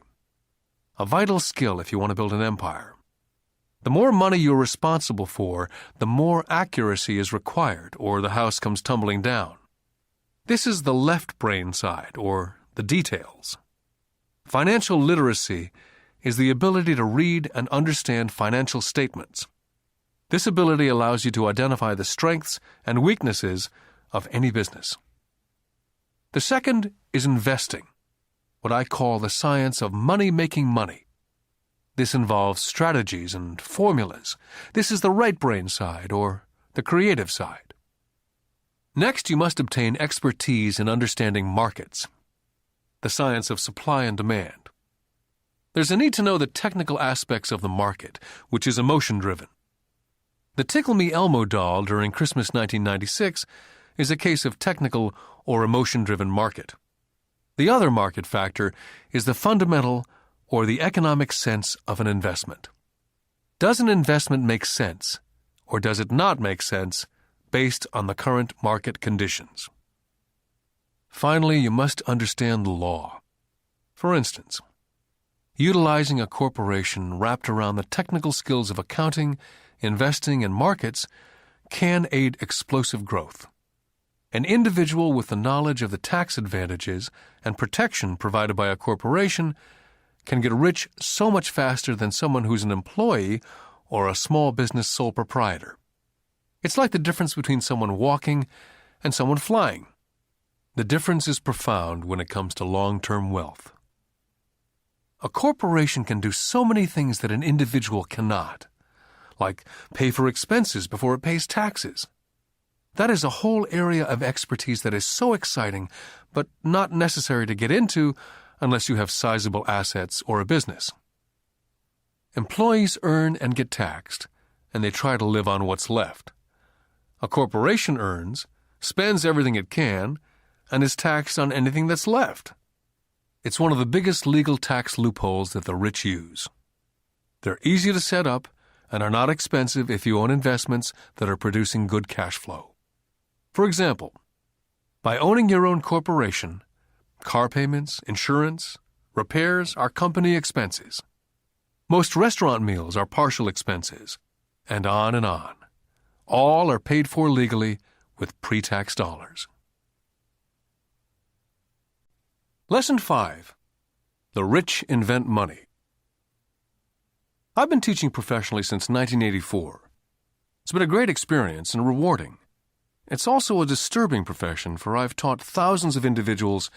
a vital skill if you want to build an empire. The more money you're responsible for, the more accuracy is required, or the house comes tumbling down. This is the left brain side, or the details. Financial literacy is the ability to read and understand financial statements. This ability allows you to identify the strengths and weaknesses of any business. The second is investing, what I call the science of making money. This involves strategies and formulas. This is the right brain side, or the creative side. Next, you must obtain expertise in understanding markets, the science of supply and demand. There's a need to know the technical aspects of the market, which is emotion-driven. The Tickle Me Elmo doll during Christmas 1996 is a case of technical or emotion-driven market. The other market factor is the fundamental or the economic sense of an investment. Does an investment make sense, or does it not make sense based on the current market conditions? Finally, you must understand the law. For instance, utilizing a corporation wrapped around the technical skills of accounting, investing, and markets can aid explosive growth. An individual with the knowledge of the tax advantages and protection provided by a corporation can get rich so much faster than someone who's an employee or a small business sole proprietor. It's like the difference between someone walking and someone flying. The difference is profound when it comes to long-term wealth. A corporation can do so many things that an individual cannot, like pay for expenses before it pays taxes. That is a whole area of expertise that is so exciting, but not necessary to get into unless you have sizable assets or a business. Employees earn and get taxed, and they try to live on what's left. A corporation earns, spends everything it can, and is taxed on anything that's left. It's one of the biggest legal tax loopholes that the rich use. They're easy to set up and are not expensive if you own investments that are producing good cash flow. For example, by owning your own corporation, car payments, insurance, repairs are company expenses. Most restaurant meals are partial expenses, and on and on. All are paid for legally with pre-tax dollars. Lesson 5. The Rich Invent Money. I've been teaching professionally since 1984. It's been a great experience and rewarding. It's also a disturbing profession, for I've taught thousands of individuals,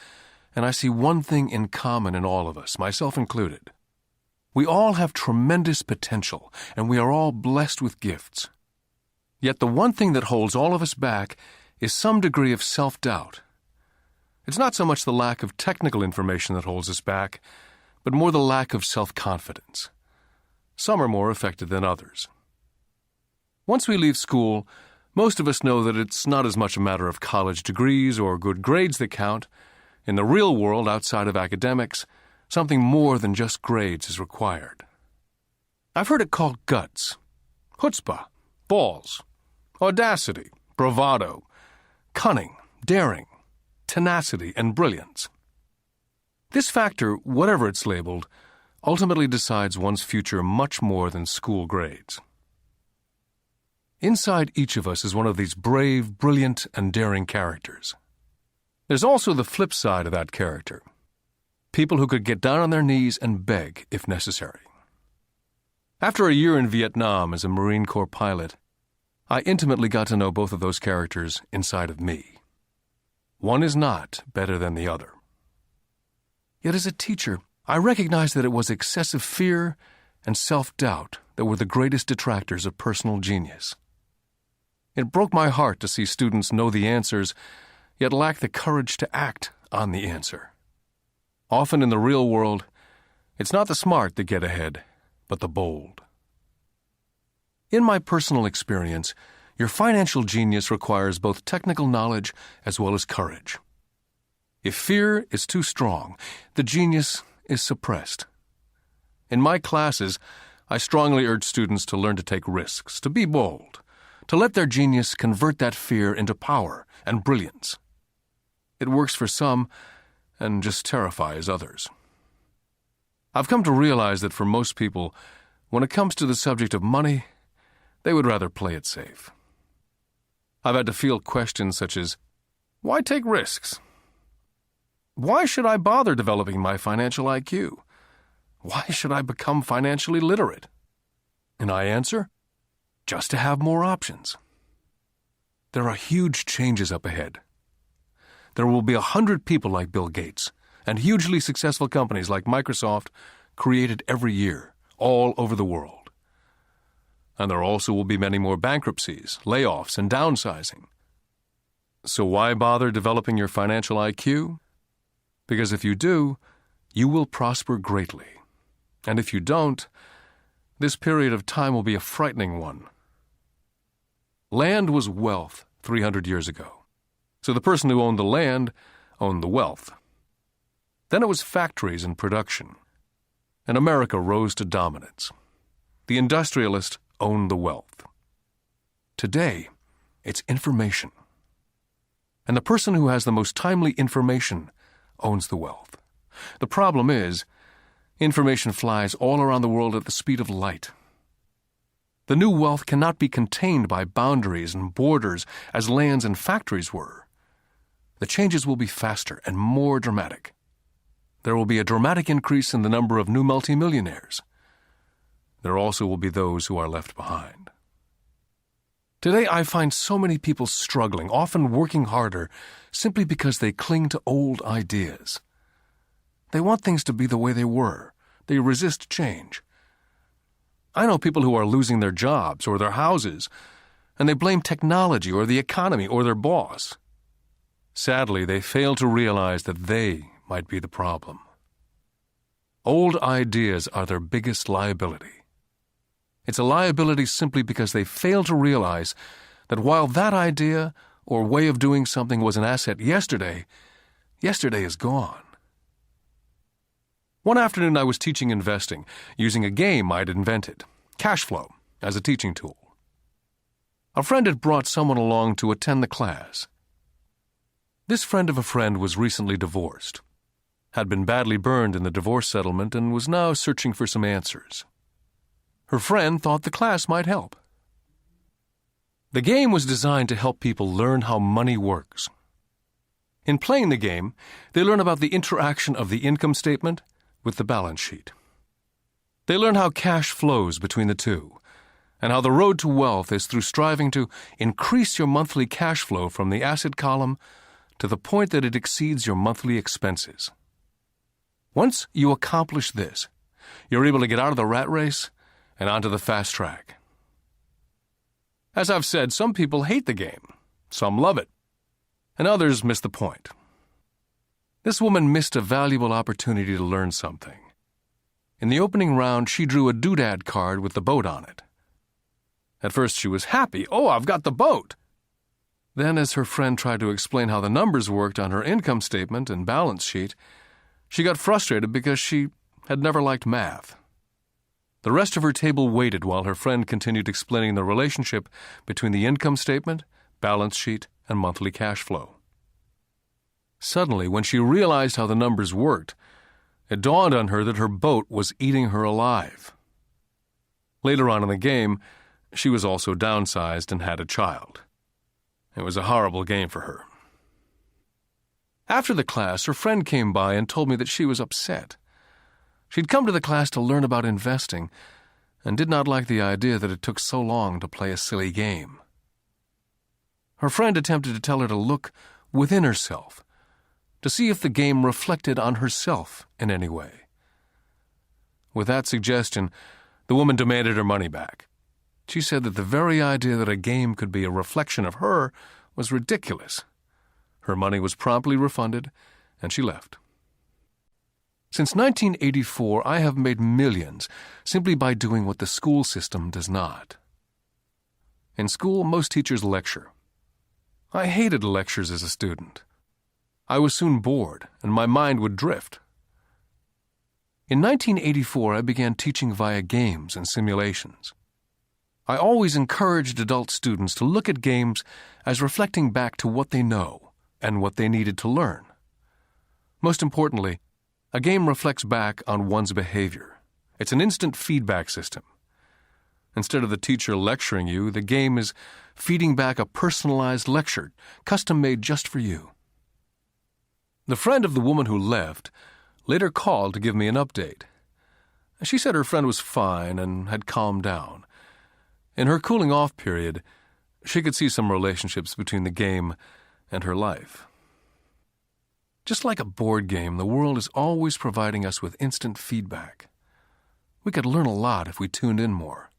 and I see one thing in common in all of us, myself included. We all have tremendous potential, and we are all blessed with gifts. Yet the one thing that holds all of us back is some degree of self-doubt. It's not so much the lack of technical information that holds us back, but more the lack of self-confidence. Some are more affected than others. Once we leave school, most of us know that it's not as much a matter of college degrees or good grades that count. In the real world, outside of academics, something more than just grades is required. I've heard it called guts, chutzpah, balls, audacity, bravado, cunning, daring, tenacity, and brilliance. This factor, whatever it's labeled, ultimately decides one's future much more than school grades. Inside each of us is one of these brave, brilliant, and daring characters. There's also the flip side of that character, people who could get down on their knees and beg if necessary. After a year in Vietnam as a Marine Corps pilot, I intimately got to know both of those characters inside of me. One is not better than the other. Yet as a teacher, I recognized that it was excessive fear and self-doubt that were the greatest detractors of personal genius. It broke my heart to see students know the answers, yet lack the courage to act on the answer. Often in the real world, it's not the smart that get ahead, but the bold. In my personal experience, your financial genius requires both technical knowledge as well as courage. If fear is too strong, the genius is suppressed. In my classes, I strongly urge students to learn to take risks, to be bold, to let their genius convert that fear into power and brilliance. It works for some and just terrifies others. I've come to realize that for most people, when it comes to the subject of money, they would rather play it safe. I've had to field questions such as, why take risks? Why should I bother developing my financial IQ? Why should I become financially literate? And I answer, just to have more options. There are huge changes up ahead. There will be 100 people like Bill Gates and hugely successful companies like Microsoft created every year, all over the world. And there also will be many more bankruptcies, layoffs, and downsizing. So why bother developing your financial IQ? Because if you do, you will prosper greatly. And if you don't, this period of time will be a frightening one. Land was wealth 300 years ago. So the person who owned the land owned the wealth. Then it was factories and production. And America rose to dominance. The industrialist owned the wealth. Today, it's information. And the person who has the most timely information owns the wealth. The problem is, information flies all around the world at the speed of light. The new wealth cannot be contained by boundaries and borders as lands and factories were. The changes will be faster and more dramatic. There will be a dramatic increase in the number of new multimillionaires. There also will be those who are left behind. Today, I find so many people struggling, often working harder, simply because they cling to old ideas. They want things to be the way they were. They resist change. I know people who are losing their jobs or their houses, and they blame technology or the economy or their boss. Sadly, they fail to realize that they might be the problem. Old ideas are their biggest liability. It's a liability simply because they fail to realize that while that idea or way of doing something was an asset yesterday, yesterday is gone. One afternoon I was teaching investing using a game I'd invented, cash flow, as a teaching tool. A friend had brought someone along to attend the class. This friend of a friend was recently divorced, had been badly burned in the divorce settlement, and was now searching for some answers. Her friend thought the class might help. The game was designed to help people learn how money works. In playing the game, they learn about the interaction of the income statement with the balance sheet. They learn how cash flows between the two, and how the road to wealth is through striving to increase your monthly cash flow from the asset column to the point that it exceeds your monthly expenses. Once you accomplish this, you're able to get out of the rat race and onto the fast track. As I've said, some people hate the game, some love it, and others miss the point. This woman missed a valuable opportunity to learn something. In the opening round, she drew a doodad card with the boat on it. At first she was happy. Oh, I've got the boat! Then, as her friend tried to explain how the numbers worked on her income statement and balance sheet, she got frustrated because she had never liked math. The rest of her table waited while her friend continued explaining the relationship between the income statement, balance sheet, and monthly cash flow. Suddenly, when she realized how the numbers worked, it dawned on her that her boat was eating her alive. Later on in the game, she was also downsized and had a child. It was a horrible game for her. After the class, her friend came by and told me that she was upset. She'd come to the class to learn about investing and did not like the idea that it took so long to play a silly game. Her friend attempted to tell her to look within herself, to see if the game reflected on herself in any way. With that suggestion, the woman demanded her money back. She said that the very idea that a game could be a reflection of her was ridiculous. Her money was promptly refunded, and she left. Since 1984, I have made millions simply by doing what the school system does not. In school, most teachers lecture. I hated lectures as a student. I was soon bored, and my mind would drift. In 1984, I began teaching via games and simulations. I always encouraged adult students to look at games as reflecting back to what they know and what they needed to learn. Most importantly, a game reflects back on one's behavior. It's an instant feedback system. Instead of the teacher lecturing you, the game is feeding back a personalized lecture, custom-made just for you. The friend of the woman who left later called to give me an update. She said her friend was fine and had calmed down. In her cooling-off period, she could see some relationships between the game and her life. Just like a board game, the world is always providing us with instant feedback. We could learn a lot if we tuned in more.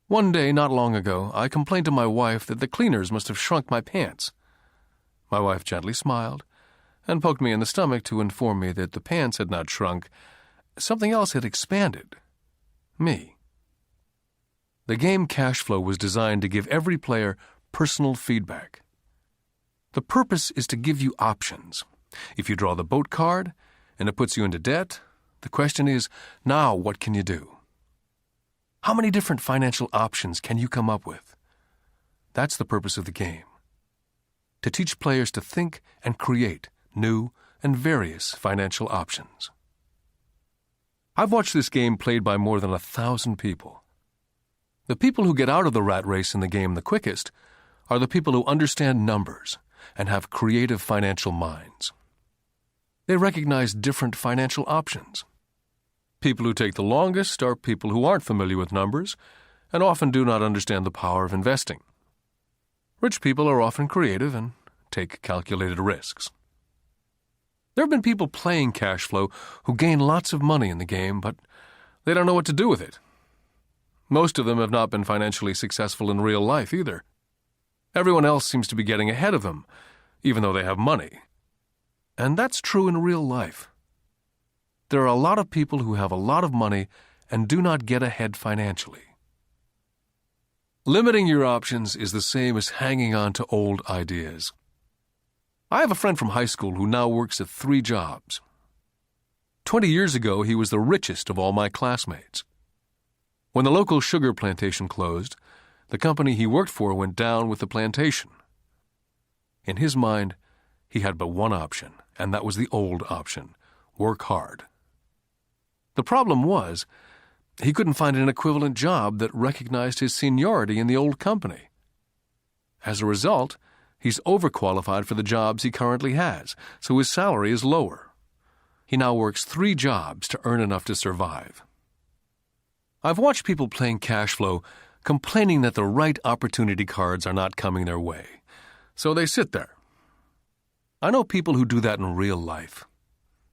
One day, not long ago, I complained to my wife that the cleaners must have shrunk my pants. My wife gently smiled and poked me in the stomach to inform me that the pants had not shrunk. Something else had expanded. Me. The game Cash Flow was designed to give every player personal feedback. The purpose is to give you options. If you draw the boat card and it puts you into debt, the question is, now what can you do? How many different financial options can you come up with? That's the purpose of the game. To teach players to think and create new and various financial options. I've watched this game played by more than 1,000 people. The people who get out of the rat race in the game the quickest are the people who understand numbers and have creative financial minds. They recognize different financial options. People who take the longest are people who aren't familiar with numbers and often do not understand the power of investing. Rich people are often creative and take calculated risks. There have been people playing Cash Flow who gain lots of money in the game, but they don't know what to do with it. Most of them have not been financially successful in real life either. Everyone else seems to be getting ahead of them, even though they have money. And that's true in real life. There are a lot of people who have a lot of money and do not get ahead financially. Limiting your options is the same as hanging on to old ideas. I have a friend from high school who now works at 3 jobs. 20 years ago, he was the richest of all my classmates. When the local sugar plantation closed, the company he worked for went down with the plantation. In his mind, he had but one option, and that was the old option: work hard. The problem was, he couldn't find an equivalent job that recognized his seniority in the old company. As a result, he's overqualified for the jobs he currently has, so his salary is lower. He now works 3 jobs to earn enough to survive. I've watched people playing Cash Flow complaining that the right opportunity cards are not coming their way, so they sit there. I know people who do that in real life.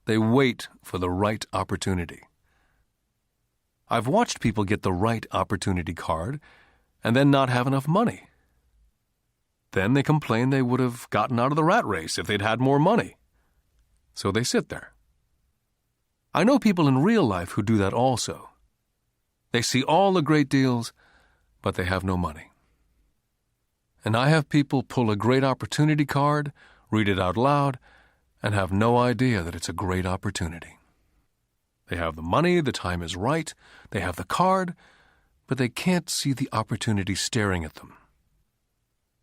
They wait for the right opportunity. I've watched people get the right opportunity card and then not have enough money. Then they complain they would have gotten out of the rat race if they'd had more money. So they sit there. I know people in real life who do that also. They see all the great deals, but they have no money. And I have people pull a great opportunity card, read it out loud, and have no idea that it's a great opportunity. They have the money, the time is right, they have the card, but they can't see the opportunity staring at them.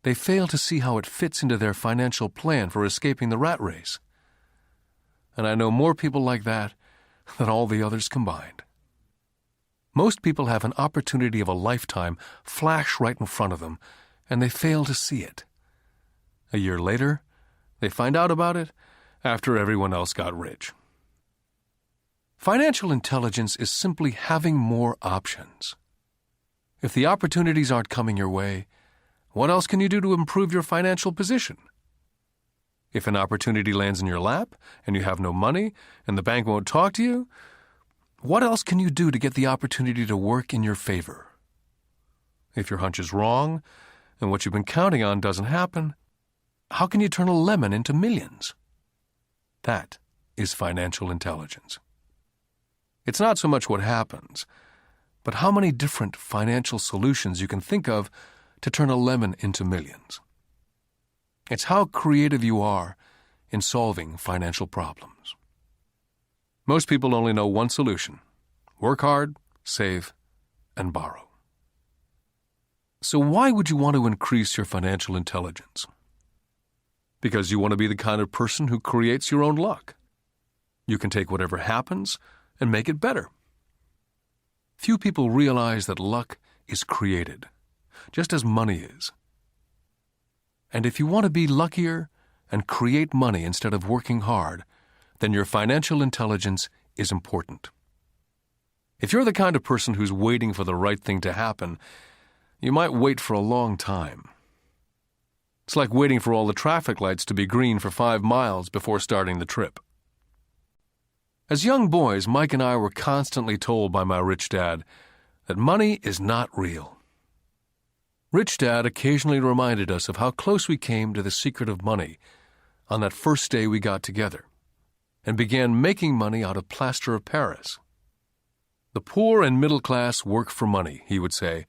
They fail to see how it fits into their financial plan for escaping the rat race. And I know more people like that than all the others combined. Most people have an opportunity of a lifetime flash right in front of them, and they fail to see it. A year later, They find out about it after everyone else got rich. Financial intelligence is simply having more options. If the opportunities aren't coming your way, what else can you do to improve your financial position? If an opportunity lands in your lap and you have no money and the bank won't talk to you, what else can you do to get the opportunity to work in your favor? If your hunch is wrong and what you've been counting on doesn't happen, how can you turn a lemon into millions? That is financial intelligence. It's not so much what happens, but how many different financial solutions you can think of to turn a lemon into millions. It's how creative you are in solving financial problems. Most people only know one solution: work hard, save, and borrow. So why would you want to increase your financial intelligence? Because you want to be the kind of person who creates your own luck. You can take whatever happens and make it better. Few people realize that luck is created, just as money is. And if you want to be luckier and create money instead of working hard, then your financial intelligence is important. If you're the kind of person who's waiting for the right thing to happen, you might wait for a long time. It's like waiting for all the traffic lights to be green for 5 miles before starting the trip. As young boys, Mike and I were constantly told by my rich dad that money is not real. Rich Dad occasionally reminded us of how close we came to the secret of money on that first day we got together and began making money out of plaster of Paris. The poor and middle class work for money, he would say.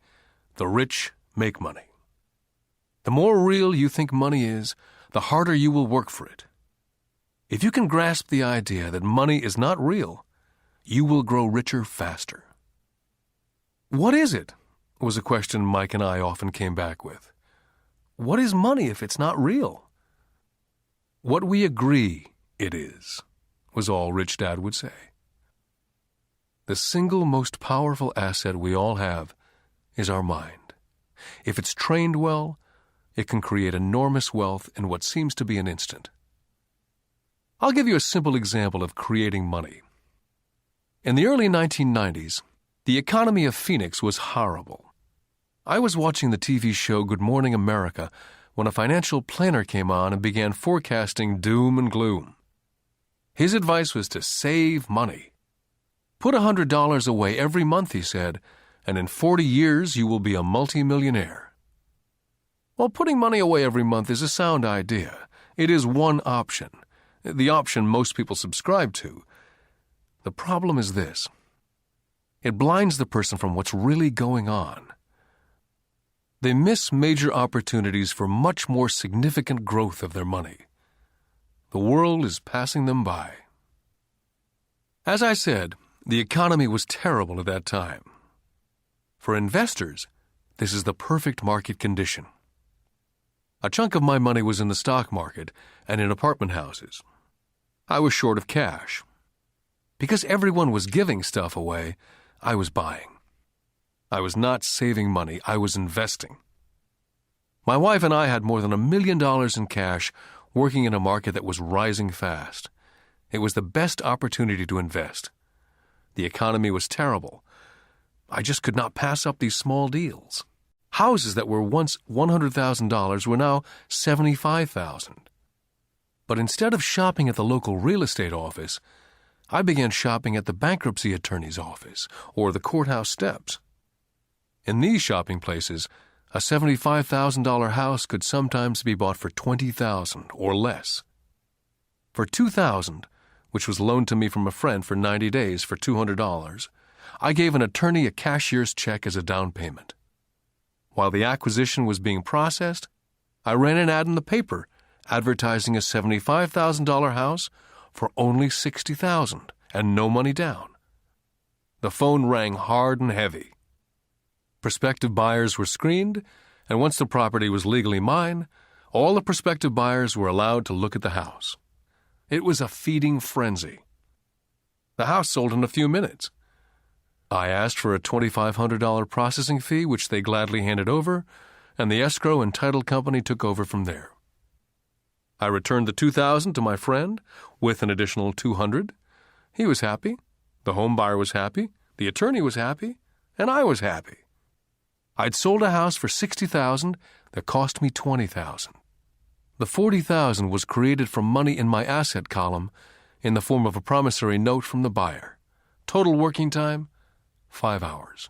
The rich make money. The more real you think money is, the harder you will work for it. If you can grasp the idea that money is not real, you will grow richer faster. What is it? Was a question Mike and I often came back with. What is money if it's not real? What we agree it is, was all Rich Dad would say. The single most powerful asset we all have is our mind. If it's trained well, it can create enormous wealth in what seems to be an instant. I'll give you a simple example of creating money. In the early 1990s, the economy of Phoenix was horrible. I was watching the TV show Good Morning America when a financial planner came on and began forecasting doom and gloom. His advice was to save money. Put $100 away every month, he said, and in 40 years you will be a multimillionaire. Well, putting money away every month is a sound idea. It is one option, the option most people subscribe to. The problem is this: it blinds the person from what's really going on. They miss major opportunities for much more significant growth of their money. The world is passing them by. As I said, the economy was terrible at that time. For investors, this is the perfect market condition. A chunk of my money was in the stock market and in apartment houses. I was short of cash. Because everyone was giving stuff away, I was buying. I was not saving money, I was investing. My wife and I had more than $1 million in cash working in a market that was rising fast. It was the best opportunity to invest. The economy was terrible. I just could not pass up these small deals. Houses that were once $100,000 were now $75,000. But instead of shopping at the local real estate office, I began shopping at the bankruptcy attorney's office or the courthouse steps. In these shopping places, a $75,000 house could sometimes be bought for $20,000 or less. For $2,000, which was loaned to me from a friend for 90 days for $200, I gave an attorney a cashier's check as a down payment. While the acquisition was being processed, I ran an ad in the paper advertising a $75,000 house for only $60,000 and no money down. The phone rang hard and heavy. Prospective buyers were screened, and once the property was legally mine, all the prospective buyers were allowed to look at the house. It was a feeding frenzy. The house sold in a few minutes. I asked for a $2,500 processing fee, which they gladly handed over, and the escrow and title company took over from there. I returned the $2,000 to my friend with an additional $200. He was happy, the home buyer was happy, the attorney was happy, and I was happy. I'd sold a house for $60,000 that cost me $20,000. The $40,000 was created from money in my asset column in the form of a promissory note from the buyer. Total working time, 5 hours.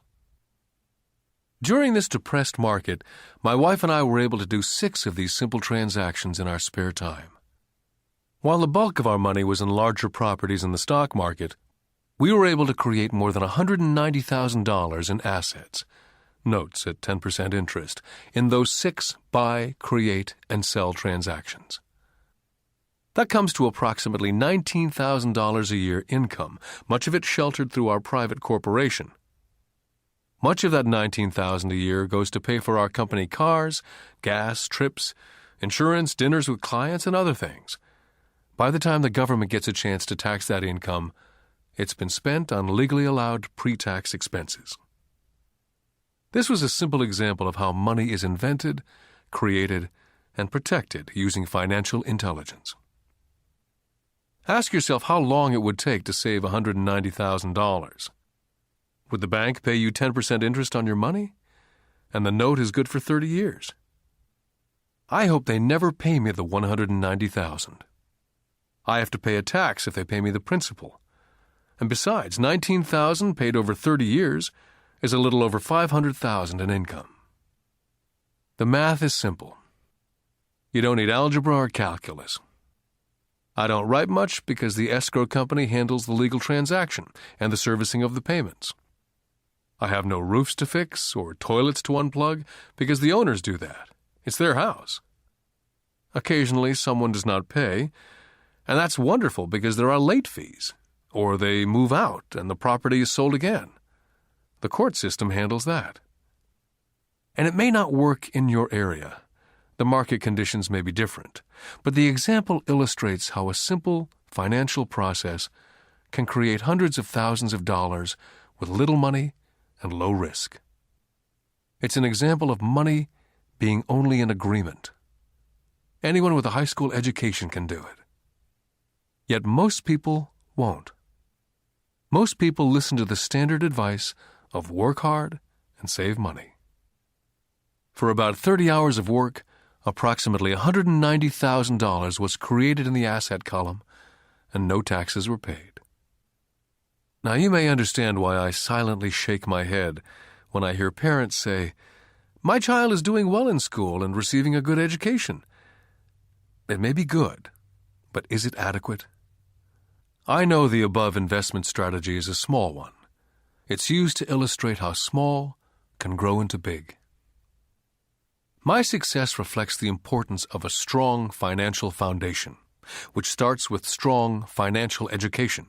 During this depressed market, my wife and I were able to do 6 of these simple transactions in our spare time. While the bulk of our money was in larger properties in the stock market, we were able to create more than $190,000 in assets, notes at 10% interest, in those 6 buy, create, and sell transactions. That comes to approximately $19,000 a year income, much of it sheltered through our private corporation. Much of that $19,000 a year goes to pay for our company cars, gas, trips, insurance, dinners with clients, and other things. By the time the government gets a chance to tax that income, it's been spent on legally allowed pre-tax expenses. This was a simple example of how money is invented, created, and protected using financial intelligence. Ask yourself how long it would take to save $190,000. Would the bank pay you 10% interest on your money? And the note is good for 30 years. I hope they never pay me the $190,000. I have to pay a tax if they pay me the principal. And besides, $19,000 paid over 30 years is a little over $500,000 in income. The math is simple. You don't need algebra or calculus. I don't write much because the escrow company handles the legal transaction and the servicing of the payments. I have no roofs to fix or toilets to unplug because the owners do that. It's their house. Occasionally, someone does not pay, and that's wonderful because there are late fees, or they move out and the property is sold again. The court system handles that. And it may not work in your area. The market conditions may be different, but the example illustrates how a simple financial process can create hundreds of thousands of dollars with little money and low risk. It's an example of money being only an agreement. Anyone with a high school education can do it. Yet most people won't. Most people listen to the standard advice of work hard and save money. For about 30 hours of work, approximately $190,000 was created in the asset column, and no taxes were paid. Now you may understand why I silently shake my head when I hear parents say, "My child is doing well in school and receiving a good education." It may be good, but is it adequate? I know the above investment strategy is a small one. It's used to illustrate how small can grow into big. My success reflects the importance of a strong financial foundation, which starts with strong financial education.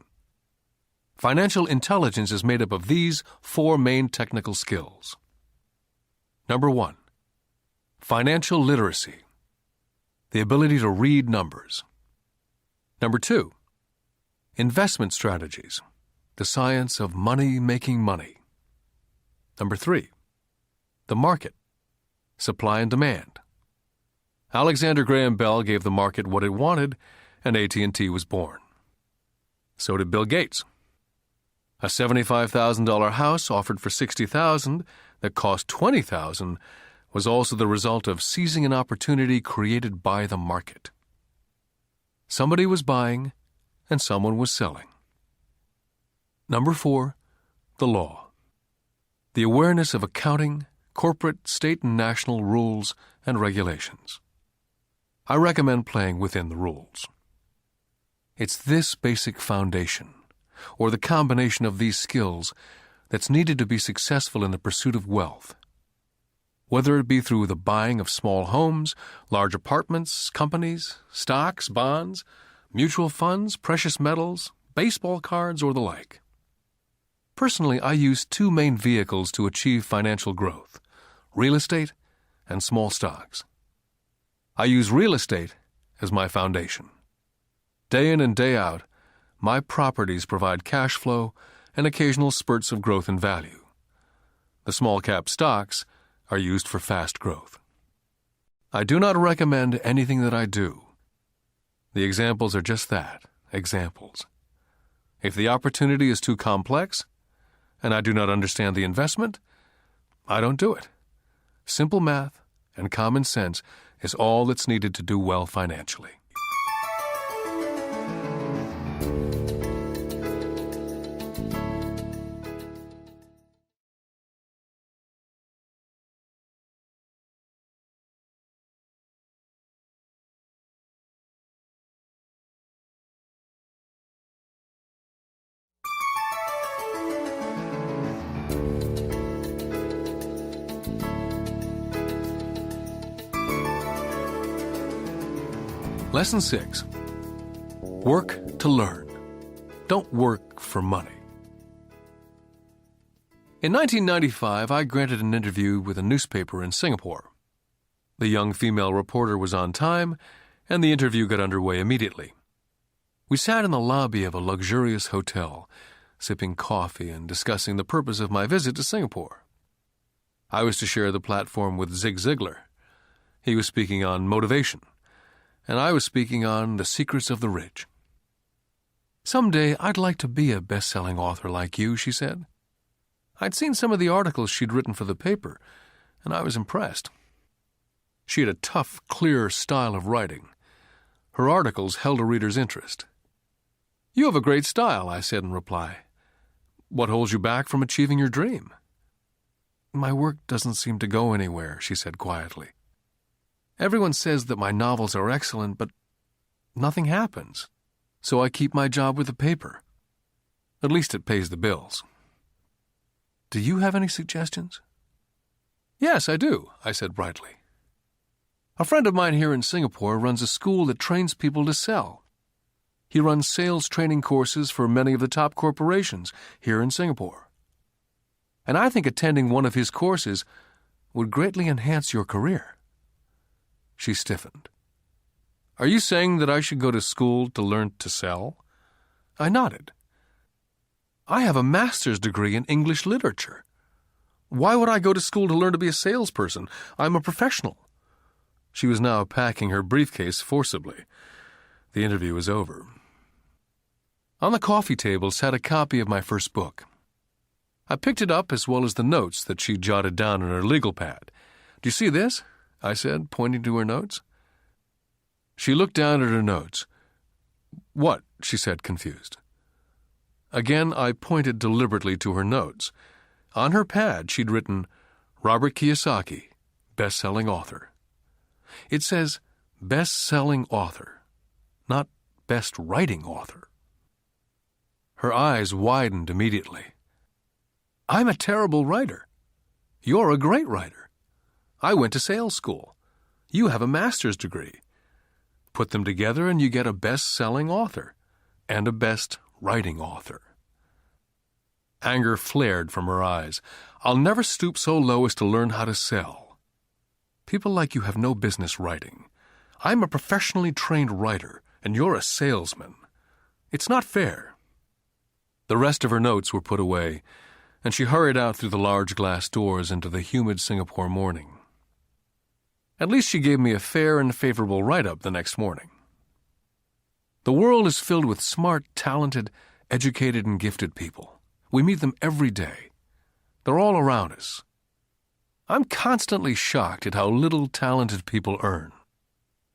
Financial intelligence is made up of these 4 main technical skills. Number 1, financial literacy, the ability to read numbers. Number 2, investment strategies, the science of money making money. Number 3, the market, supply and demand. Alexander Graham Bell gave the market what it wanted, and AT&T was born. So did Bill Gates. A $75,000 house offered for $60,000 that cost $20,000 was also the result of seizing an opportunity created by the market. Somebody was buying and someone was selling. Number 4, the law. The awareness of accounting, corporate, state, and national rules and regulations. I recommend playing within the rules. It's this basic foundation, or the combination of these skills, that's needed to be successful in the pursuit of wealth. Whether it be through the buying of small homes, large apartments, companies, stocks, bonds, mutual funds, precious metals, baseball cards, or the like. Personally, I use 2 main vehicles to achieve financial growth: real estate and small stocks. I use real estate as my foundation. Day in and day out, my properties provide cash flow and occasional spurts of growth in value. The small-cap stocks are used for fast growth. I do not recommend anything that I do, The examples are just that, examples. If the opportunity is too complex, and I do not understand the investment, I don't do it. Simple math and common sense is all that's needed to do well financially. Lesson 6. Work to learn. Don't work for money. In 1995, I granted an interview with a newspaper in Singapore. The young female reporter was on time, and the interview got underway immediately. We sat in the lobby of a luxurious hotel, sipping coffee and discussing the purpose of my visit to Singapore. I was to share the platform with Zig Ziglar. He was speaking on motivation, and I was speaking on the secrets of the rich. "Someday I'd like to be a best-selling author like you," she said. I'd seen some of the articles she'd written for the paper, and I was impressed. She had a tough, clear style of writing. Her articles held a reader's interest. "You have a great style," I said in reply. "What holds you back from achieving your dream?" "My work doesn't seem to go anywhere," she said quietly. "Everyone says that my novels are excellent, but nothing happens, so I keep my job with the paper. At least it pays the bills." "Do you have any suggestions?" "Yes, I do," I said brightly. "A friend of mine here in Singapore runs a school that trains people to sell. He runs sales training courses for many of the top corporations here in Singapore. And I think attending one of his courses would greatly enhance your career." She stiffened. "Are you saying that I should go to school to learn to sell?" I nodded. "I have a master's degree in English literature. Why would I go to school to learn to be a salesperson? I'm a professional." She was now packing her briefcase forcibly. The interview was over. On the coffee table sat a copy of my first book. I picked it up as well as the notes that she jotted down on her legal pad. "Do you see this?" I said, pointing to her notes. She looked down at her notes. "What?" she said, confused. Again, I pointed deliberately to her notes. On her pad, she'd written, "Robert Kiyosaki, best-selling author." It says, best-selling author, not best-writing author. Her eyes widened immediately. "I'm a terrible writer. You're a great writer. I went to sales school. You have a master's degree. Put them together and you get a best-selling author and a best-writing author." Anger flared from her eyes. "I'll never stoop so low as to learn how to sell. People like you have no business writing. I'm a professionally trained writer, and you're a salesman. It's not fair." The rest of her notes were put away, and she hurried out through the large glass doors into the humid Singapore morning. At least she gave me a fair and favorable write-up the next morning. The world is filled with smart, talented, educated, and gifted people. We meet them every day. They're all around us. I'm constantly shocked at how little talented people earn.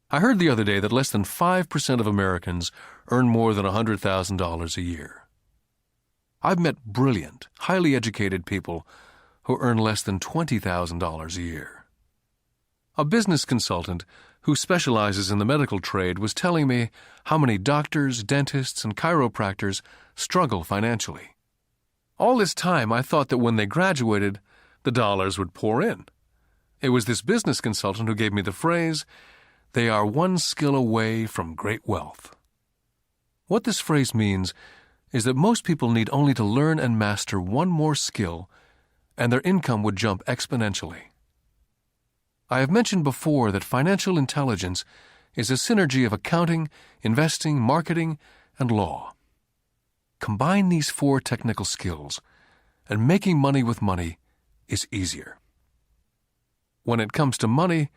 I heard the other day that less than 5% of Americans earn more than $100,000 a year. I've met brilliant, highly educated people who earn less than $20,000 a year. A business consultant who specializes in the medical trade was telling me how many doctors, dentists, and chiropractors struggle financially. All this time, I thought that when they graduated, the dollars would pour in. It was this business consultant who gave me the phrase, "They are one skill away from great wealth." What this phrase means is that most people need only to learn and master one more skill, and their income would jump exponentially. I have mentioned before that financial intelligence is a synergy of accounting, investing, marketing, and law. Combine these 4 technical skills, and making money with money is easier. When it comes to money,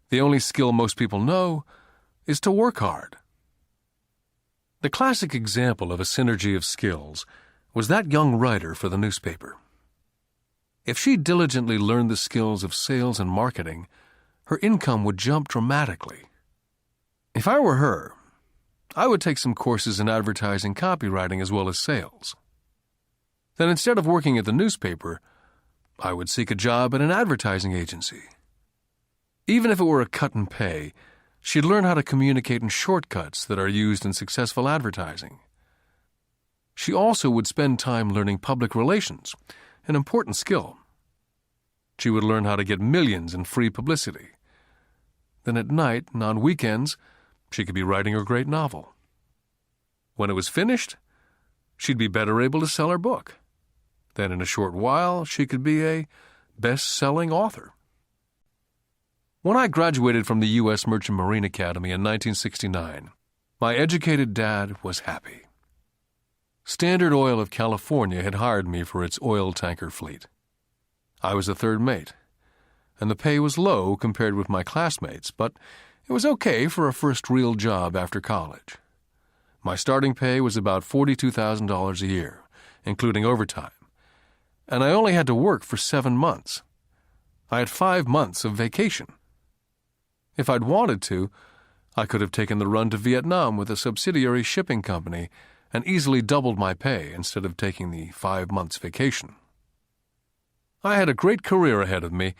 the only skill most people know is to work hard. The classic example of a synergy of skills was that young writer for the newspaper. If she diligently learned the skills of sales and marketing, her income would jump dramatically. If I were her, I would take some courses in advertising copywriting as well as sales. Then instead of working at the newspaper, I would seek a job at an advertising agency. Even if it were a cut in pay, she'd learn how to communicate in shortcuts that are used in successful advertising. She also would spend time learning public relations, an important skill. She would learn how to get millions in free publicity. Then at night and on weekends, she could be writing her great novel. When it was finished, she'd be better able to sell her book. Then in a short while, she could be a best-selling author. When I graduated from the U.S. Merchant Marine Academy in 1969, my educated dad was happy. Standard Oil of California had hired me for its oil tanker fleet. I was a third mate, and the pay was low compared with my classmates, but it was okay for a first real job after college. My starting pay was about $42,000 a year, including overtime, and I only had to work for 7 months. I had 5 months of vacation. If I'd wanted to, I could have taken the run to Vietnam with a subsidiary shipping company and easily doubled my pay instead of taking the 5 months vacation. I had a great career ahead of me,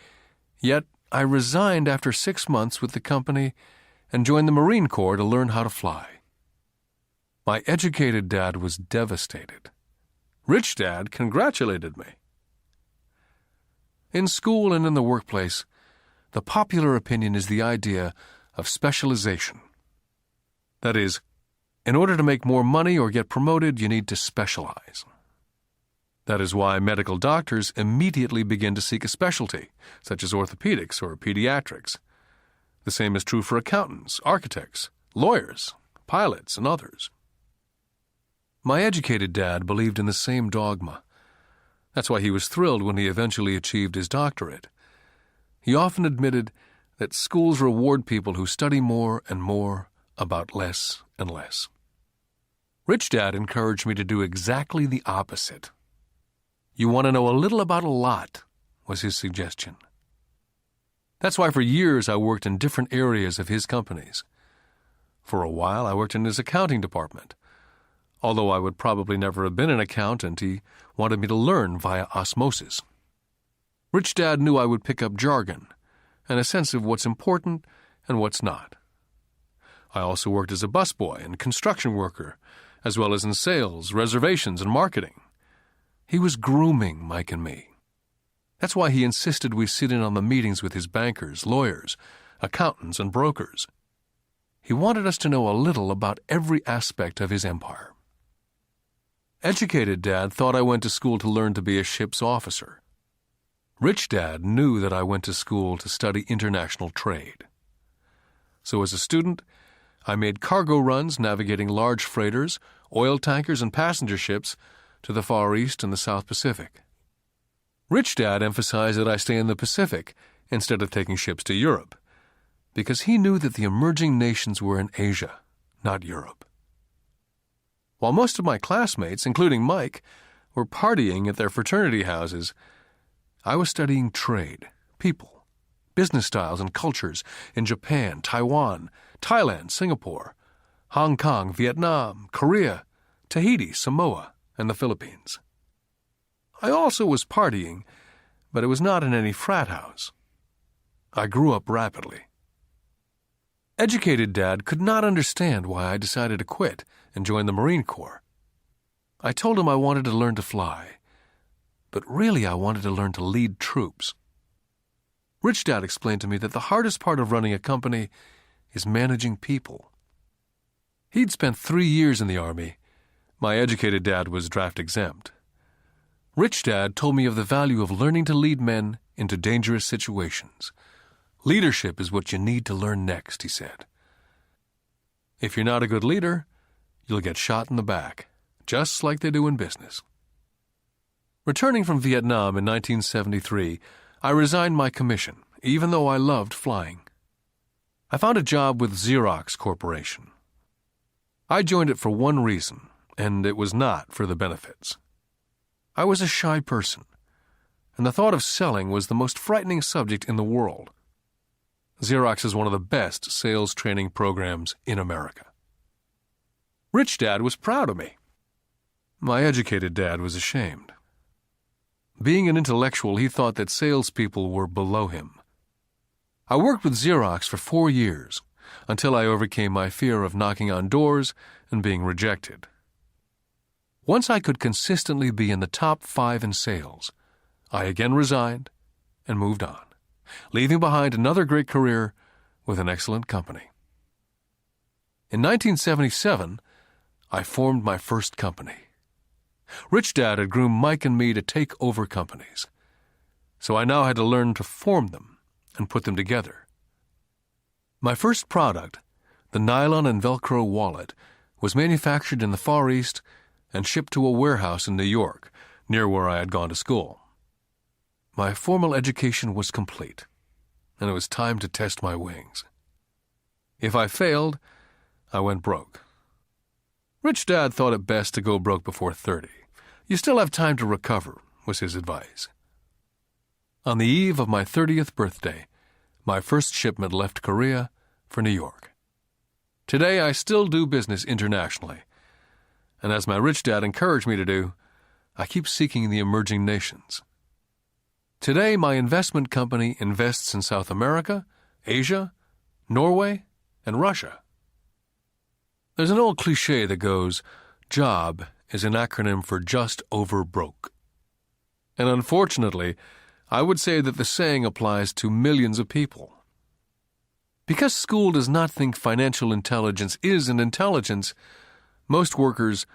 yet I resigned after 6 months with the company and joined the Marine Corps to learn how to fly. My educated dad was devastated. Rich Dad congratulated me. In school and in the workplace, the popular opinion is the idea of specialization. That is, in order to make more money or get promoted, you need to specialize. That is why medical doctors immediately begin to seek a specialty, such as orthopedics or pediatrics. The same is true for accountants, architects, lawyers, pilots, and others. My educated dad believed in the same dogma. That's why he was thrilled when he eventually achieved his doctorate. He often admitted that schools reward people who study more and more about less and less. Rich Dad encouraged me to do exactly the opposite. You want to know a little about a lot, was his suggestion. That's why for years I worked in different areas of his companies. For a while I worked in his accounting department. Although I would probably never have been an accountant, he wanted me to learn via osmosis. Rich Dad knew I would pick up jargon and a sense of what's important and what's not. I also worked as a busboy and construction worker, as well as in sales, reservations, and marketing. He was grooming Mike and me. That's why he insisted we sit in on the meetings with his bankers, lawyers, accountants, and brokers. He wanted us to know a little about every aspect of his empire. Educated Dad thought I went to school to learn to be a ship's officer. Rich Dad knew that I went to school to study international trade. So as a student, I made cargo runs navigating large freighters, oil tankers, and passenger ships to the Far East and the South Pacific. Rich Dad emphasized that I stay in the Pacific instead of taking ships to Europe, because he knew that the emerging nations were in Asia, not Europe. While most of my classmates, including Mike, were partying at their fraternity houses, I was studying trade, people, business styles and cultures in Japan, Taiwan, Thailand, Singapore, Hong Kong, Vietnam, Korea, Tahiti, Samoa, and the Philippines. I also was partying, but it was not in any frat house. I grew up rapidly. Educated Dad could not understand why I decided to quit and join the Marine Corps. I told him I wanted to learn to fly, but really I wanted to learn to lead troops. Rich Dad explained to me that the hardest part of running a company is managing people. He'd spent 3 years in the Army. My educated dad was draft exempt. Rich Dad told me of the value of learning to lead men into dangerous situations. Leadership is what you need to learn next, he said. If you're not a good leader, you'll get shot in the back, just like they do in business. Returning from Vietnam in 1973, I resigned my commission, even though I loved flying. I found a job with Xerox Corporation. I joined it for one reason, and it was not for the benefits. I was a shy person, and the thought of selling was the most frightening subject in the world. Xerox is one of the best sales training programs in America. Rich Dad was proud of me. My educated dad was ashamed. Being an intellectual, he thought that salespeople were below him. I worked with Xerox for 4 years, until I overcame my fear of knocking on doors and being rejected. Once I could consistently be in the top 5 in sales, I again resigned and moved on, leaving behind another great career with an excellent company. In 1977, I formed my first company. Rich Dad had groomed Mike and me to take over companies, so I now had to learn to form them and put them together. My first product, the nylon and Velcro wallet, was manufactured in the Far East and shipped to a warehouse in New York, near where I had gone to school. My formal education was complete, and it was time to test my wings. If I failed, I went broke. Rich Dad thought it best to go broke before 30. You still have time to recover, was his advice. On the eve of my 30th birthday, my first shipment left Korea for New York. Today, I still do business internationally, and as my rich dad encouraged me to do, I keep seeking the emerging nations. Today, my investment company invests in South America, Asia, Norway, and Russia. There's an old cliché that goes, JOB is an acronym for just over broke. And unfortunately, I would say that the saying applies to millions of people. Because school does not think financial intelligence is an intelligence, most workers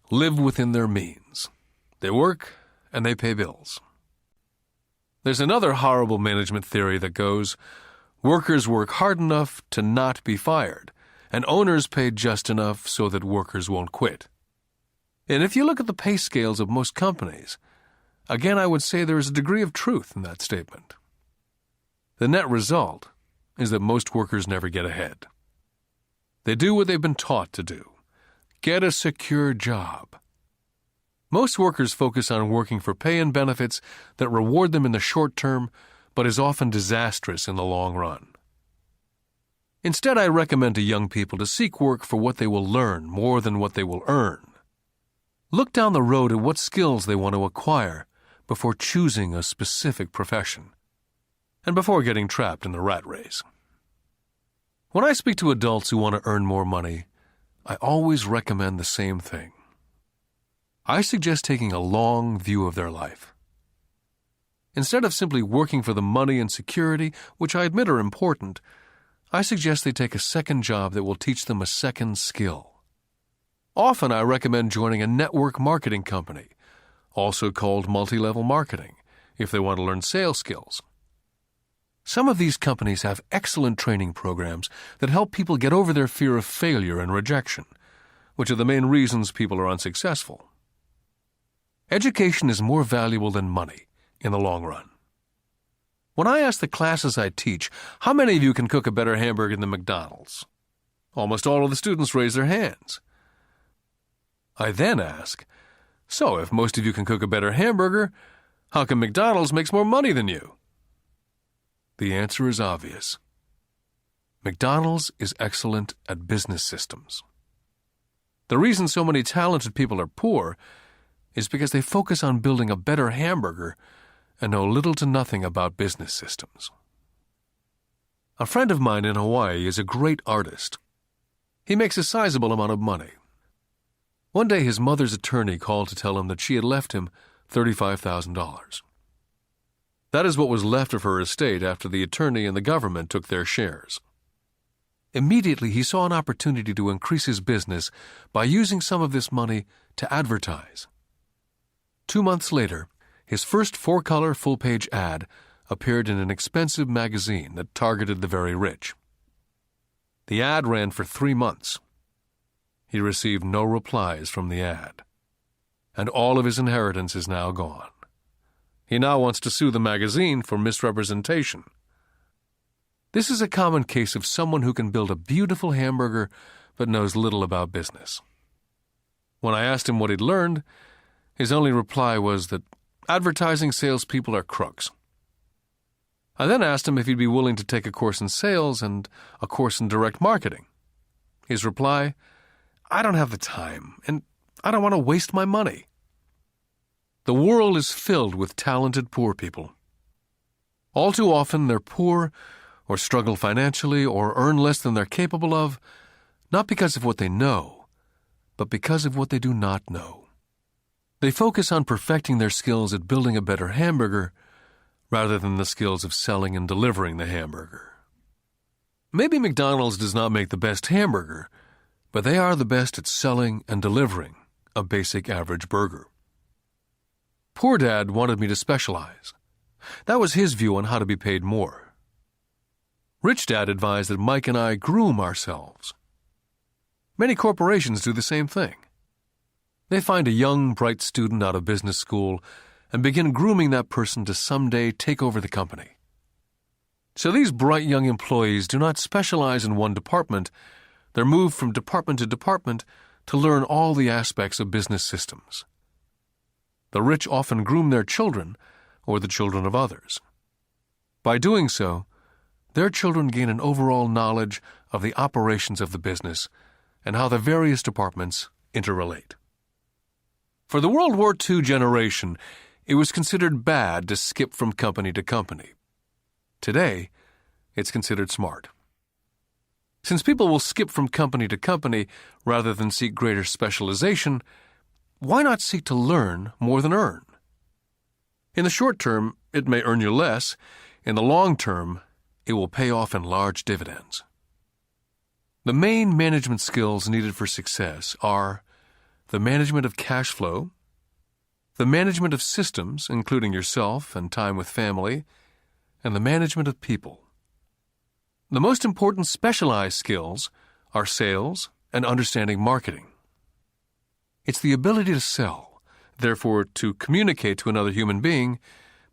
live within their means. They work and they pay bills. There's another horrible management theory that goes, workers work hard enough to not be fired, and owners pay just enough so that workers won't quit. And if you look at the pay scales of most companies, again I would say there is a degree of truth in that statement. The net result is that most workers never get ahead. They do what they've been taught to do. Get a secure job. Most workers focus on working for pay and benefits that reward them in the short term, but is often disastrous in the long run. Instead, I recommend to young people to seek work for what they will learn more than what they will earn. Look down the road at what skills they want to acquire before choosing a specific profession, and before getting trapped in the rat race. When I speak to adults who want to earn more money, I always recommend the same thing. I suggest taking a long view of their life. Instead of simply working for the money and security, which I admit are important, I suggest they take a second job that will teach them a second skill. Often I recommend joining a network marketing company, also called multi-level marketing, if they want to learn sales skills. Some of these companies have excellent training programs that help people get over their fear of failure and rejection, which are the main reasons people are unsuccessful. Education is more valuable than money in the long run. When I ask the classes I teach, how many of you can cook a better hamburger than McDonald's? Almost all of the students raise their hands. I then ask, so if most of you can cook a better hamburger, how come McDonald's makes more money than you? The answer is obvious. McDonald's is excellent at business systems. The reason so many talented people are poor is because they focus on building a better hamburger and know little to nothing about business systems. A friend of mine in Hawaii is a great artist. He makes a sizable amount of money. One day his mother's attorney called to tell him that she had left him $35,000. That is what was left of her estate after the attorney and the government took their shares. Immediately he saw an opportunity to increase his business by using some of this money to advertise. 2 months later, his first 4-color full-page ad appeared in an expensive magazine that targeted the very rich. The ad ran for 3 months. He received no replies from the ad, and all of his inheritance is now gone. He now wants to sue the magazine for misrepresentation. This is a common case of someone who can build a beautiful hamburger but knows little about business. When I asked him what he'd learned, his only reply was that advertising salespeople are crooks. I then asked him if he'd be willing to take a course in sales and a course in direct marketing. His reply, "I don't have the time, and I don't want to waste my money." The world is filled with talented poor people. All too often they're poor or struggle financially or earn less than they're capable of, not because of what they know, but because of what they do not know. They focus on perfecting their skills at building a better hamburger rather than the skills of selling and delivering the hamburger. Maybe McDonald's does not make the best hamburger, but they are the best at selling and delivering a basic average burger. Poor Dad wanted me to specialize. That was his view on how to be paid more. Rich Dad advised that Mike and I groom ourselves. Many corporations do the same thing. They find a young, bright student out of business school and begin grooming that person to someday take over the company. So these bright young employees do not specialize in one department. They're moved from department to department to learn all the aspects of business systems. The rich often groom their children or the children of others. By doing so, their children gain an overall knowledge of the operations of the business and how the various departments interrelate. For the World War II generation, it was considered bad to skip from company to company. Today, it's considered smart. Since people will skip from company to company rather than seek greater specialization, why not seek to learn more than earn? In the short term, it may earn you less. In the long term, it will pay off in large dividends. The main management skills needed for success are the management of cash flow, the management of systems, including yourself and time with family, and the management of people. The most important specialized skills are sales and understanding marketing. It's the ability to sell, therefore to communicate to another human being,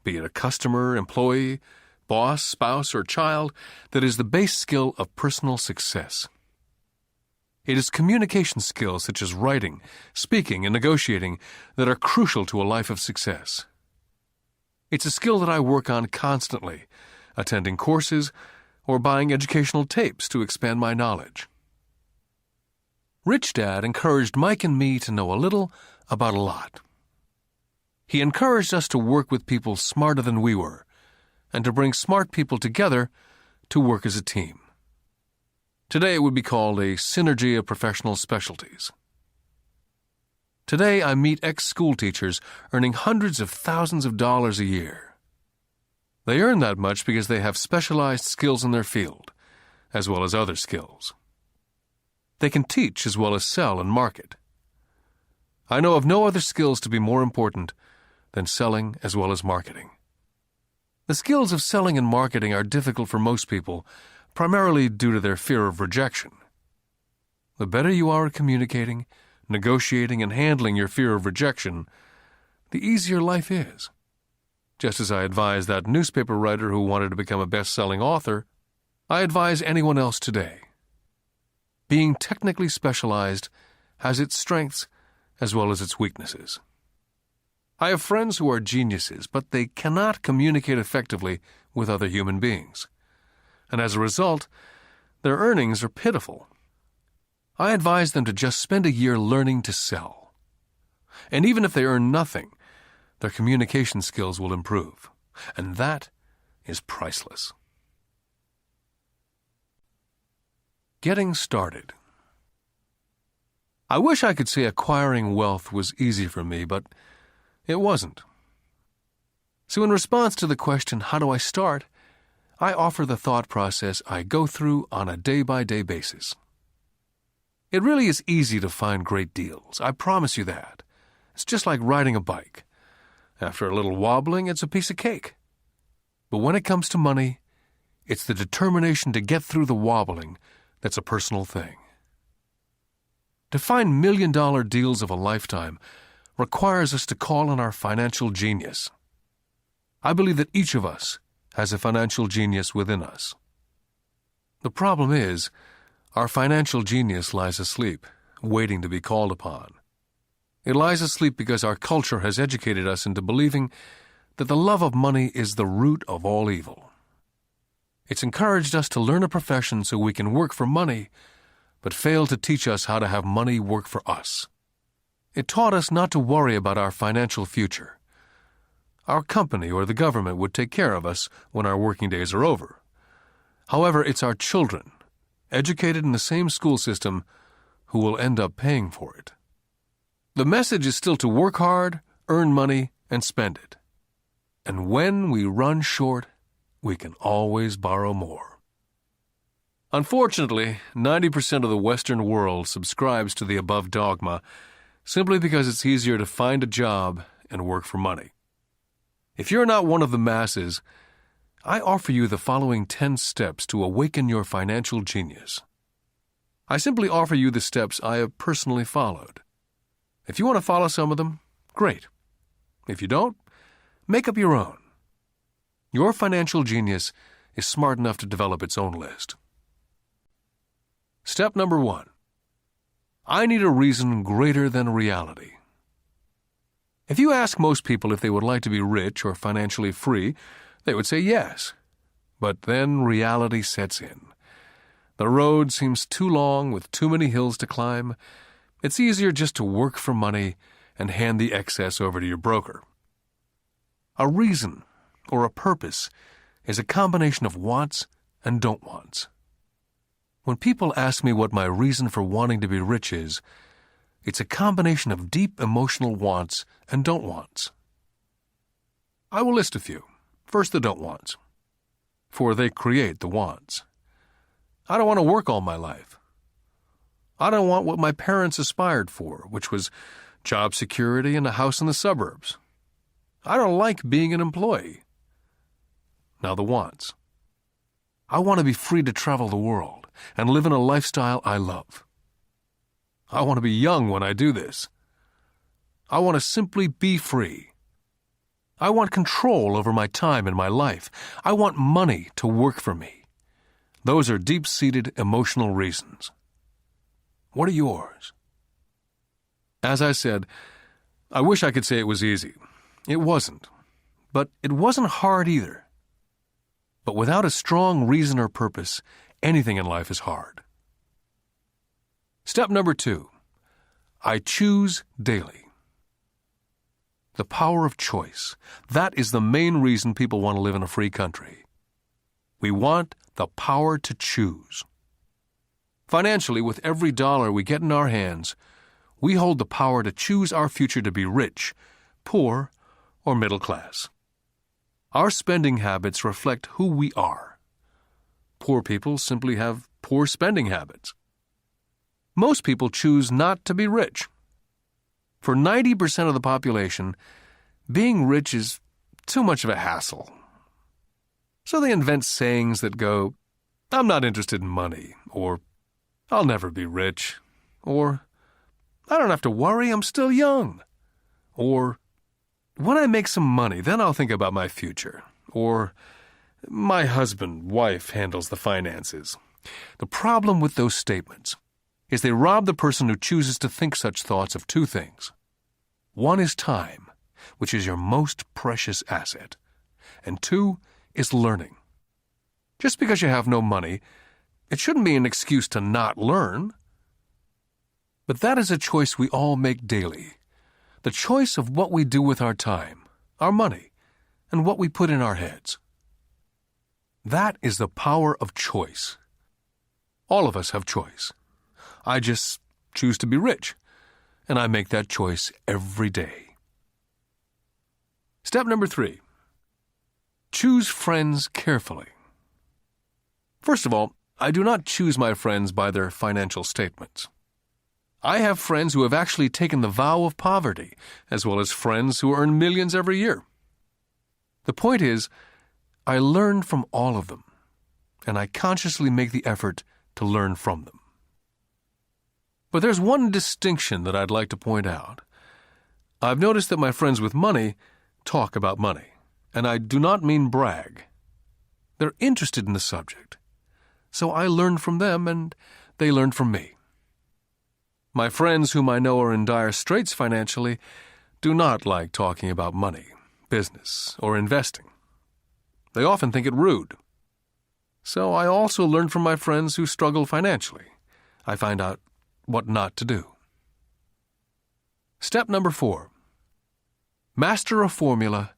be it a customer, employee, boss, spouse, or child, that is the base skill of personal success. It is communication skills such as writing, speaking, and negotiating that are crucial to a life of success. It's a skill that I work on constantly, attending courses or buying educational tapes to expand my knowledge. Rich Dad encouraged Mike and me to know a little about a lot. He encouraged us to work with people smarter than we were and to bring smart people together to work as a team. Today it would be called a synergy of professional specialties. Today I meet ex-school teachers earning hundreds of thousands of dollars a year. They earn that much because they have specialized skills in their field, as well as other skills. They can teach as well as sell and market. I know of no other skills to be more important than selling as well as marketing. The skills of selling and marketing are difficult for most people, primarily due to their fear of rejection. The better you are at communicating, negotiating, and handling your fear of rejection, the easier life is. Just as I advise that newspaper writer who wanted to become a best-selling author, I advise anyone else today. Being technically specialized has its strengths as well as its weaknesses. I have friends who are geniuses, but they cannot communicate effectively with other human beings. And as a result, their earnings are pitiful. I advise them to just spend a year learning to sell. And even if they earn nothing, their communication skills will improve. And that is priceless. Getting started. I wish I could say acquiring wealth was easy for me, but it wasn't. So in response to the question, how do I start? I offer the thought process I go through on a day-by-day basis. It really is easy to find great deals. I promise you that. It's just like riding a bike. After a little wobbling, it's a piece of cake. But when it comes to money, it's the determination to get through the wobbling that's a personal thing. To find million-dollar deals of a lifetime requires us to call on our financial genius. I believe that each of us has a financial genius within us. The problem is, Our financial genius lies asleep, waiting to be called upon. It lies asleep because our culture has educated us into believing that the love of money is the root of all evil. It's encouraged us to learn a profession so we can work for money, but failed to teach us how to have money work for us. It taught us not to worry about our financial future. Our company or the government would take care of us when our working days are over. However, it's our children, educated in the same school system, who will end up paying for it. The message is still to work hard, earn money, and spend it. And when we run short, we can always borrow more. Unfortunately, 90% of the Western world subscribes to the above dogma simply because it's easier to find a job and work for money. If you're not one of the masses, I offer you the following 10 steps to awaken your financial genius. I simply offer you the steps I have personally followed. If you want to follow some of them, great. If you don't, make up your own. Your financial genius is smart enough to develop its own list. Step number 1. I need a reason greater than reality. If you ask most people if they would like to be rich or financially free, they would say yes. But then reality sets in. The road seems too long with too many hills to climb. It's easier just to work for money and hand the excess over to your broker. A reason or a purpose is a combination of wants and don't wants. When people ask me what my reason for wanting to be rich is, it's a combination of deep emotional wants and don't wants. I will list a few. First, the don't wants, for they create the wants. I don't want to work all my life. I don't want what my parents aspired for, which was job security and a house in the suburbs. I don't like being an employee. Now the wants. I want to be free to travel the world and live in a lifestyle I love. I want to be young when I do this. I want to simply be free. I want control over my time and my life. I want money to work for me. Those are deep-seated emotional reasons. What are yours? As I said, I wish I could say it was easy. It wasn't. But it wasn't hard either. But without a strong reason or purpose, anything in life is hard. Step number 2. I choose daily. The power of choice. That is the main reason people want to live in a free country. We want the power to choose. Financially, with every dollar we get in our hands, we hold the power to choose our future to be rich, poor, or middle class. Our spending habits reflect who we are. Poor people simply have poor spending habits. Most people choose not to be rich. For 90% of the population, being rich is too much of a hassle. So they invent sayings that go, "I'm not interested in money," or "I'll never be rich," or "I don't have to worry, I'm still young," or "When I make some money, then I'll think about my future," or "My wife handles the finances." The problem with those statements is they rob the person who chooses to think such thoughts of two things. One is time, which is your most precious asset, and 2 is learning. Just because you have no money, it shouldn't be an excuse to not learn. But that is a choice we all make daily, the choice of what we do with our time, our money, and what we put in our heads. That is the power of choice. All of us have choice. I just choose to be rich, and I make that choice every day. Step number 3. Choose friends carefully. First of all, I do not choose my friends by their financial statements. I have friends who have actually taken the vow of poverty, as well as friends who earn millions every year. The point is, I learn from all of them, and I consciously make the effort to learn from them. But there's one distinction that I'd like to point out. I've noticed that my friends with money talk about money, and I do not mean brag. They're interested in the subject, so I learn from them, and they learned from me. My friends whom I know are in dire straits financially do not like talking about money, business, or investing. They often think it rude. So I also learn from my friends who struggle financially. I find out what not to do. Step number 4. Master a formula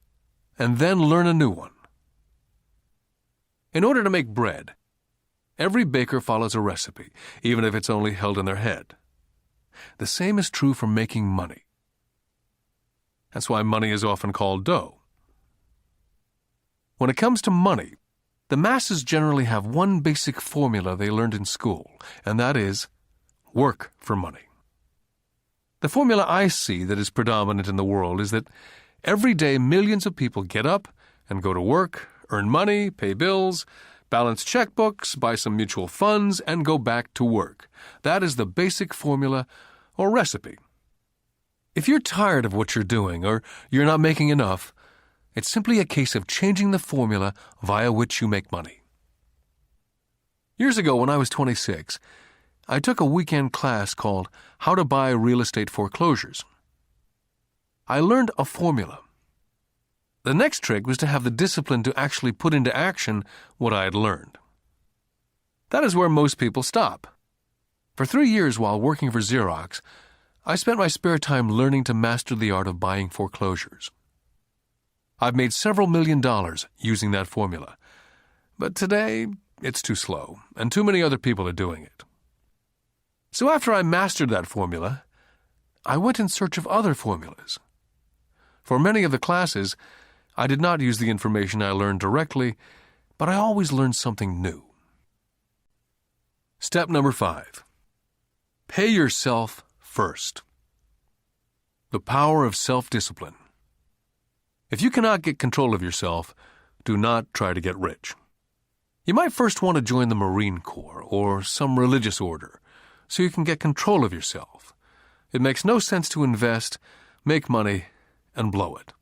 and then learn a new one. In order to make bread, every baker follows a recipe, even if it's only held in their head. The same is true for making money. That's why money is often called dough. When it comes to money, the masses generally have one basic formula they learned in school, and that is work for money. The formula I see that is predominant in the world is that every day millions of people get up and go to work, earn money, pay bills, balance checkbooks, buy some mutual funds, and go back to work. That is the basic formula or recipe. If you're tired of what you're doing or you're not making enough, it's simply a case of changing the formula via which you make money. Years ago, when I was 26, I took a weekend class called How to Buy Real Estate Foreclosures. I learned a formula. The next trick was to have the discipline to actually put into action what I had learned. That is where most people stop. For 3 years while working for Xerox, I spent my spare time learning to master the art of buying foreclosures. I've made several $1 million using that formula, but today it's too slow, and too many other people are doing it. So after I mastered that formula, I went in search of other formulas. For many of the classes, I did not use the information I learned directly, but I always learned something new. Step number 5. Pay yourself first. The power of self-discipline. If you cannot get control of yourself, do not try to get rich. You might first want to join the Marine Corps or some religious order, so you can get control of yourself. It makes no sense to invest, make money, and blow it.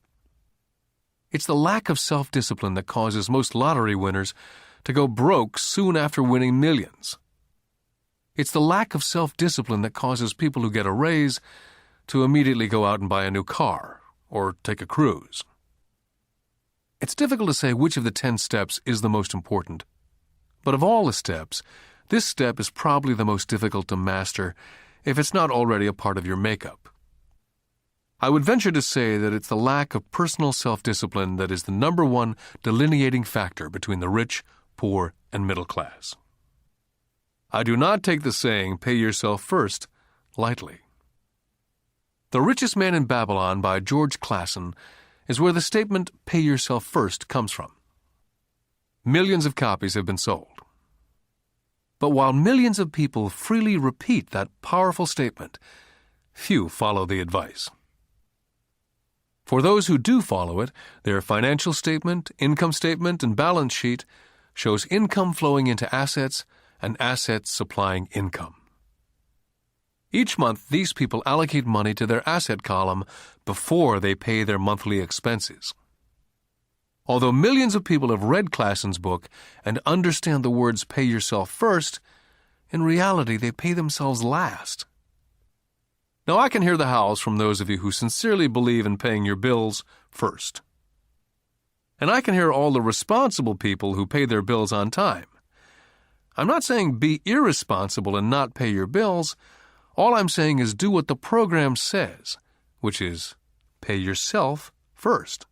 It's the lack of self-discipline that causes most lottery winners to go broke soon after winning millions. It's the lack of self-discipline that causes people who get a raise to immediately go out and buy a new car or take a cruise. It's difficult to say which of the 10 steps is the most important, but of all the steps, this step is probably the most difficult to master if it's not already a part of your makeup. I would venture to say that it's the lack of personal self-discipline that is the number one delineating factor between the rich, poor, and middle class. I do not take the saying, "pay yourself first," lightly. The Richest Man in Babylon by George Clason is where the statement, "pay yourself first," comes from. Millions of copies have been sold. But while millions of people freely repeat that powerful statement, few follow the advice. For those who do follow it, their financial statement, income statement, and balance sheet shows income flowing into assets and assets supplying income. Each month, these people allocate money to their asset column before they pay their monthly expenses. Although millions of people have read Clason's book and understand the words "pay yourself first," in reality they pay themselves last. Now I can hear the howls from those of you who sincerely believe in paying your bills first. And I can hear all the responsible people who pay their bills on time. I'm not saying be irresponsible and not pay your bills. All I'm saying is do what the program says, which is pay yourself first.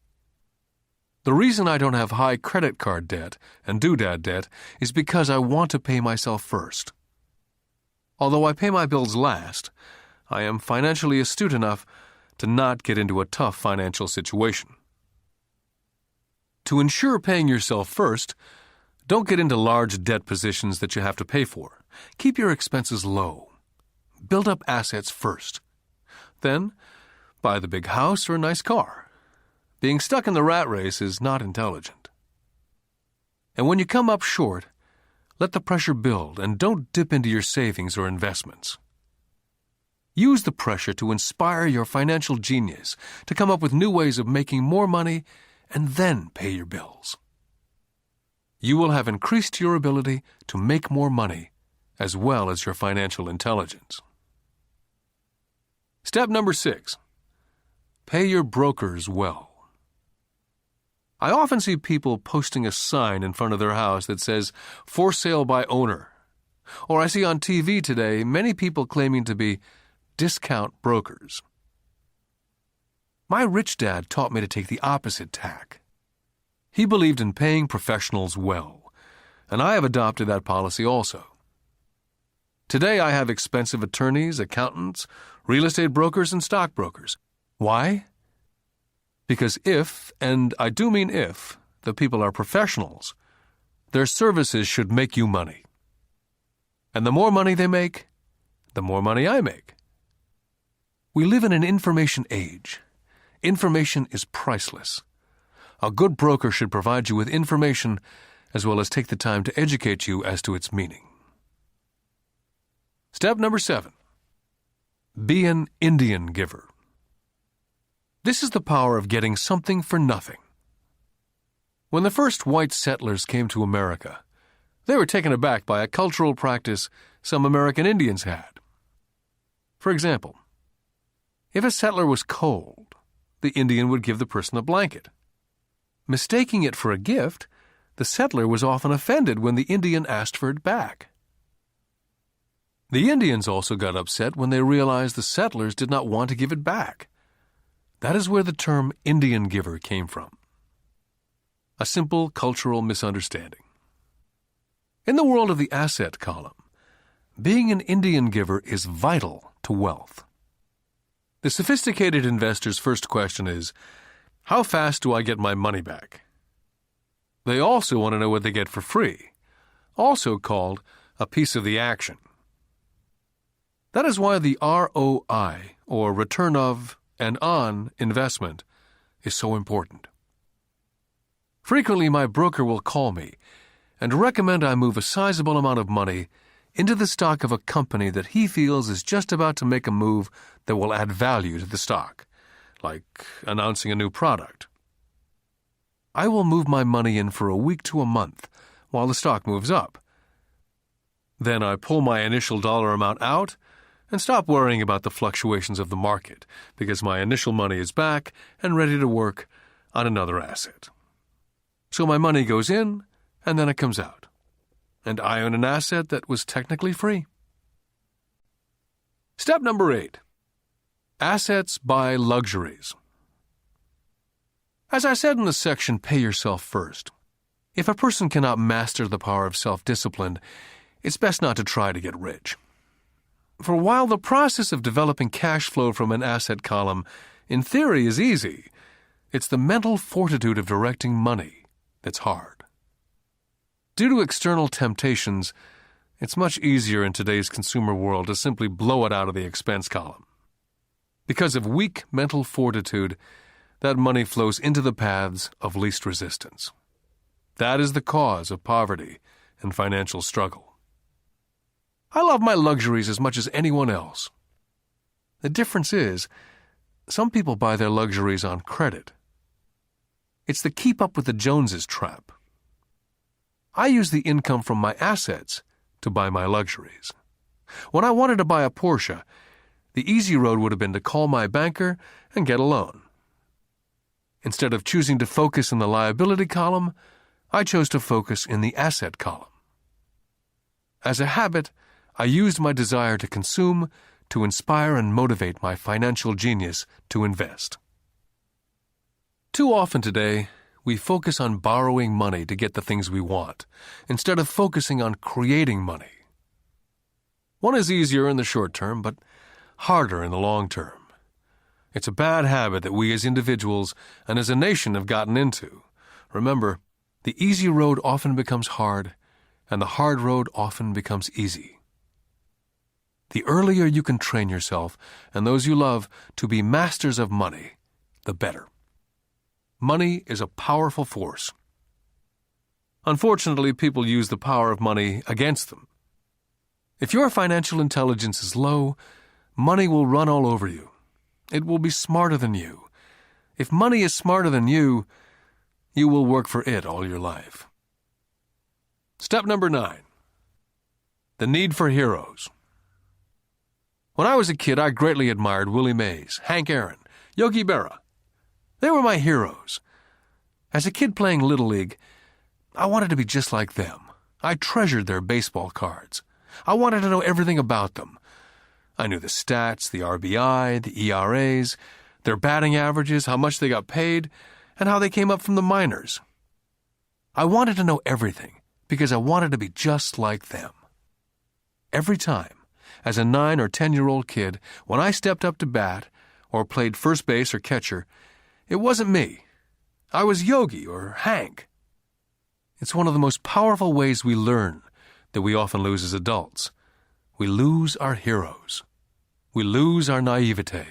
The reason I don't have high credit card debt and doodad debt is because I want to pay myself first. Although I pay my bills last, I am financially astute enough to not get into a tough financial situation. To ensure paying yourself first, don't get into large debt positions that you have to pay for. Keep your expenses low. Build up assets first. Then, buy the big house or a nice car. Being stuck in the rat race is not intelligent. And when you come up short, let the pressure build and don't dip into your savings or investments. Use the pressure to inspire your financial genius to come up with new ways of making more money and then pay your bills. You will have increased your ability to make more money as well as your financial intelligence. Step number 6. Pay your brokers well. I often see people posting a sign in front of their house that says, "For sale by owner." Or I see on TV today many people claiming to be discount brokers. My rich dad taught me to take the opposite tack. He believed in paying professionals well, and I have adopted that policy also. Today I have expensive attorneys, accountants, real estate brokers, and stockbrokers. Why? Because if, and I do mean if, the people are professionals, their services should make you money. And the more money they make, the more money I make. We live in an information age. Information is priceless. A good broker should provide you with information as well as take the time to educate you as to its meaning. Step number 7. Be an Indian giver. This is the power of getting something for nothing. When the first white settlers came to America, they were taken aback by a cultural practice some American Indians had. For example, if a settler was cold, the Indian would give the person a blanket. Mistaking it for a gift, the settler was often offended when the Indian asked for it back. The Indians also got upset when they realized the settlers did not want to give it back. That is where the term Indian giver came from. A simple cultural misunderstanding. In the world of the asset column, being an Indian giver is vital to wealth. The sophisticated investor's first question is, how fast do I get my money back? They also want to know what they get for free, also called a piece of the action. That is why the ROI, or return of and on investment, is so important. Frequently, my broker will call me and recommend I move a sizable amount of money into the stock of a company that he feels is just about to make a move that will add value to the stock, like announcing a new product. I will move my money in for a week to a month while the stock moves up. Then I pull my initial dollar amount out and stop worrying about the fluctuations of the market because my initial money is back and ready to work on another asset. So my money goes in and then it comes out, and I own an asset that was technically free. Step number 8. Assets buy luxuries. As I said in the section, Pay Yourself First, if a person cannot master the power of self-discipline, it's best not to try to get rich. For while the process of developing cash flow from an asset column, in theory, is easy, it's the mental fortitude of directing money that's hard. Due to external temptations, it's much easier in today's consumer world to simply blow it out of the expense column. Because of weak mental fortitude, that money flows into the paths of least resistance. That is the cause of poverty and financial struggle. I love my luxuries as much as anyone else. The difference is, some people buy their luxuries on credit. It's the keep up with the Joneses trap. I use the income from my assets to buy my luxuries. When I wanted to buy a Porsche, the easy road would have been to call my banker and get a loan. Instead of choosing to focus in the liability column, I chose to focus in the asset column. As a habit, I used my desire to consume to inspire and motivate my financial genius to invest. Too often today, we focus on borrowing money to get the things we want, instead of focusing on creating money. One is easier in the short term, but harder in the long term. It's a bad habit that we as individuals and as a nation have gotten into. Remember, the easy road often becomes hard, and the hard road often becomes easy. The earlier you can train yourself and those you love to be masters of money, the better. Money is a powerful force. Unfortunately, people use the power of money against them. If your financial intelligence is low, money will run all over you. It will be smarter than you. If money is smarter than you will work for it all your life. Step number 9. The Need for Heroes. When I was a kid, I greatly admired Willie Mays, Hank Aaron, Yogi Berra. They were my heroes. As a kid playing Little League, I wanted to be just like them. I treasured their baseball cards. I wanted to know everything about them. I knew the stats, the RBI, the ERAs, their batting averages, how much they got paid, and how they came up from the minors. I wanted to know everything because I wanted to be just like them. Every time, as a 9 or 10-year-old kid, when I stepped up to bat or played first base or catcher, it wasn't me. I was Yogi or Hank. It's one of the most powerful ways we learn that we often lose as adults. We lose our heroes. We lose our naivete.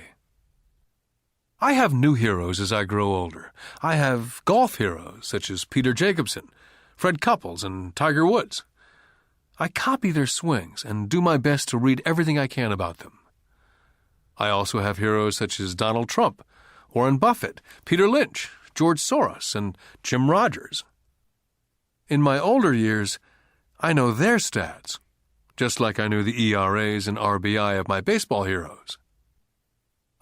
I have new heroes as I grow older. I have golf heroes such as Peter Jacobsen, Fred Couples, and Tiger Woods. I copy their swings and do my best to read everything I can about them. I also have heroes such as Donald Trump, Warren Buffett, Peter Lynch, George Soros, and Jim Rogers. In my older years, I know their stats, just like I knew the ERAs and RBI of my baseball heroes.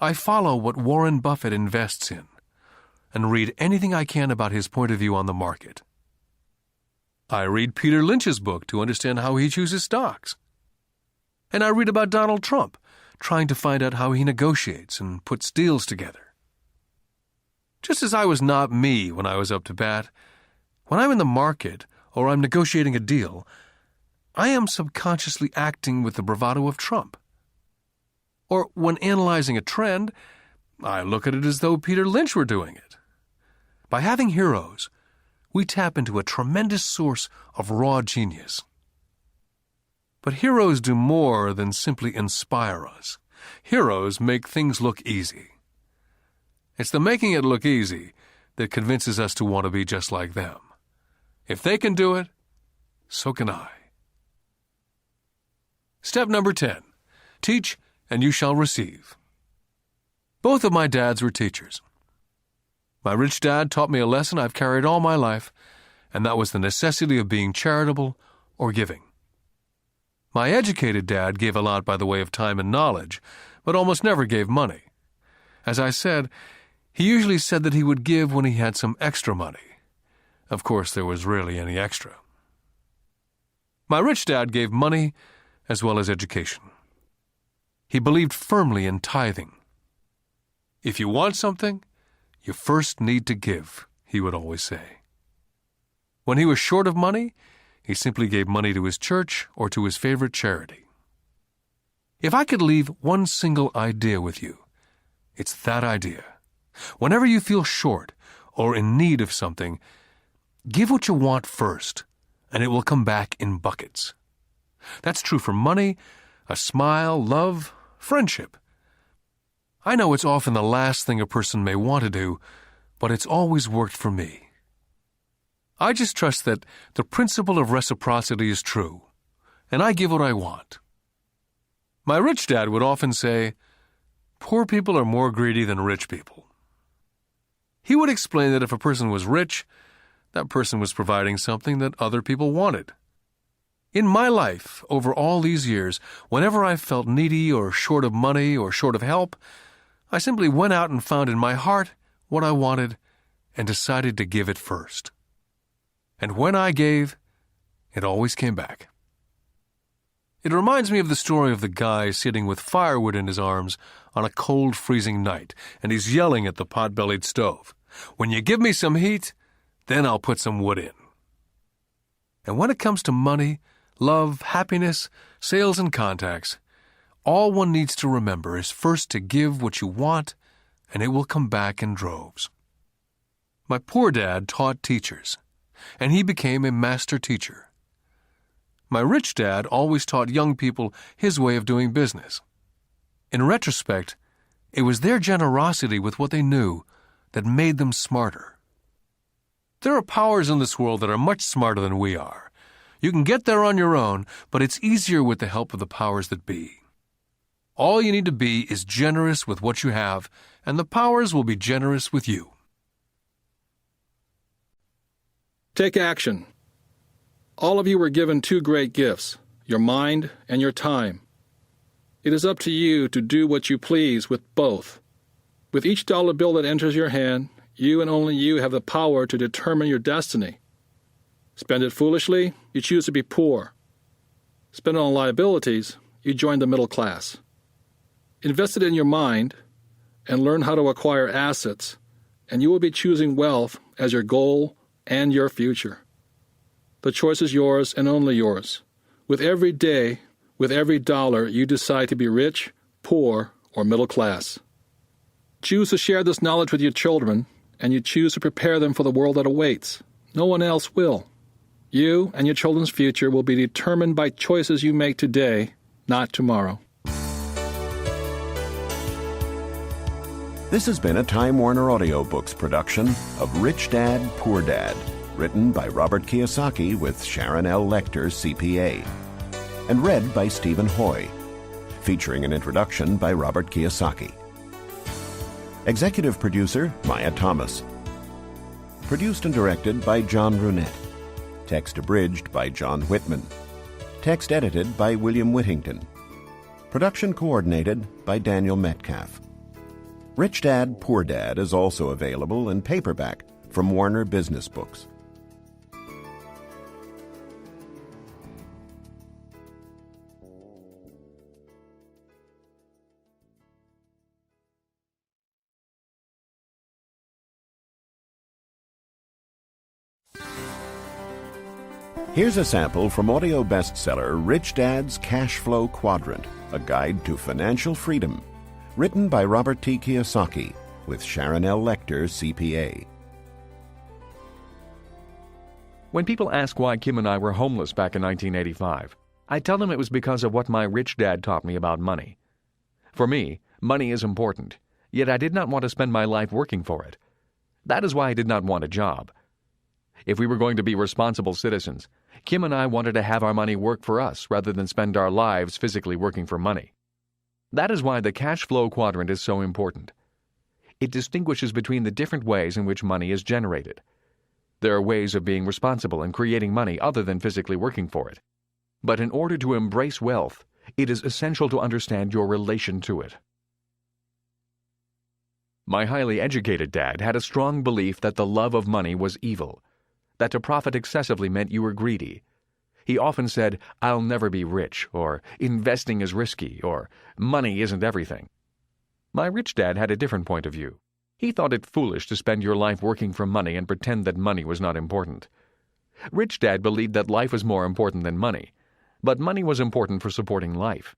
I follow what Warren Buffett invests in and read anything I can about his point of view on the market. I read Peter Lynch's book to understand how he chooses stocks. And I read about Donald Trump, trying to find out how he negotiates and puts deals together. Just as I was not me when I was up to bat, when I'm in the market or I'm negotiating a deal, I am subconsciously acting with the bravado of Trump. Or when analyzing a trend, I look at it as though Peter Lynch were doing it. By having heroes, we tap into a tremendous source of raw genius. But heroes do more than simply inspire us. Heroes make things look easy. It's the making it look easy that convinces us to want to be just like them. If they can do it, so can I. Step number 10. Teach and you shall receive. Both of my dads were teachers. My rich dad taught me a lesson I've carried all my life, and that was the necessity of being charitable or giving. My educated dad gave a lot by the way of time and knowledge, but almost never gave money. As I said, he usually said that he would give when he had some extra money. Of course, there was rarely any extra. My rich dad gave money as well as education. He believed firmly in tithing. If you want something, you first need to give, he would always say. When he was short of money, he simply gave money to his church or to his favorite charity. If I could leave one single idea with you, it's that idea. Whenever you feel short or in need of something, give what you want first, and it will come back in buckets. That's true for money, a smile, love, friendship. I know it's often the last thing a person may want to do, but it's always worked for me. I just trust that the principle of reciprocity is true, and I give what I want. My rich dad would often say, "Poor people are more greedy than rich people." He would explain that if a person was rich, that person was providing something that other people wanted. In my life, over all these years, whenever I felt needy or short of money or short of help, I simply went out and found in my heart what I wanted and decided to give it first. And when I gave, it always came back. It reminds me of the story of the guy sitting with firewood in his arms on a cold, freezing night, and he's yelling at the pot-bellied stove, "When you give me some heat, then I'll put some wood in." And when it comes to money, love, happiness, sales, and contacts, all one needs to remember is first to give what you want, and it will come back in droves. My poor dad taught teachers, and he became a master teacher. My rich dad always taught young people his way of doing business. In retrospect, it was their generosity with what they knew that made them smarter. There are powers in this world that are much smarter than we are. You can get there on your own, but it's easier with the help of the powers that be. All you need to be is generous with what you have, and the powers will be generous with you. Take action. All of you were given two great gifts. your mind, and your time. It is up to you to do what you please with both. With each dollar bill that enters your hand, you and only you have the power to determine your destiny. Spend it foolishly, you choose to be poor. Spend it on liabilities, you join the middle class. Invest it in your mind and learn how to acquire assets, and you will be choosing wealth as your goal and your future. The choice is yours and only yours. With every day, with every dollar, you decide to be rich, poor, or middle class. Choose to share this knowledge with your children, and you choose to prepare them for the world that awaits. No one else will. You and your children's future will be determined by choices you make today, not tomorrow. This has been a Time Warner Audiobooks production of Rich Dad, Poor Dad, written by Robert Kiyosaki with Sharon L. Lechter, CPA, and read by Stephen Hoy, featuring an introduction by Robert Kiyosaki. Executive producer, Maya Thomas. Produced and directed by John Brunette. Text abridged by John Whitman. Text edited by William Whittington. Production coordinated by Daniel Metcalf. Rich Dad, Poor Dad is also available in paperback from Warner Business Books. Here's a sample from audio bestseller Rich Dad's Cash Flow Quadrant, a guide to financial freedom, written by Robert T. Kiyosaki with Sharon L. Lechter, CPA. When people ask why Kim and I were homeless back in 1985, I tell them it was because of what my rich dad taught me about money. For me, money is important, yet I did not want to spend my life working for it. That is why I did not want a job. If we were going to be responsible citizens, Kim and I wanted to have our money work for us rather than spend our lives physically working for money. That is why the cash flow quadrant is so important. It distinguishes between the different ways in which money is generated. There are ways of being responsible and creating money other than physically working for it. But in order to embrace wealth, it is essential to understand your relation to it. My highly educated dad had a strong belief that the love of money was evil, that to profit excessively meant you were greedy. He often said, "I'll never be rich," or "investing is risky," or "money isn't everything." My rich dad had a different point of view. He thought it foolish to spend your life working for money and pretend that money was not important. Rich Dad believed that life was more important than money, but money was important for supporting life.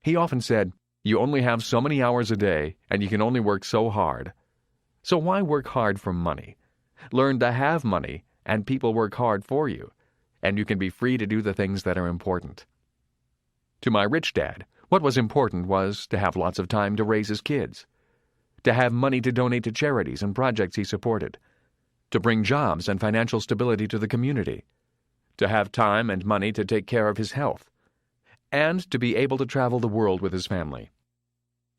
He often said, "You only have so many hours a day, and you can only work so hard. So why work hard for money? Learn to have money, and people work hard for you, and you can be free to do the things that are important." To my rich dad, what was important was to have lots of time to raise his kids, to have money to donate to charities and projects he supported, to bring jobs and financial stability to the community, to have time and money to take care of his health, and to be able to travel the world with his family.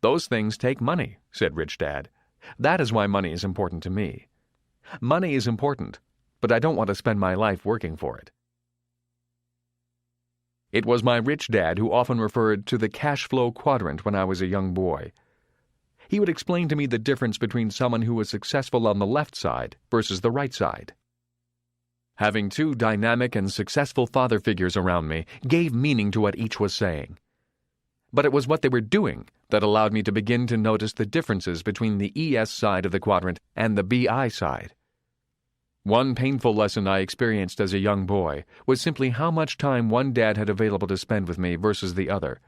"Those things take money," said Rich Dad. "That is why money is important to me. Money is important, but I don't want to spend my life working for it." It was my rich dad who often referred to the cash flow quadrant when I was a young boy. He would explain to me the difference between someone who was successful on the left side versus the right side. Having two dynamic and successful father figures around me gave meaning to what each was saying. But it was what they were doing that allowed me to begin to notice the differences between the ES side of the quadrant and the BI side. One painful lesson I experienced as a young boy was simply how much time one dad had available to spend with me versus the other.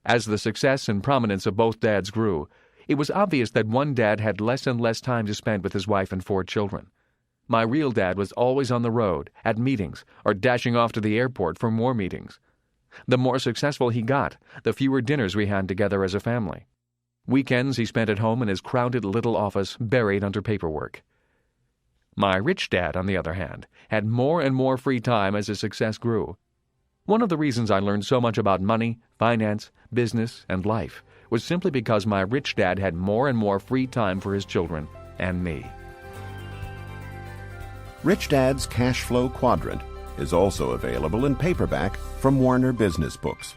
As the success and prominence of both dads grew, it was obvious that one dad had less and less time to spend with his wife and 4 children. My real dad was always on the road, at meetings, or dashing off to the airport for more meetings. The more successful he got, the fewer dinners we had together as a family. Weekends he spent at home in his crowded little office, buried under paperwork. My rich dad, on the other hand, had more and more free time as his success grew. One of the reasons I learned so much about money, finance, business, and life was simply because my rich dad had more and more free time for his children and me. Rich Dad's Cash Flow Quadrant is also available in paperback from Warner Business Books.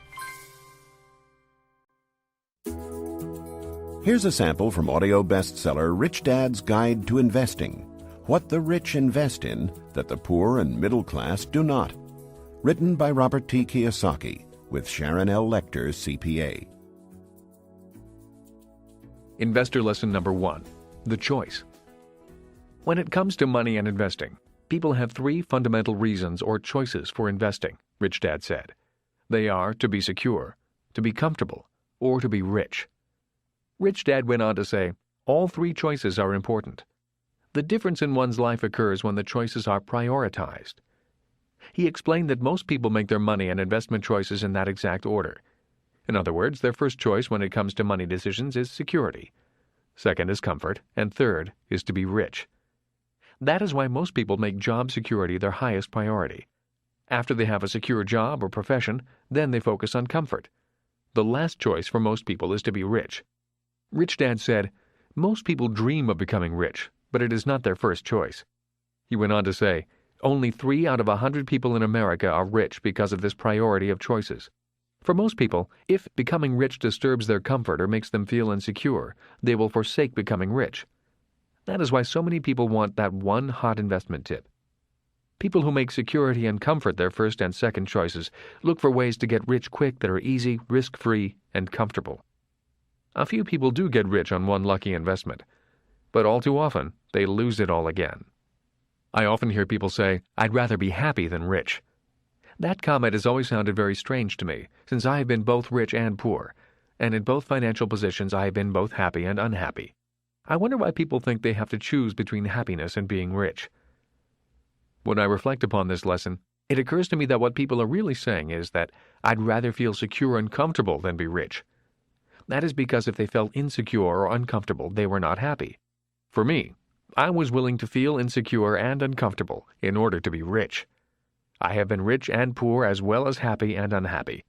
Here's a sample from audio bestseller Rich Dad's Guide to Investing: What the Rich Invest in That the Poor and Middle Class Do Not. Written by Robert T. Kiyosaki with Sharon L. Lechter, CPA. Investor lesson number 1. The choice. When it comes to money and investing, people have 3 fundamental reasons or choices for investing, Rich Dad said. They are to be secure, to be comfortable, or to be rich. Rich Dad went on to say, all 3 choices are important. The difference in one's life occurs when the choices are prioritized. He explained that most people make their money and investment choices in that exact order. In other words, their first choice when it comes to money decisions is security. Second is comfort, and third is to be rich. That is why most people make job security their highest priority. After they have a secure job or profession, then they focus on comfort. The last choice for most people is to be rich. Rich Dad said, most people dream of becoming rich, but it is not their first choice. He went on to say, only 3 out of 100 people in America are rich because of this priority of choices. For most people, if becoming rich disturbs their comfort or makes them feel insecure, they will forsake becoming rich. That is why so many people want that one hot investment tip. People who make security and comfort their first and second choices look for ways to get rich quick that are easy, risk-free, and comfortable. A few people do get rich on one lucky investment, but all too often they lose it all again. I often hear people say, I'd rather be happy than rich. That comment has always sounded very strange to me, since I have been both rich and poor, and in both financial positions I have been both happy and unhappy. I wonder why people think they have to choose between happiness and being rich. When I reflect upon this lesson, it occurs to me that what people are really saying is that I'd rather feel secure and comfortable than be rich. That is because if they felt insecure or uncomfortable, they were not happy. For me, I was willing to feel insecure and uncomfortable in order to be rich. I have been rich and poor as well as happy and unhappy.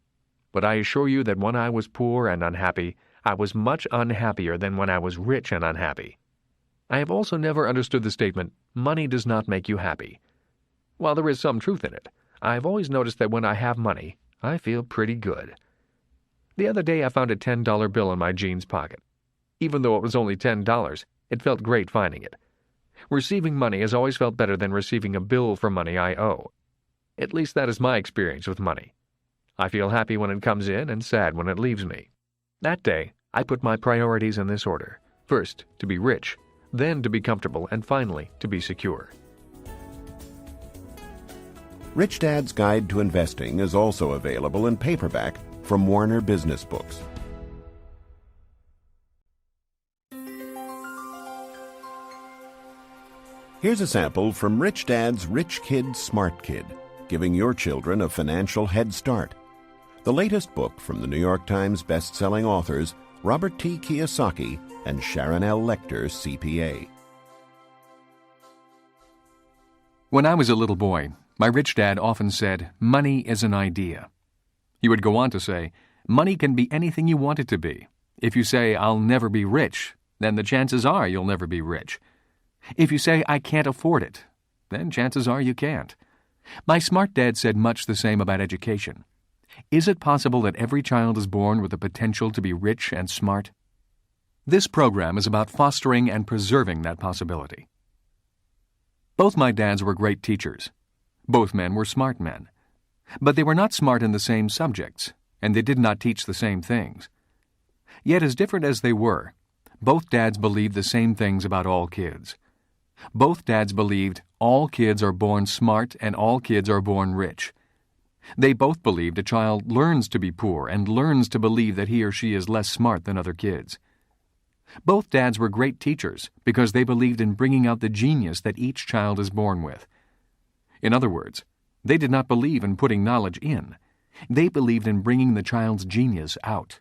But I assure you that when I was poor and unhappy, I was much unhappier than when I was rich and unhappy. I have also never understood the statement, money does not make you happy. While there is some truth in it, I have always noticed that when I have money, I feel pretty good. The other day I found a $10 bill in my jeans pocket. Even though it was only $10, it felt great finding it. Receiving money has always felt better than receiving a bill for money I owe. At least that is my experience with money. I feel happy when it comes in and sad when it leaves me. That day, I put my priorities in this order. First, to be rich, then to be comfortable, and finally, to be secure. Rich Dad's Guide to Investing is also available in paperback from Warner Business Books. Here's a sample from Rich Dad's Rich Kid, Smart Kid, Giving Your Children a Financial Head Start. The latest book from the New York Times best-selling authors Robert T. Kiyosaki and Sharon L. Lechter, CPA. When I was a little boy, my rich dad often said, money is an idea. He would go on to say, money can be anything you want it to be. If you say, I'll never be rich, then the chances are you'll never be rich. If you say, I can't afford it, then chances are you can't. My smart dad said much the same about education. Is it possible that every child is born with the potential to be rich and smart? This program is about fostering and preserving that possibility. Both my dads were great teachers. Both men were smart men. But they were not smart in the same subjects, and they did not teach the same things. Yet as different as they were, both dads believed the same things about all kids. Both dads believed all kids are born smart and all kids are born rich. They both believed a child learns to be poor and learns to believe that he or she is less smart than other kids. Both dads were great teachers because they believed in bringing out the genius that each child is born with. In other words, they did not believe in putting knowledge in. They believed in bringing the child's genius out.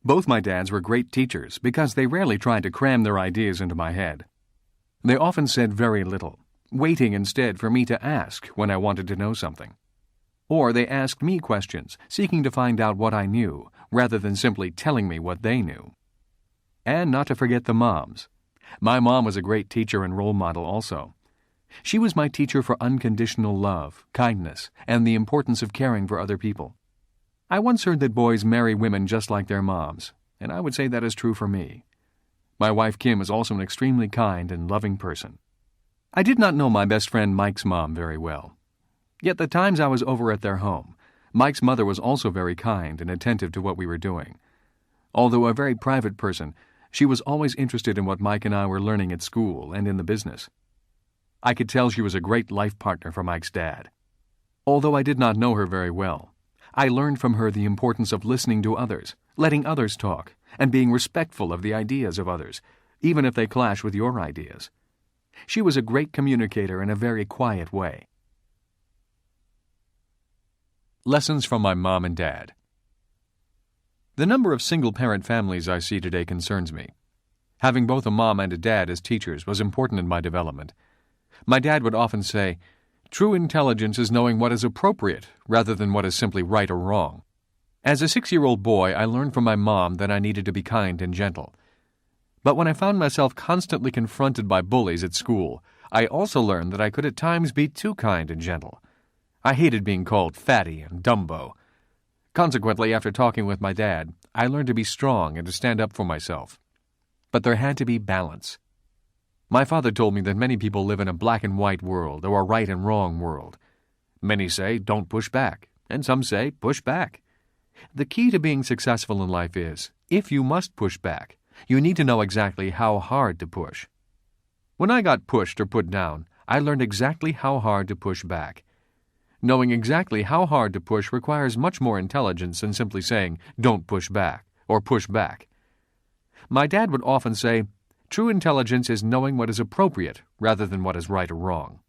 Both my dads were great teachers because they rarely tried to cram their ideas into my head. They often said very little, waiting instead for me to ask when I wanted to know something. Or they asked me questions, seeking to find out what I knew, rather than simply telling me what they knew. And not to forget the moms. My mom was a great teacher and role model also. She was my teacher for unconditional love, kindness, and the importance of caring for other people. I once heard that boys marry women just like their moms, and I would say that is true for me. My wife Kim is also an extremely kind and loving person. I did not know my best friend Mike's mom very well. Yet the times I was over at their home, Mike's mother was also very kind and attentive to what we were doing. Although a very private person, she was always interested in what Mike and I were learning at school and in the business. I could tell she was a great life partner for Mike's dad. Although I did not know her very well, I learned from her the importance of listening to others, letting others talk, and being respectful of the ideas of others, even if they clash with your ideas. She was a great communicator in a very quiet way. Lessons from my mom and dad. The number of single-parent families I see today concerns me. Having both a mom and a dad as teachers was important in my development. My dad would often say, "True intelligence is knowing what is appropriate rather than what is simply right or wrong." As a 6-year-old boy, I learned from my mom that I needed to be kind and gentle. But when I found myself constantly confronted by bullies at school, I also learned that I could at times be too kind and gentle. I hated being called fatty and Dumbo. Consequently, after talking with my dad, I learned to be strong and to stand up for myself. But there had to be balance. My father told me that many people live in a black and white world or a right and wrong world. Many say, don't push back, and some say, push back. The key to being successful in life is, if you must push back, you need to know exactly how hard to push. When I got pushed or put down, I learned exactly how hard to push back. Knowing exactly how hard to push requires much more intelligence than simply saying, don't push back, or push back. My dad would often say, true intelligence is knowing what is appropriate rather than what is right or wrong.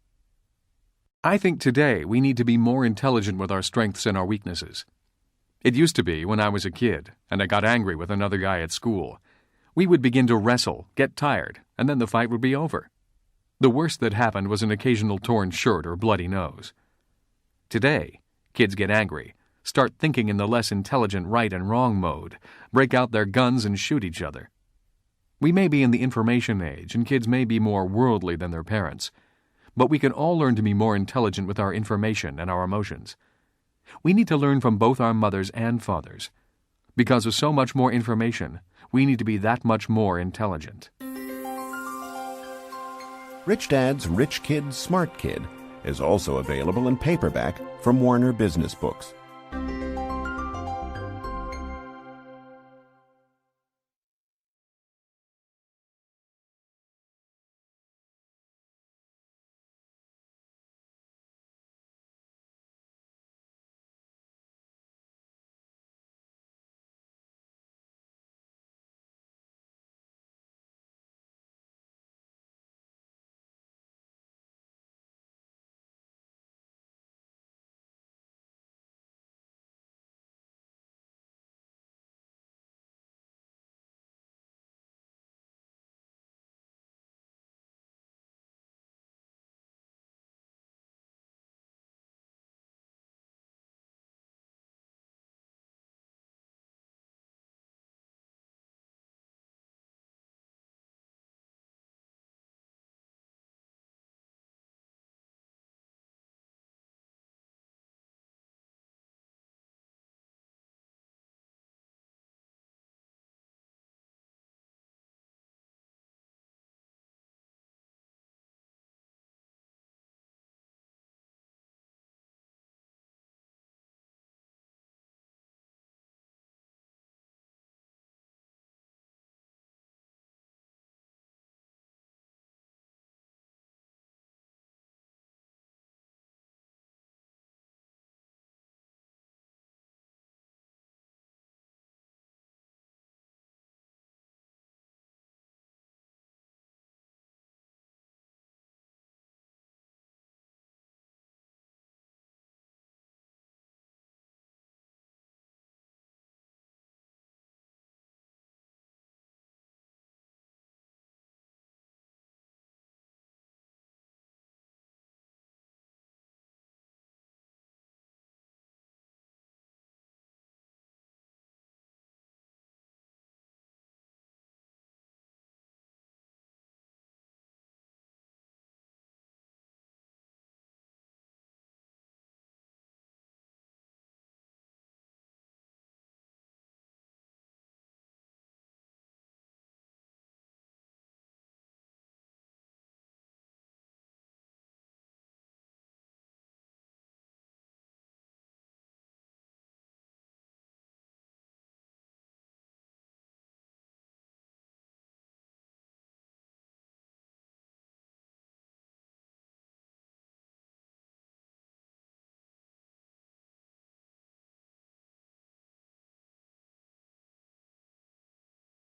I think today we need to be more intelligent with our strengths and our weaknesses. It used to be when I was a kid and I got angry with another guy at school. We would begin to wrestle, get tired, and then the fight would be over. The worst that happened was an occasional torn shirt or bloody nose. Today, kids get angry, start thinking in the less intelligent right and wrong mode, break out their guns and shoot each other. We may be in the information age, and kids may be more worldly than their parents, but we can all learn to be more intelligent with our information and our emotions. We need to learn from both our mothers and fathers. Because of so much more information, we need to be that much more intelligent. Rich Dad's Rich Kid, Smart Kid is also available in paperback from Warner Business Books.